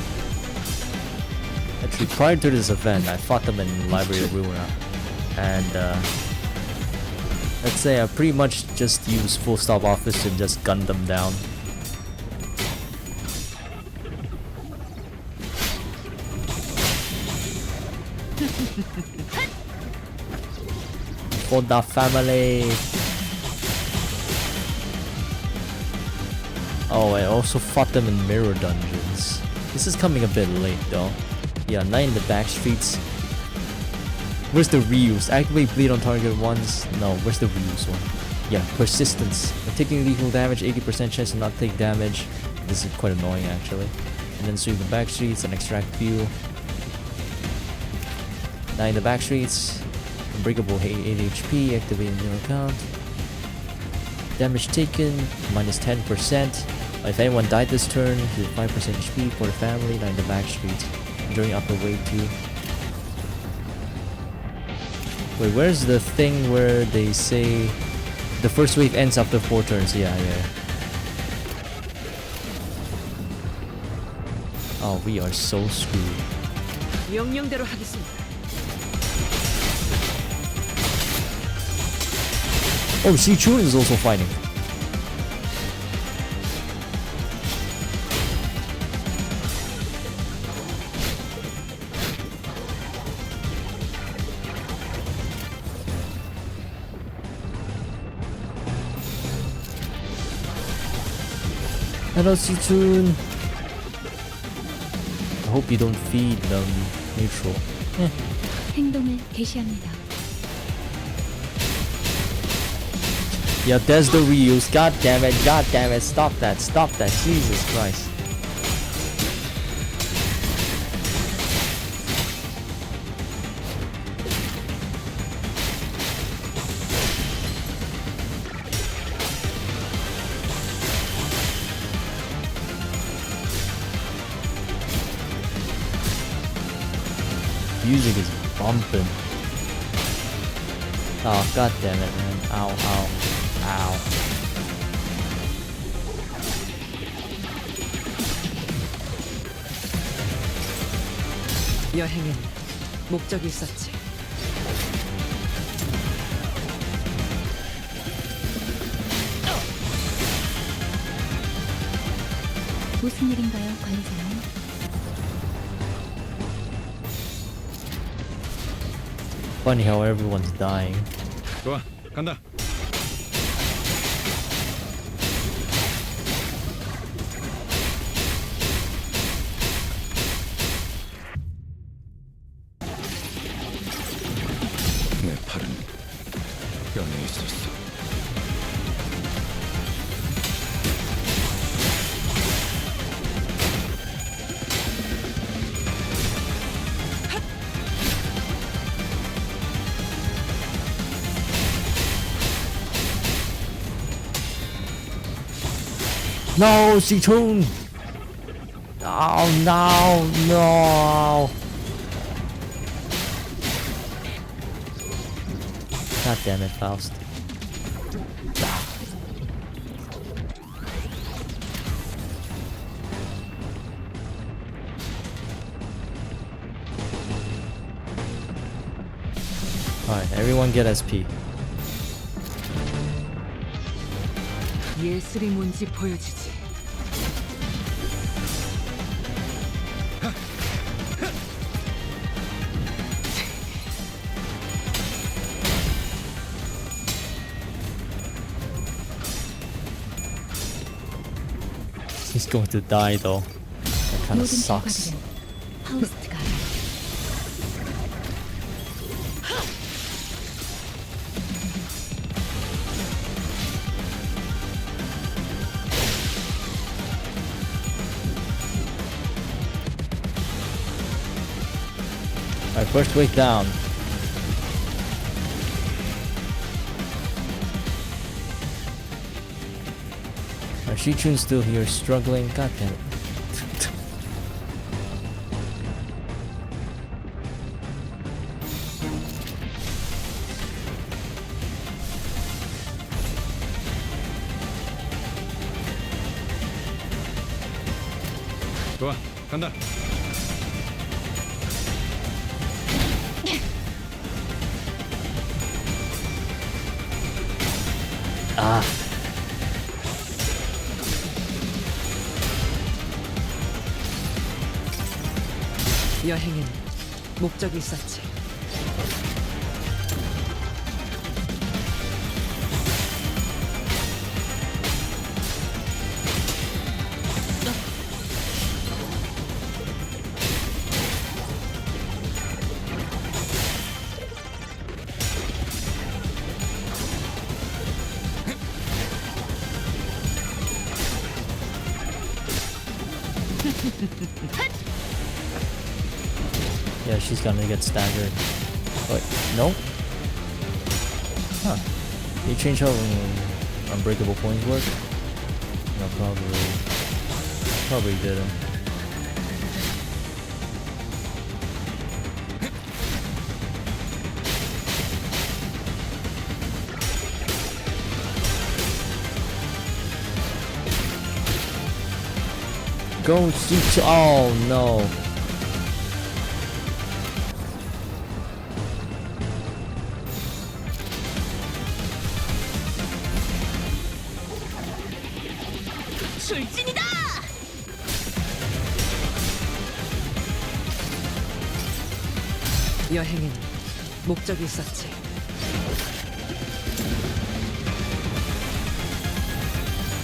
Actually, prior to this event, I fought them in Library of Ruina. And, let's say I pretty much just used full stop office and just gunned them down. For the family. Oh, I also fought them in mirror dungeons. This is coming a bit late though. Yeah, Night in the Back Streets. Where's the reuse? Activate bleed on target ones. No, where's the reuse one? Yeah, persistence. When taking lethal damage, 80% chance to not take damage. This is quite annoying actually. And then sweep the back streets and extract fuel. Night in the Back Streets. Unbreakable 8 HP. Activate in your account. Damage taken minus 10%. If anyone died this turn, do 5% HP for the family. Night in the Back Streets. During upper wave 2. Wait, where's the thing where they say the first wave ends after 4 turns? Yeah. Oh, we are so screwed. 명령대로 하겠습니다. Oh, Shi Chun is also fighting. Hello, Shi Chun. I hope you don't feed them neutral. 행동을 개시합니다. Yeah, there's the reuse. God damn it, stop that, Jesus Christ. Music is bumping. Oh, god damn it, man. Ow. 여행엔 목적이 있었지. 무슨 일인가요, 관리자님? Funny how everyone's dying. 좋아, 간다. 내 팔은 뼈에 있었어. No, Zitoon! Oh, no, no! God damn it, Faust. Alright, everyone get SP. 예술이 뭔지 보여주지. He's going to die though. That kind of 모든 sucks. 결과들은 파우스트가 Alright, first wave down. Shi Chun's still here, struggling. God damn it. 좋아, 간다. Ah. 여행에는 목적이 있었지. Yeah, she's gonna get staggered. Wait, no? Huh. You change how unbreakable points work? No, probably didn't. Go shoot! Oh no! 여행에는 목적이 있었지.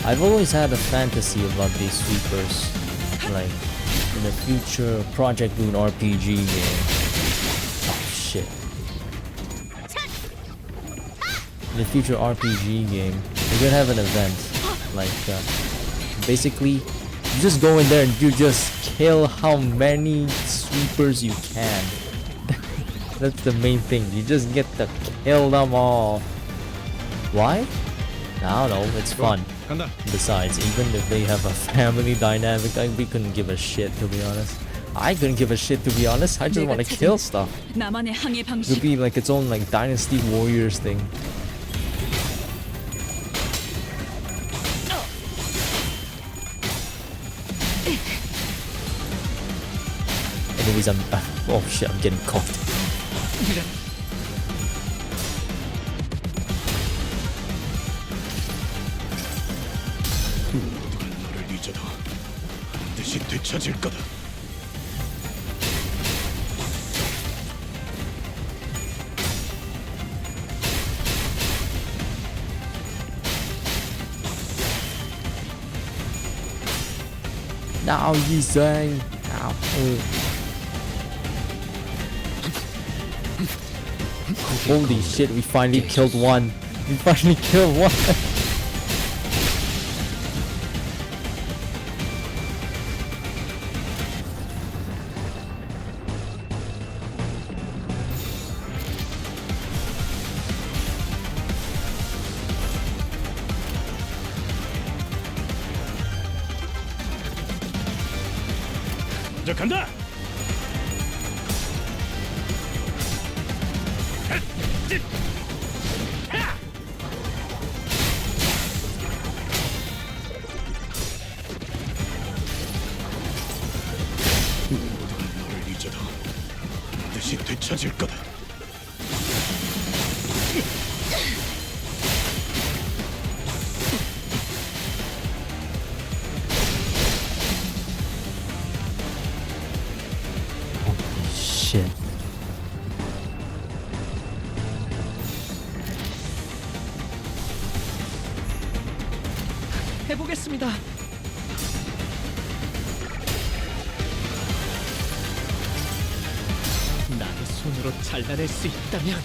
I've always had a fantasy about these sweepers, like in the future Project Moon RPG game. Oh shit! In the future RPG game, we're gonna have an event, like basically, you just go in there and you just kill how many sweepers you can. That's the main thing. You just get to kill them all. Why? I don't know. It's fun. 간다. Besides, even if they have a family dynamic, we couldn't give a shit, to be honest. I couldn't give a shit, to be honest. I just want to kill stuff. 나만의 항해 It 방식. would be like its own like Dynasty Warriors thing. Anyways, oh shit, I'm getting caught. 너를 잊어도 반드시 되찾을 거다. Now you say. Ow. Holy shit, we finally killed one. We finally killed one. 먼저 간다. 너를 잊어도 반드시 되찾을 거다. Shit. 해보겠습니다. 나의 손으로 잘라낼 수 있다면.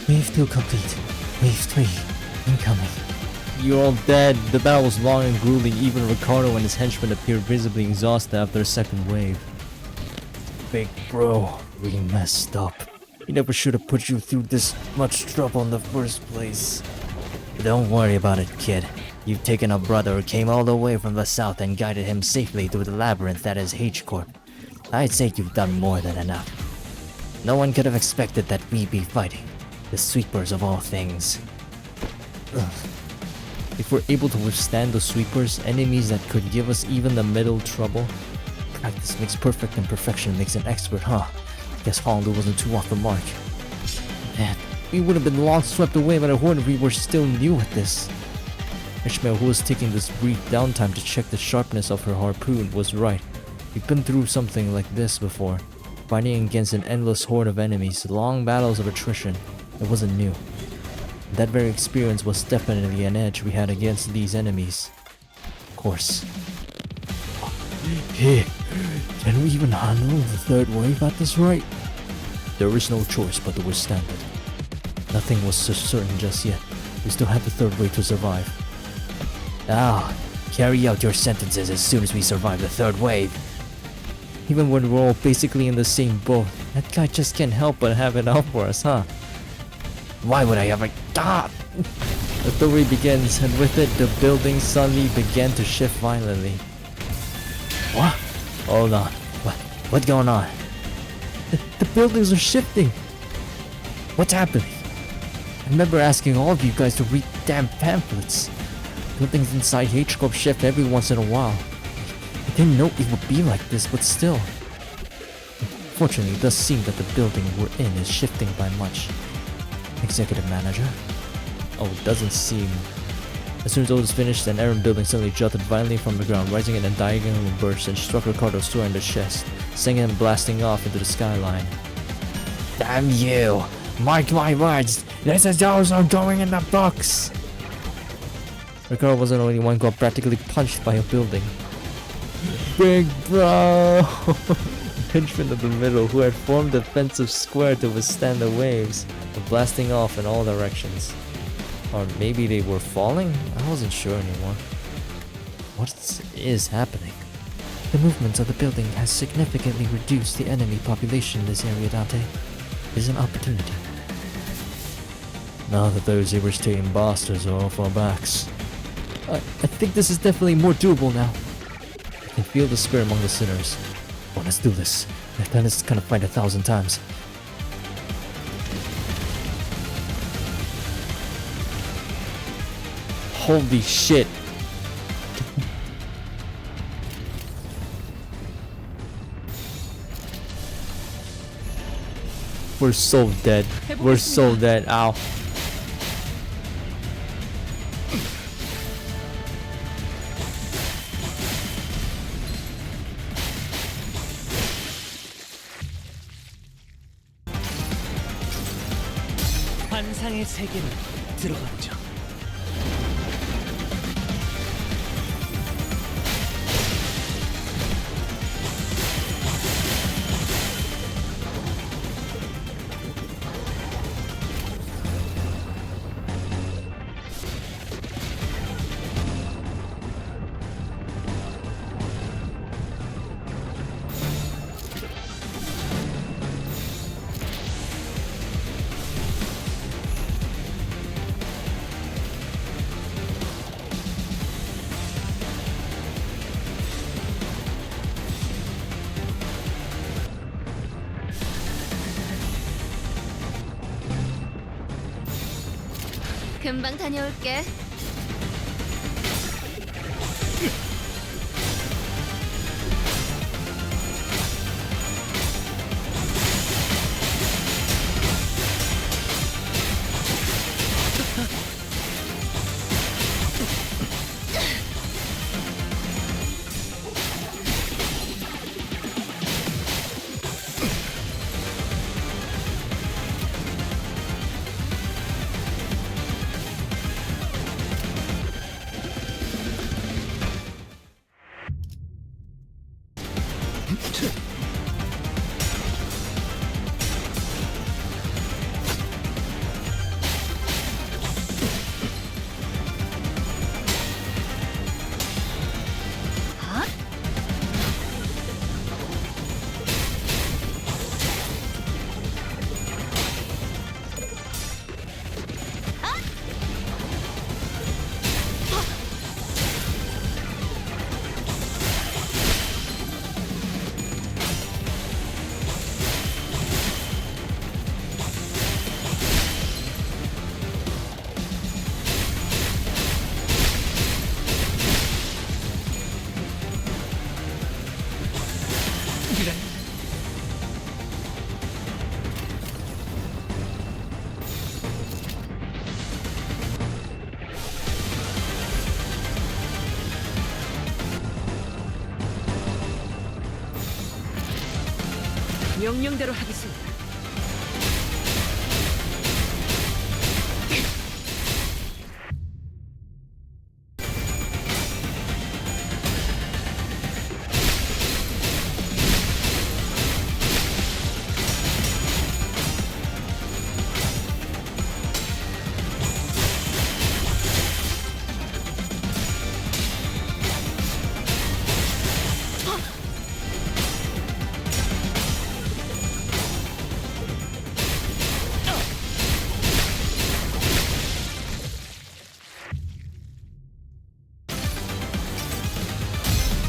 Wave 2 complete. Wave 3 incoming. You're all dead. The battle was long and grueling. Even Ricardo and his henchmen appeared visibly exhausted after a second wave. Big bro, we messed up. We never should have put you through this much trouble in the first place. Don't worry about it, kid. You've taken a brother who came all the way from the south and guided him safely through the labyrinth that is H-Corp. I'd say you've done more than enough. No one could have expected that we'd be fighting the sweepers of all things. If we're able to withstand the sweepers, enemies that could give us even the middle trouble. Practice makes perfect and perfection makes an expert, huh? Guess Honda wasn't too off the mark. Man, we would have been long swept away by the horde if we were still new at this. Ishmael, who was taking this brief downtime to check the sharpness of her harpoon, was right. We've been through something like this before. Fighting against an endless horde of enemies, long battles of attrition. It wasn't new. That very experience was definitely an edge we had against these enemies. Of course. Hey, can we even handle the third wave at this rate? There is no choice but to withstand it. Nothing was so certain just yet. We still had the third wave to survive. Ah, carry out your sentences as soon as we survive the third wave. Even when we're all basically in the same boat, that guy just can't help but have it out for us, huh? Why would I ever... Ah! The third wave begins, and with it, the building suddenly began to shift violently. What? Hold on. What's going on? The buildings are shifting! What's happening? I remember asking all of you guys to read damn pamphlets. Buildings inside H-Corp shift every once in a while. I didn't know it would be like this, but still. Fortunately, it does seem that the building we're in is shifting by much. Executive manager? Oh, it doesn't seem. As soon as it was finished, an errand building suddenly jutted violently from the ground, rising in a diagonal burst and struck Ricardo square in the chest, sending him blasting off into the skyline. Damn you! Mark my words! This is also going in the books! Ricardo wasn't the only one who got practically punched by a building. Big bro! Henchmen of the middle, who had formed a defensive square to withstand the waves, were blasting off in all directions. Or maybe they were falling? I wasn't sure anymore. What is happening? The movements of the building has significantly reduced the enemy population in this area, Dante. There's an opportunity. Now that those irritating bastards are off our backs, I think this is definitely more doable now. I can feel the spirit among the sinners. Oh, let's do this. I've done this kind of fight 1,000 times. Holy shit. We're so dead. We're so dead. Ow. 환상의 세계로 들어가보죠. 금방 다녀올게. 명령대로 하겠습니다.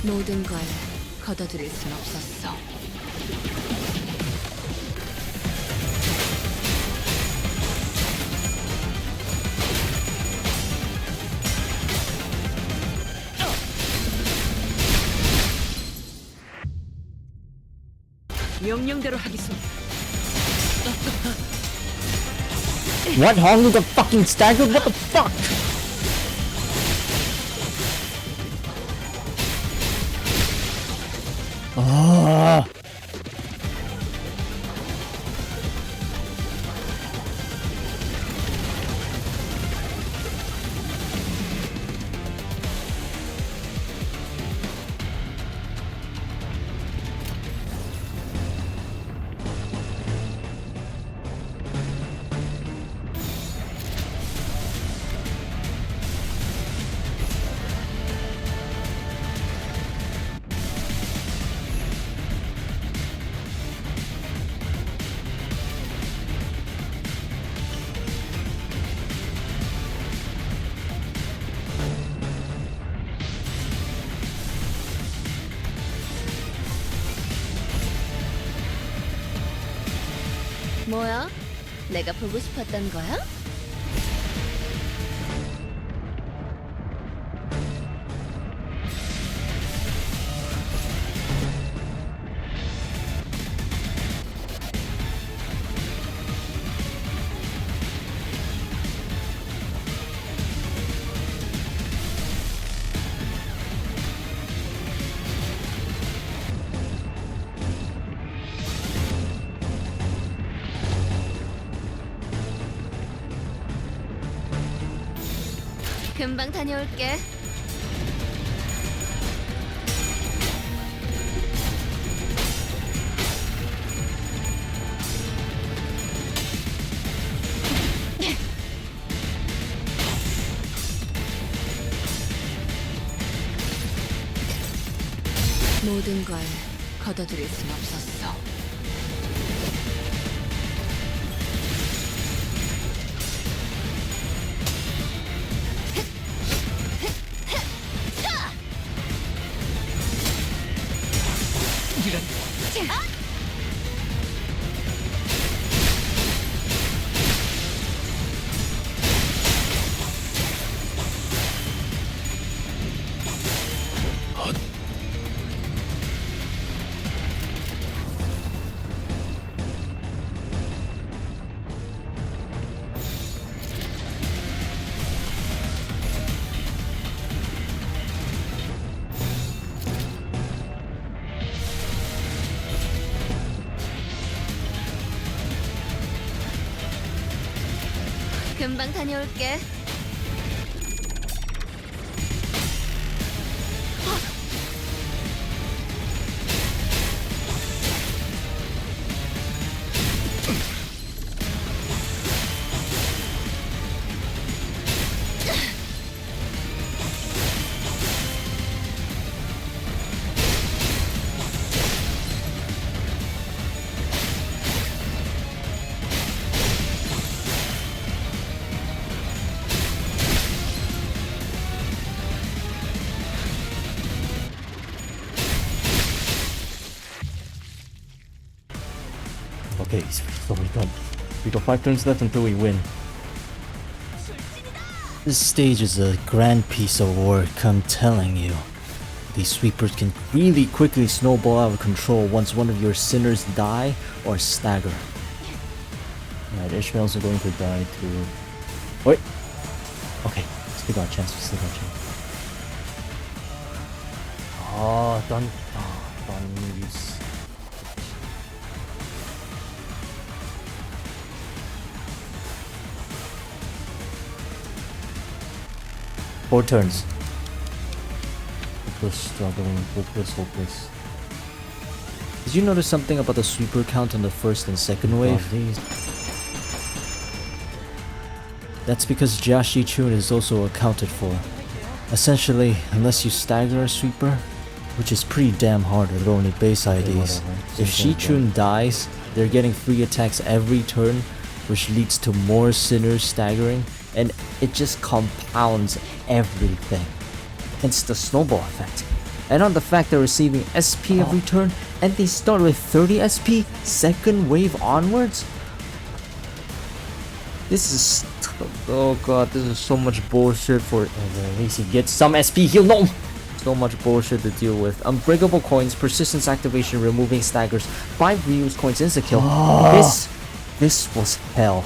모든 걸 걷어들일 순 없었어. 명령대로 하겠습니다. What? Hong got fucking staggered? What the fuck? Ah. 뭐야? 내가 보고 싶었던 거야? 금방 다녀올게. 모든 걸 걷어들일 순 없었어. 금방 다녀올게. Okay, so we got 5 turns left until we win. This stage is a grand piece of work, I'm telling you. These sweepers can really quickly snowball out of control once one of your sinners die or stagger. Alright, Ishmael's going to die too. Wait! Okay, still got a chance, still got a chance. Oh, don't use. Four turns. Hopeless, struggling, hopeless. Did you notice something about the sweeper count on the first and second wave? That's because Jiashi Chun is also accounted for. Essentially, unless you stagger a sweeper, which is pretty damn hard with only base IDs, if Shi Chun dies, they're getting free attacks every turn, which leads to more sinners staggering, and it just compounds everything. Hence the snowball effect. And on the fact they're receiving SP every turn, and they start with 30 SP, second wave onwards? This is... oh god, this is so much bullshit for... at least he gets some SP heal, no! So much bullshit to deal with. Unbreakable coins, persistence activation, removing staggers, 5 reuse coins, insta-kill. This was hell.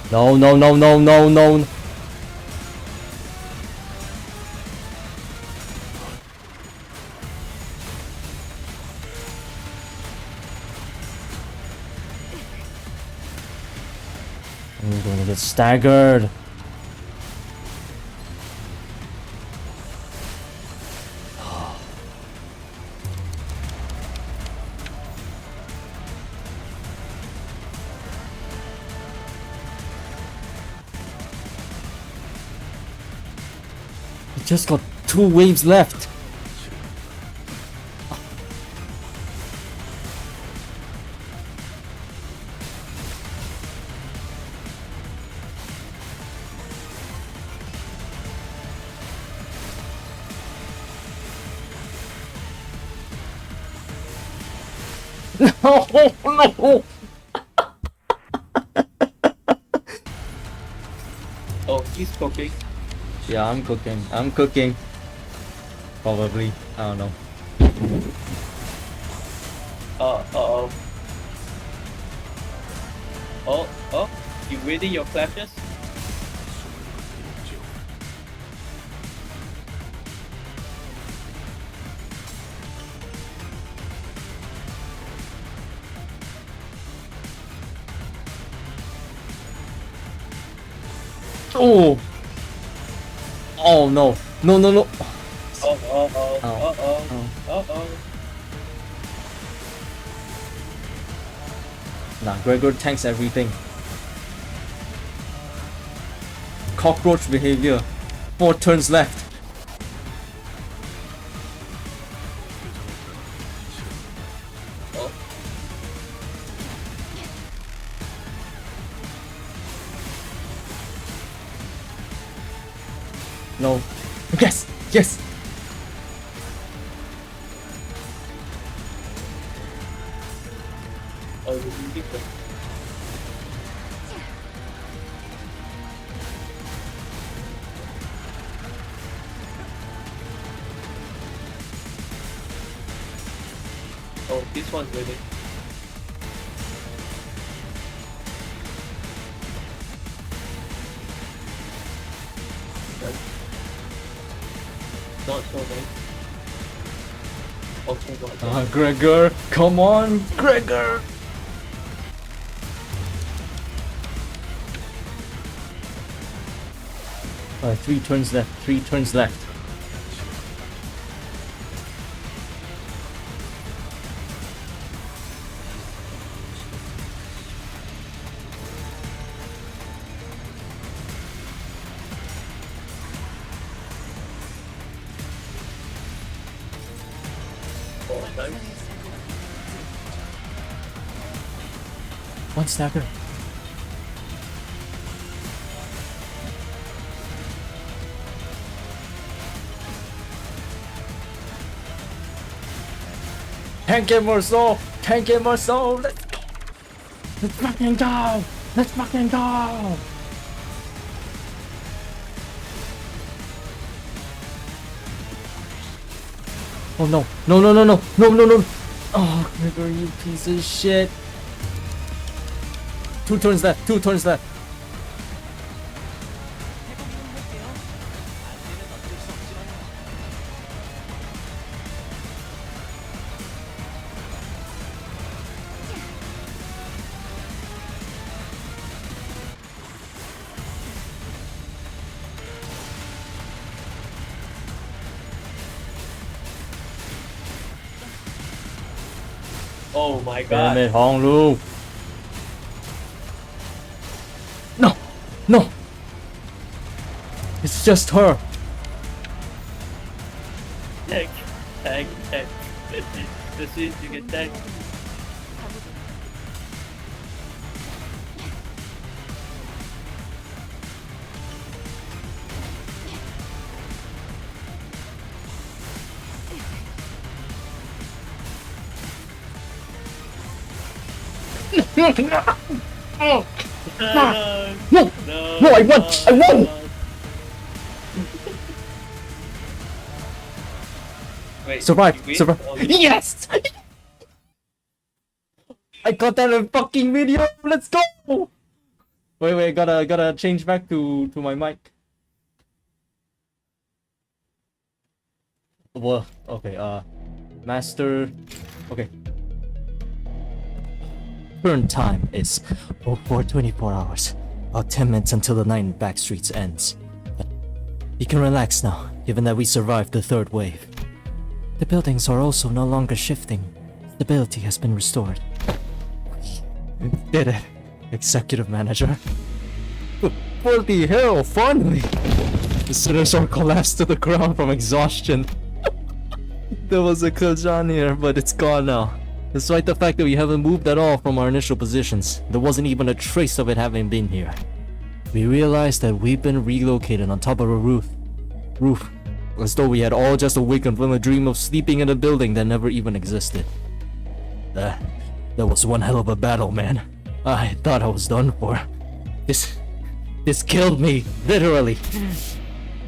No. I'm going to get staggered. Just got 2 waves left. No. Oh, he's cooking. Yeah, I'm cooking. Probably. I don't know. Uh-oh. Oh, you ready your flashes? Oh! Oh no. No. Uh-oh. Nah, Gregor tanks everything. cockroach behavior. 4 turns left. No. Yes! Yes! Oh, you keep them. Oh, this one's winning. Not so nice. Oh my god. Gregor! Come on, Gregor! Alright, 3 turns left, 3 turns left. Oh, nice. One stagger. Can't get more soul! Can't get more soul! Let's go! Let's fucking go! Let's fucking go! Oh no! No no no no! No no no! Oh, Gregor, you piece of shit! 2 turns left! 2 turns left! Oh my Damn god. it, Honglu! No! No! It's just her! Tag. Tag. Tag. This is you get tagged. No! No, No! No, I won! I won! Wait, Survive! you win? Survive! Oh, you- Yes! I got that in a fucking video! Let's go! Wait, gotta change back to my mic. Well, okay, master... Okay. Current time is 04:24 hours. About 10 minutes until the night in back streets ends. But you can relax now, given that we survived the 3rd wave. The buildings are also no longer shifting. Stability has been restored. We did it, Executive Manager. Bloody hell, finally! The sinners are collapsed to the ground from exhaustion. There was a Kezhan here, but it's gone now. Despite the fact that we haven't moved at all from our initial positions, there wasn't even a trace of it having been here. We realized that we've been relocated on top of a roof. As though we had all just awakened from a dream of sleeping in a building that never even existed. That was one hell of a battle, man. I thought I was done for. This killed me, literally.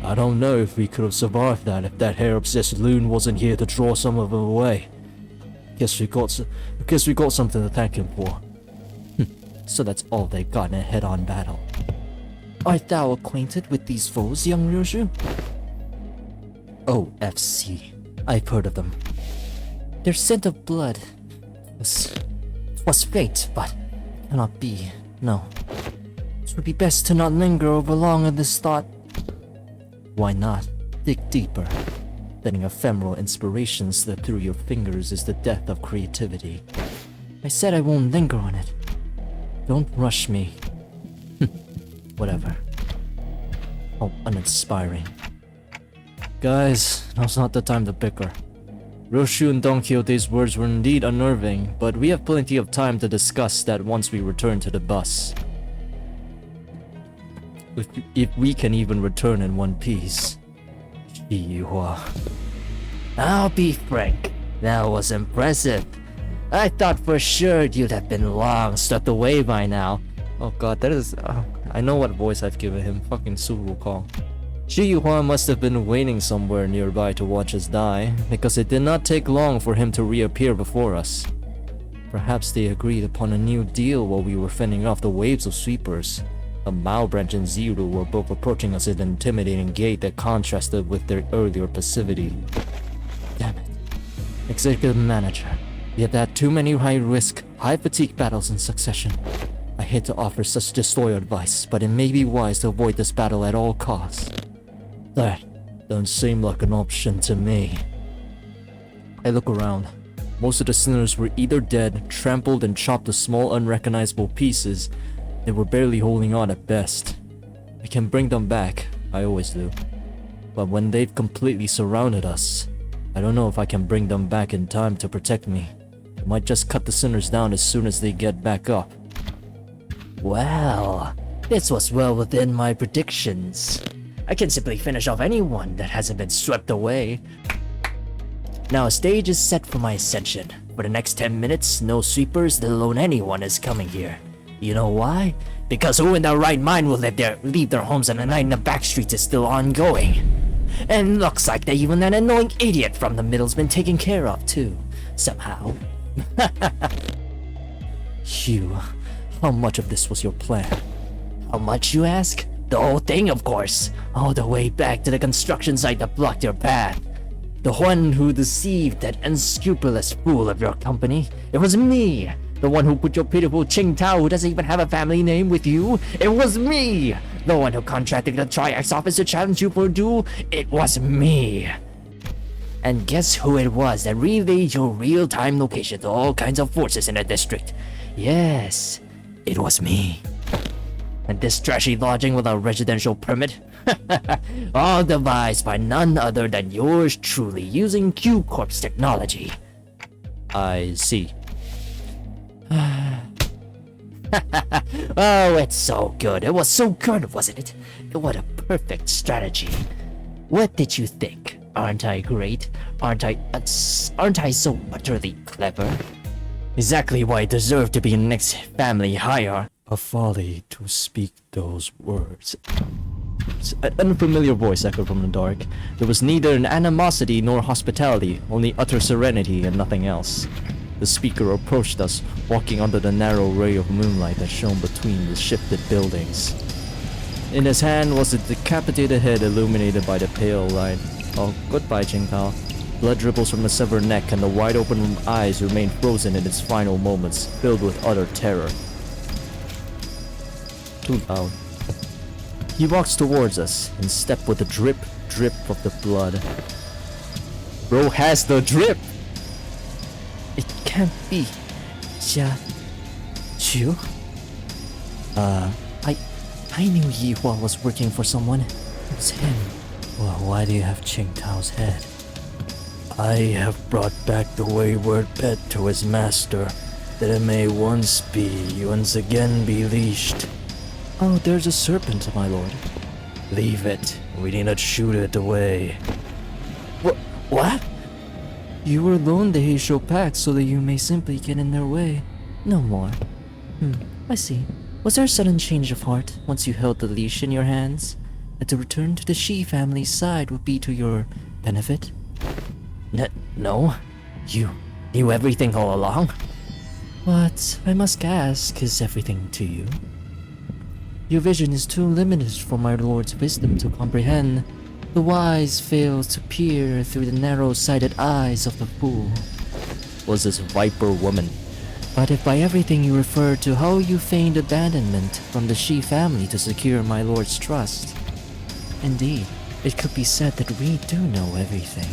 I don't know if we could have survived that if that hair-obsessed loon wasn't here to draw some of them away. Guess we got something to thank him for. So that's all they got in a head-on battle. Art thou acquainted with these foes, young Ryushu? OFC. I've heard of them. Their scent of blood was fate, but cannot be. No. It would be best to not linger over long in this thought. Why not dig deeper? Letting ephemeral inspiration slip through your fingers is the death of creativity. I said I won't linger on it. Don't rush me. Whatever. How uninspiring. Guys, now's not the time to bicker. Roshu and Don Quixote's words were indeed unnerving, but we have plenty of time to discuss that once we return to the bus. If we can even return in one piece. Shi Yihua. I'll be frank, that was impressive. I thought for sure you'd have been long swept away by now. Oh god, that is... I know what voice I've given him. Fucking Suru call. Shi Yihua must have been waiting somewhere nearby to watch us die, because it did not take long for him to reappear before us. Perhaps they agreed upon a new deal while we were fending off the waves of sweepers. The Mao branch and Ziru were both approaching us at an intimidating gait that contrasted with their earlier passivity. Damn it. Executive Manager, we have had too many high-risk, high-fatigue battles in succession. I hate to offer such disloyal advice, but it may be wise to avoid this battle at all costs. That don't seem like an option to me. I look around. Most of the sinners were either dead, trampled and chopped to small unrecognizable pieces. They were barely holding on at best. I can bring them back, I always do. But when they've completely surrounded us, I don't know if I can bring them back in time to protect me. I might just cut the sinners down as soon as they get back up. Well, this was well within my predictions. I can simply finish off anyone that hasn't been swept away. Now a stage is set for my ascension. For the next 10 minutes, no sweepers, let alone anyone is coming here. You know why? Because who in their right mind will leave their homes and the night in the back streets is still ongoing? And looks like that even that annoying idiot from the middle's been taken care of too, somehow. Hugh, how much of this was your plan? How much, you ask? The whole thing, of course. All the way back to the construction site that blocked your path. The one who deceived that unscrupulous fool of your company. It was me. The one who put your pitiful Qingtao, who doesn't even have a family name, with you. It was me. The one who contracted the Triax office to challenge you for a duel. It was me. And guess who it was that relayed your real-time location to all kinds of forces in the district? Yes, it was me. And this trashy lodging without residential permit? All devised by none other than yours truly using Q-Corp's technology. I see. Oh, it's so good. It was so good, wasn't it? What a perfect strategy. What did you think? Aren't I great? Aren't I so utterly clever? Exactly why I deserve to be the next family hire. A folly to speak those words. An unfamiliar voice echoed from the dark. There was neither an animosity nor hospitality, only utter serenity and nothing else. The speaker approached us, walking under the narrow ray of moonlight that shone between the shifted buildings. In his hand was a decapitated head illuminated by the pale light. Oh, goodbye, Qingtao. Blood dribbles from the severed neck and the wide-open eyes remain frozen in its final moments, filled with utter terror. Too loud. He walks towards us, in step with the drip, drip of the blood. Bro has the drip! It can't be. Xia... Chu? I knew Yihua was working for someone. It was him. Well, why do you have Qingtao's head? I have brought back the wayward pet to his master, that it may once again be leashed. Oh, there's a serpent, my lord. Leave it. We need not shoot it away. What? You were loaned the Heishou Pack so that you may simply get in their way. No more. I see. Was there a sudden change of heart once you held the leash in your hands? That to return to the Shi family's side would be to your benefit? No. You knew everything all along? What I must ask is everything to you? Your vision is too limited for my lord's wisdom to comprehend. The wise fail to peer through the narrow-sighted eyes of the fool. Was this viper woman? But if by everything you refer to how you feigned abandonment from the Shi family to secure my lord's trust, indeed, it could be said that we do know everything.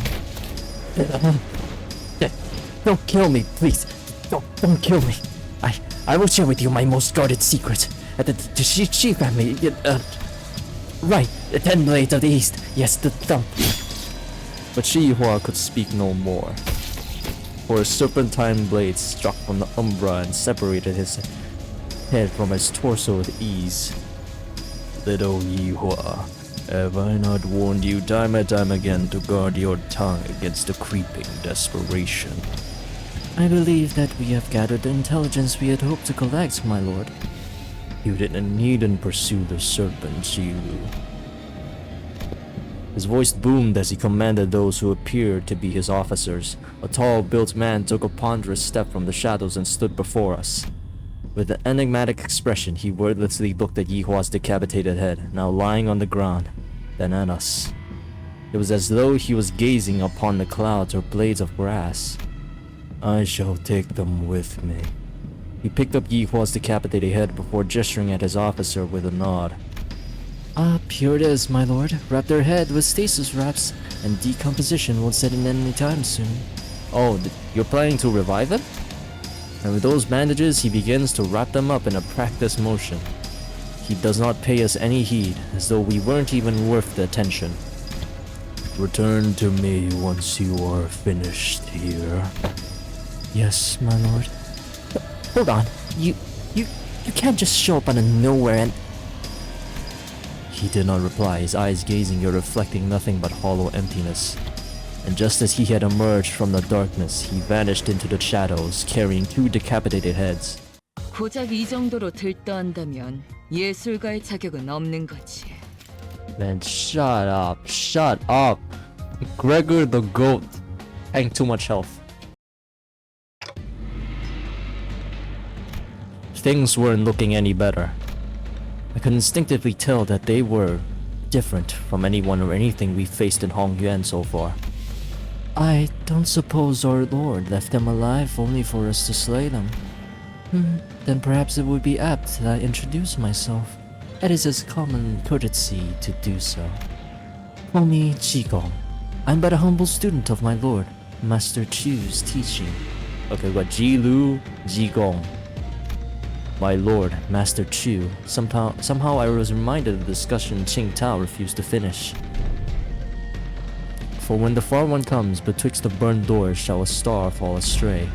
Don't kill me, please. Don't kill me. I will share with you my most guarded secret. The Shi family... Right, the 10 blades of the east. Yes, the thump. But Shi Yihua could speak no more, for a serpentine blade struck from the umbra and separated his head from his torso with ease. Little Yihua, have I not warned you time and time again to guard your tongue against the creeping desperation? I believe that we have gathered the intelligence we had hoped to collect, my lord. You needn't pursue the serpent, Jilu. His voice boomed as he commanded those who appeared to be his officers. A tall-built man took a ponderous step from the shadows and stood before us. With an enigmatic expression, he wordlessly looked at Yihua's decapitated head, now lying on the ground, then at us. It was as though he was gazing upon the clouds or blades of grass. I shall take them with me. He picked up Yihua's decapitated head before gesturing at his officer with a nod. Here it is, my lord. Wrap their head with stasis wraps, and decomposition won't set in any time soon. Oh, you're planning to revive him? And with those bandages, he begins to wrap them up in a practiced motion. He does not pay us any heed, as though we weren't even worth the attention. Return to me once you are finished here. Yes, my lord. Hold on. You can't just show up out of nowhere and... He did not reply, his eyes gazing yet reflecting nothing but hollow emptiness. And just as he had emerged from the darkness, he vanished into the shadows, carrying 2 decapitated heads. 고작 이 정도로 들떠한다면 예술가의 자격은 없는 거지. Man, shut up. Shut up. Gregor the goat. Having too much health. Things weren't looking any better. I could instinctively tell that they were different from anyone or anything we faced in Hongyuan so far. I don't suppose our lord left them alive only for us to slay them. Then perhaps it would be apt that I introduce myself. It is his common courtesy to do so. Call me Qigong. I'm but a humble student of my lord, Master Chu's teaching. Okay, we got Jilu, Jigong. My lord, Master Chu. Somehow I was reminded of the discussion Qing Tao refused to finish. For when the far one comes, betwixt the burned doors shall a star fall astray.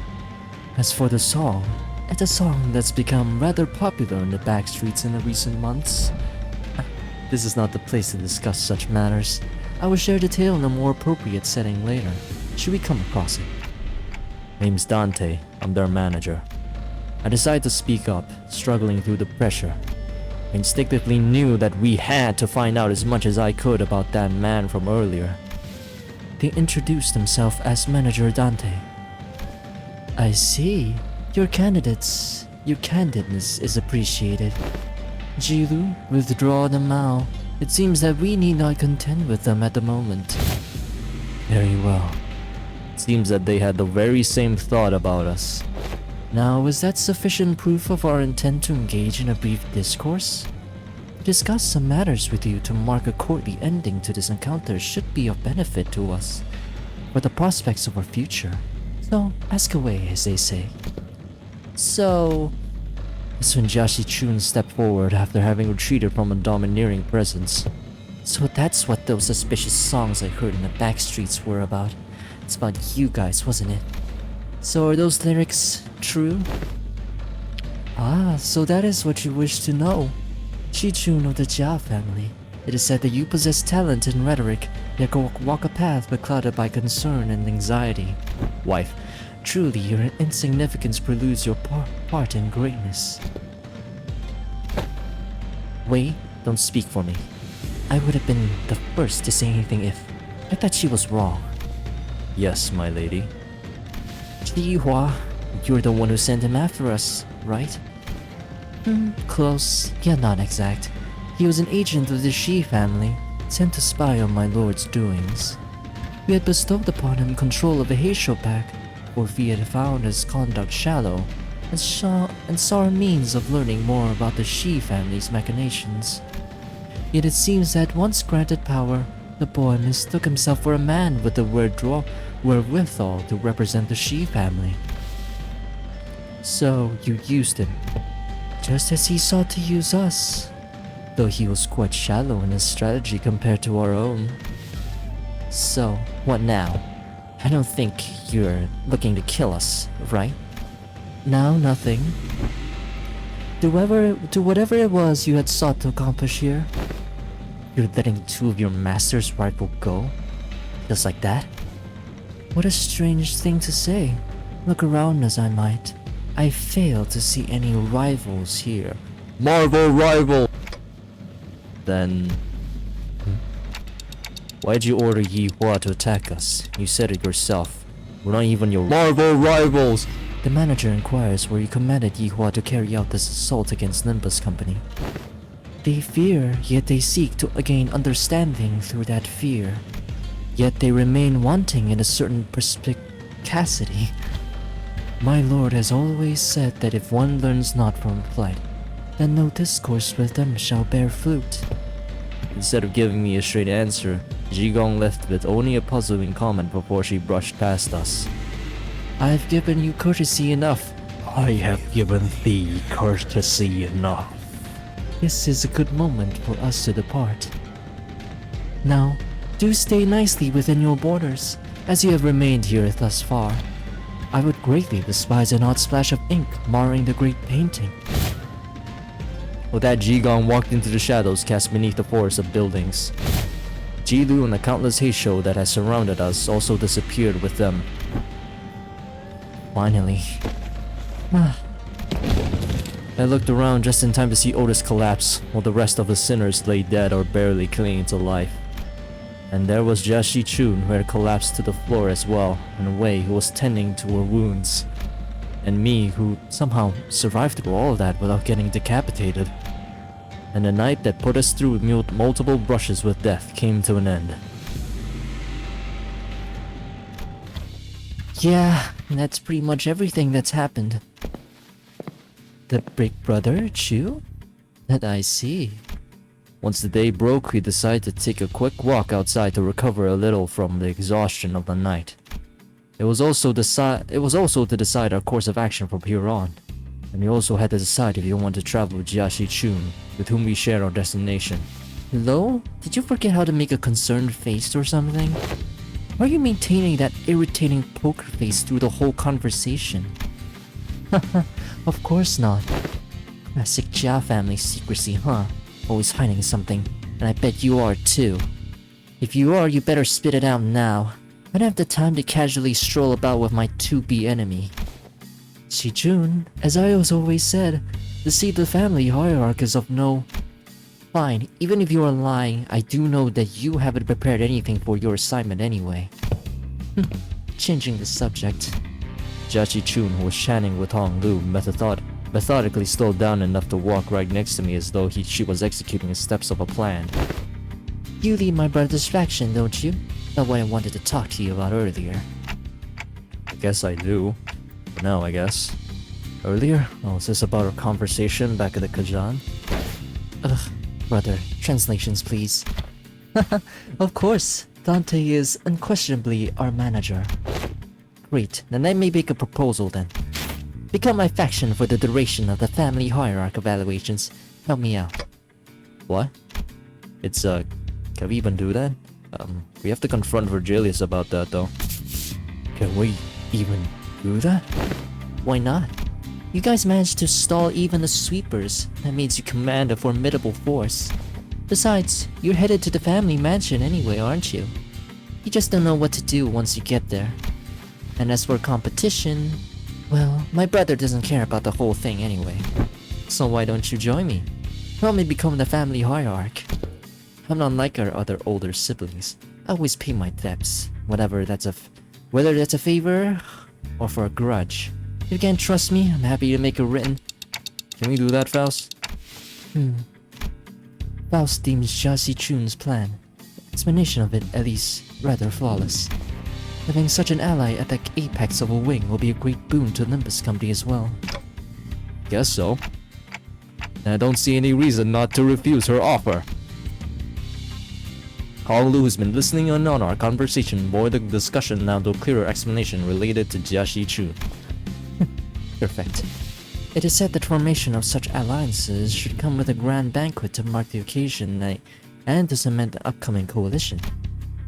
As for the song, it's a song that's become rather popular in the back streets in the recent months. This is not the place to discuss such matters. I will share the tale in a more appropriate setting later, should we come across it. Name's Dante. I'm their manager. I decided to speak up, struggling through the pressure. I instinctively knew that we had to find out as much as I could about that man from earlier. They introduced themselves as Manager Dante. I see. Your candidness is appreciated. Jilu, withdraw them now. It seems that we need not contend with them at the moment. Very well. It seems that they had the very same thought about us. Now, is that sufficient proof of our intent to engage in a brief discourse? To discuss some matters with you to mark a courtly ending to this encounter should be of benefit to us, for the prospects of our future. So, ask away, as they say. So... Sun Jiaxi Chun stepped forward after having retreated from a domineering presence. So that's what those suspicious songs I heard in the back streets were about. It's about you guys, wasn't it? So are those lyrics true? Ah, so that is what you wish to know. Chi-Chun of the Jia family. It is said that you possess talent in rhetoric, yet walk a path beclouded by concern and anxiety. Wife, truly your insignificance preludes your part in greatness. Wei, don't speak for me. I would have been the first to say anything if I thought she was wrong. Yes, my lady. Shi Yihua, you're the one who sent him after us, right? Close, yet not exact. He was an agent of the Shi family, sent to spy on my lord's doings. We had bestowed upon him control of the Heishou Pack, for we had found his conduct shallow, and saw a means of learning more about the Shi family's machinations. Yet it seems that once granted power, the boy mistook himself for a man with the wherewithal to represent the Shi family. So you used him, just as he sought to use us. though he was quite shallow in his strategy compared to our own. So, what now? I don't think you're looking to kill us, right? No, nothing. To whatever it was you had sought to accomplish here, you're letting two of your master's rival go? Just like that? What a strange thing to say. Look around as I might. I fail to see any rivals here. Marvel rival! Then... why'd you order Yihua to attack us? You said it yourself. We're not even your Marvel rivals! The manager inquires where you commanded Yihua to carry out this assault against Limbus Company. They fear, yet they seek to gain understanding through that fear. Yet they remain wanting in a certain perspicacity. My lord has always said that if one learns not from flight, then no discourse with them shall bear fruit. Instead of giving me a straight answer, Zhigong left with only a puzzling comment before she brushed past us. I've given you courtesy enough. I have given thee courtesy enough. This is a good moment for us to depart. Now, do stay nicely within your borders, as you have remained here thus far. I would greatly despise an odd splash of ink marring the great painting. With that, Zhigong walked into the shadows cast beneath the forest of buildings. Jilu and the countless Heishou that had surrounded us also disappeared with them. Finally. I looked around just in time to see Otis collapse, while the rest of the sinners lay dead or barely clinging to life. And there was Jiashi Chun, who had collapsed to the floor as well, and Wei, who was tending to her wounds. And me, who somehow survived through all of that without getting decapitated. And the night that put us through multiple brushes with death came to an end. Yeah, that's pretty much everything that's happened. The big brother, Chu? That I see. Once the day broke, we decided to take a quick walk outside to recover a little from the exhaustion of the night. It was also to decide our course of action from here on. And we also had to decide if you want to travel with Jiashi Chun, with whom we share our destination. Hello? Did you forget how to make a concerned face or something? Why are you maintaining that irritating poker face through the whole conversation? Of course not. Classic Jia family secrecy, huh? Always hiding something, and I bet you are too. If you are, you better spit it out now. I don't have the time to casually stroll about with my to-be enemy. Shi-Jun, as I always said, the seat of the family hierarchy is of no... Fine, even if you are lying, I do know that you haven't prepared anything for your assignment anyway. Changing the subject. Jiashi Chun, who was chatting with Hong Lu, methodically slowed down enough to walk right next to me as though she was executing the steps of a plan. You lead my brother's faction, don't you? That's what I wanted to talk to you about earlier. I guess I do. For now, I guess. Earlier? Oh, is this about our conversation back at the Kezhan? Ugh, brother, translations please. Of course, Dante is unquestionably our manager. Great, then I may make a proposal then. Become my faction for the duration of the family hierarchy evaluations. Help me out. What? It's, can we even do that? We have to confront Virgilius about that, though. Can we even do that? Why not? You guys managed to stall even the sweepers. That means you command a formidable force. Besides, you're headed to the family mansion anyway, aren't you? You just don't know what to do once you get there. And as for competition... Well, my brother doesn't care about the whole thing anyway. So why don't you join me? Help me become the family hierarch. I'm not like our other older siblings. I always pay my debts, whether that's a favor or for a grudge. If you can't trust me, I'm happy to make a written... Can we do that, Faust? Faust deems Jiashi Chun's plan, explanation of it at least, rather flawless. Having such an ally at the apex of a wing will be a great boon to Limbus Company as well. Guess so. And I don't see any reason not to refuse her offer. Hong Lu has been listening in on our conversation, boiled the discussion down to a clearer explanation related to Jiashi Chun. Perfect. It is said that formation of such alliances should come with a grand banquet to mark the occasion and to cement the upcoming coalition.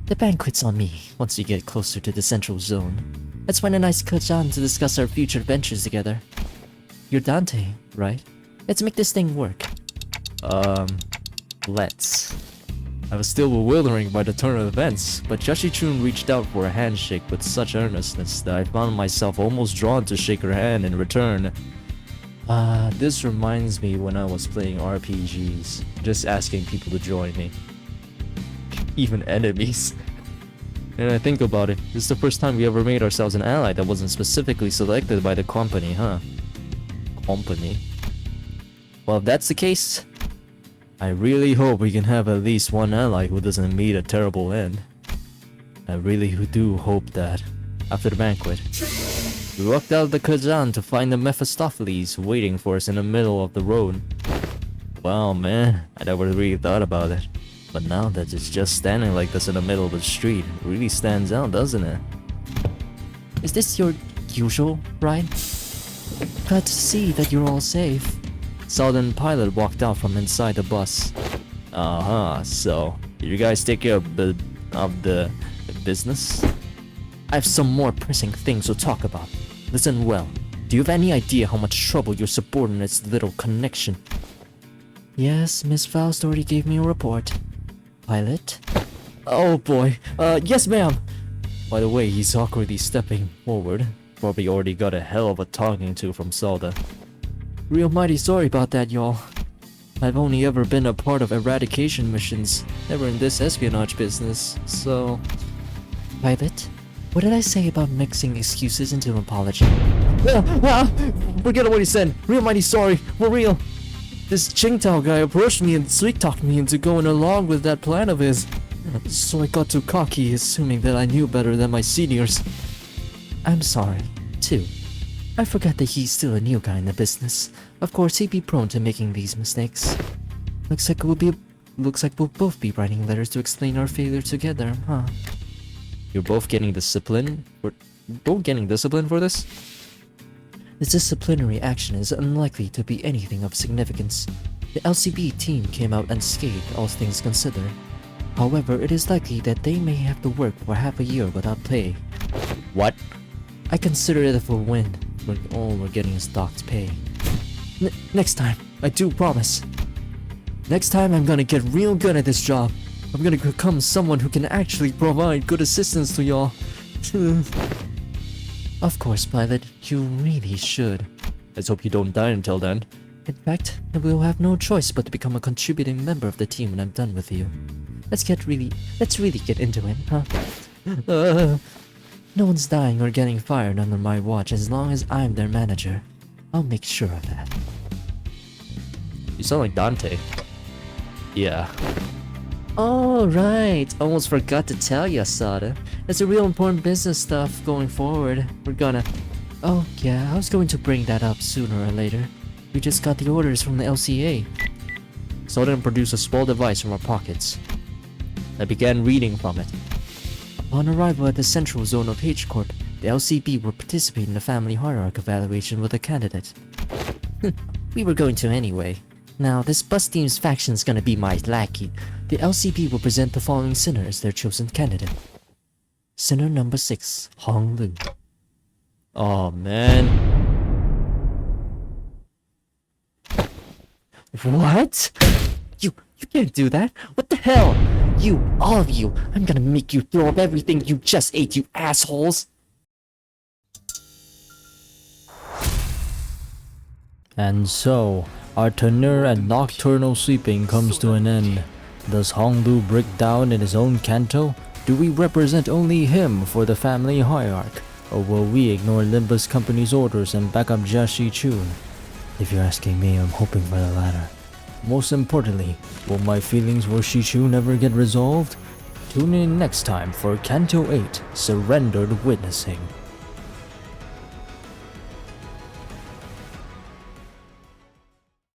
The banquet's on me once we get closer to the central zone. Let's find a nice Kezhan to discuss our future ventures together. You're Dante, right? Let's make this thing work. Let's. I was still bewildering by the turn of events, but Yashi-chun reached out for a handshake with such earnestness that I found myself almost drawn to shake her hand in return. This reminds me when I was playing RPGs, just asking people to join me. Even enemies. And I think about it, this is the first time we ever made ourselves an ally that wasn't specifically selected by the company, huh? Company? Well, if that's the case, I really hope we can have at least one ally who doesn't meet a terrible end. I really do hope that, after the banquet, we walked out of the Kezhan to find the Mephistopheles waiting for us in the middle of the road. Wow, man, I never really thought about it. But now that it's just standing like this in the middle of the street, it really stands out, doesn't it? Is this your usual ride? Glad to see that you're all safe. Southern pilot walked out from inside the bus. So you guys take care of the business? I have some more pressing things to talk about. Listen well. Do you have any idea how much trouble your subordinate's little connection? Yes, Miss Faust already gave me a report. Pilot? Oh boy. Yes ma'am. By the way, he's awkwardly stepping forward. Probably already got a hell of a talking to from Zelda. Real mighty sorry about that, y'all. I've only ever been a part of eradication missions, never in this espionage business, so... Pilot? What did I say about mixing excuses into an apology? Forget what he said. Real mighty sorry. For real. This Qingtao guy approached me and sweet-talked me into going along with that plan of his. So I got too cocky, assuming that I knew better than my seniors. I'm sorry, too. I forgot that he's still a new guy in the business. Of course, he'd be prone to making these mistakes. Looks like we'll both be writing letters to explain our failure together, huh? You're both getting disciplined? For this? This disciplinary action is unlikely to be anything of significance. The LCB team came out unscathed, all things considered. However, it is likely that they may have to work for half a year without pay. What? I consider it a win. All we're getting is docked pay. Next time, I do promise. Next time I'm gonna get real good at this job. I'm gonna become someone who can actually provide good assistance to y'all. Of course, pilot, you really should. Let's hope you don't die until then. In fact, we'll have no choice but to become a contributing member of the team when I'm done with you. Let's really get into it, huh? No one's dying or getting fired under my watch as long as I'm their manager. I'll make sure of that. You sound like Dante. Yeah. Oh, right. Almost forgot to tell you, Asada. It's a real important business stuff going forward. Oh, yeah, I was going to bring that up sooner or later. We just got the orders from the LCA. Soden produced a small device from our pockets. I began reading from it. Upon arrival at the central zone of H Corp, the LCB will participate in the family hierarchy evaluation with a candidate. We were going to anyway. Now, this bus team's faction's gonna be my lackey. The LCB will present the following sinner as their chosen candidate. Sinner number 6, Hong Lu. Oh man. What? You can't do that. What the hell? You, all of you, I'm gonna make you throw up everything you just ate, you assholes. And so, our tenure and nocturnal sleeping comes to an end. Does Honglu break down in his own canto? Do we represent only him for the family hierarch? Or will we ignore Limbus Company's orders and back up Yashi-chun? If you're asking me, I'm hoping for the latter. Most importantly, will my feelings for Shi-chun ever get resolved? Tune in next time for Canto 8, Surrendered Witnessing.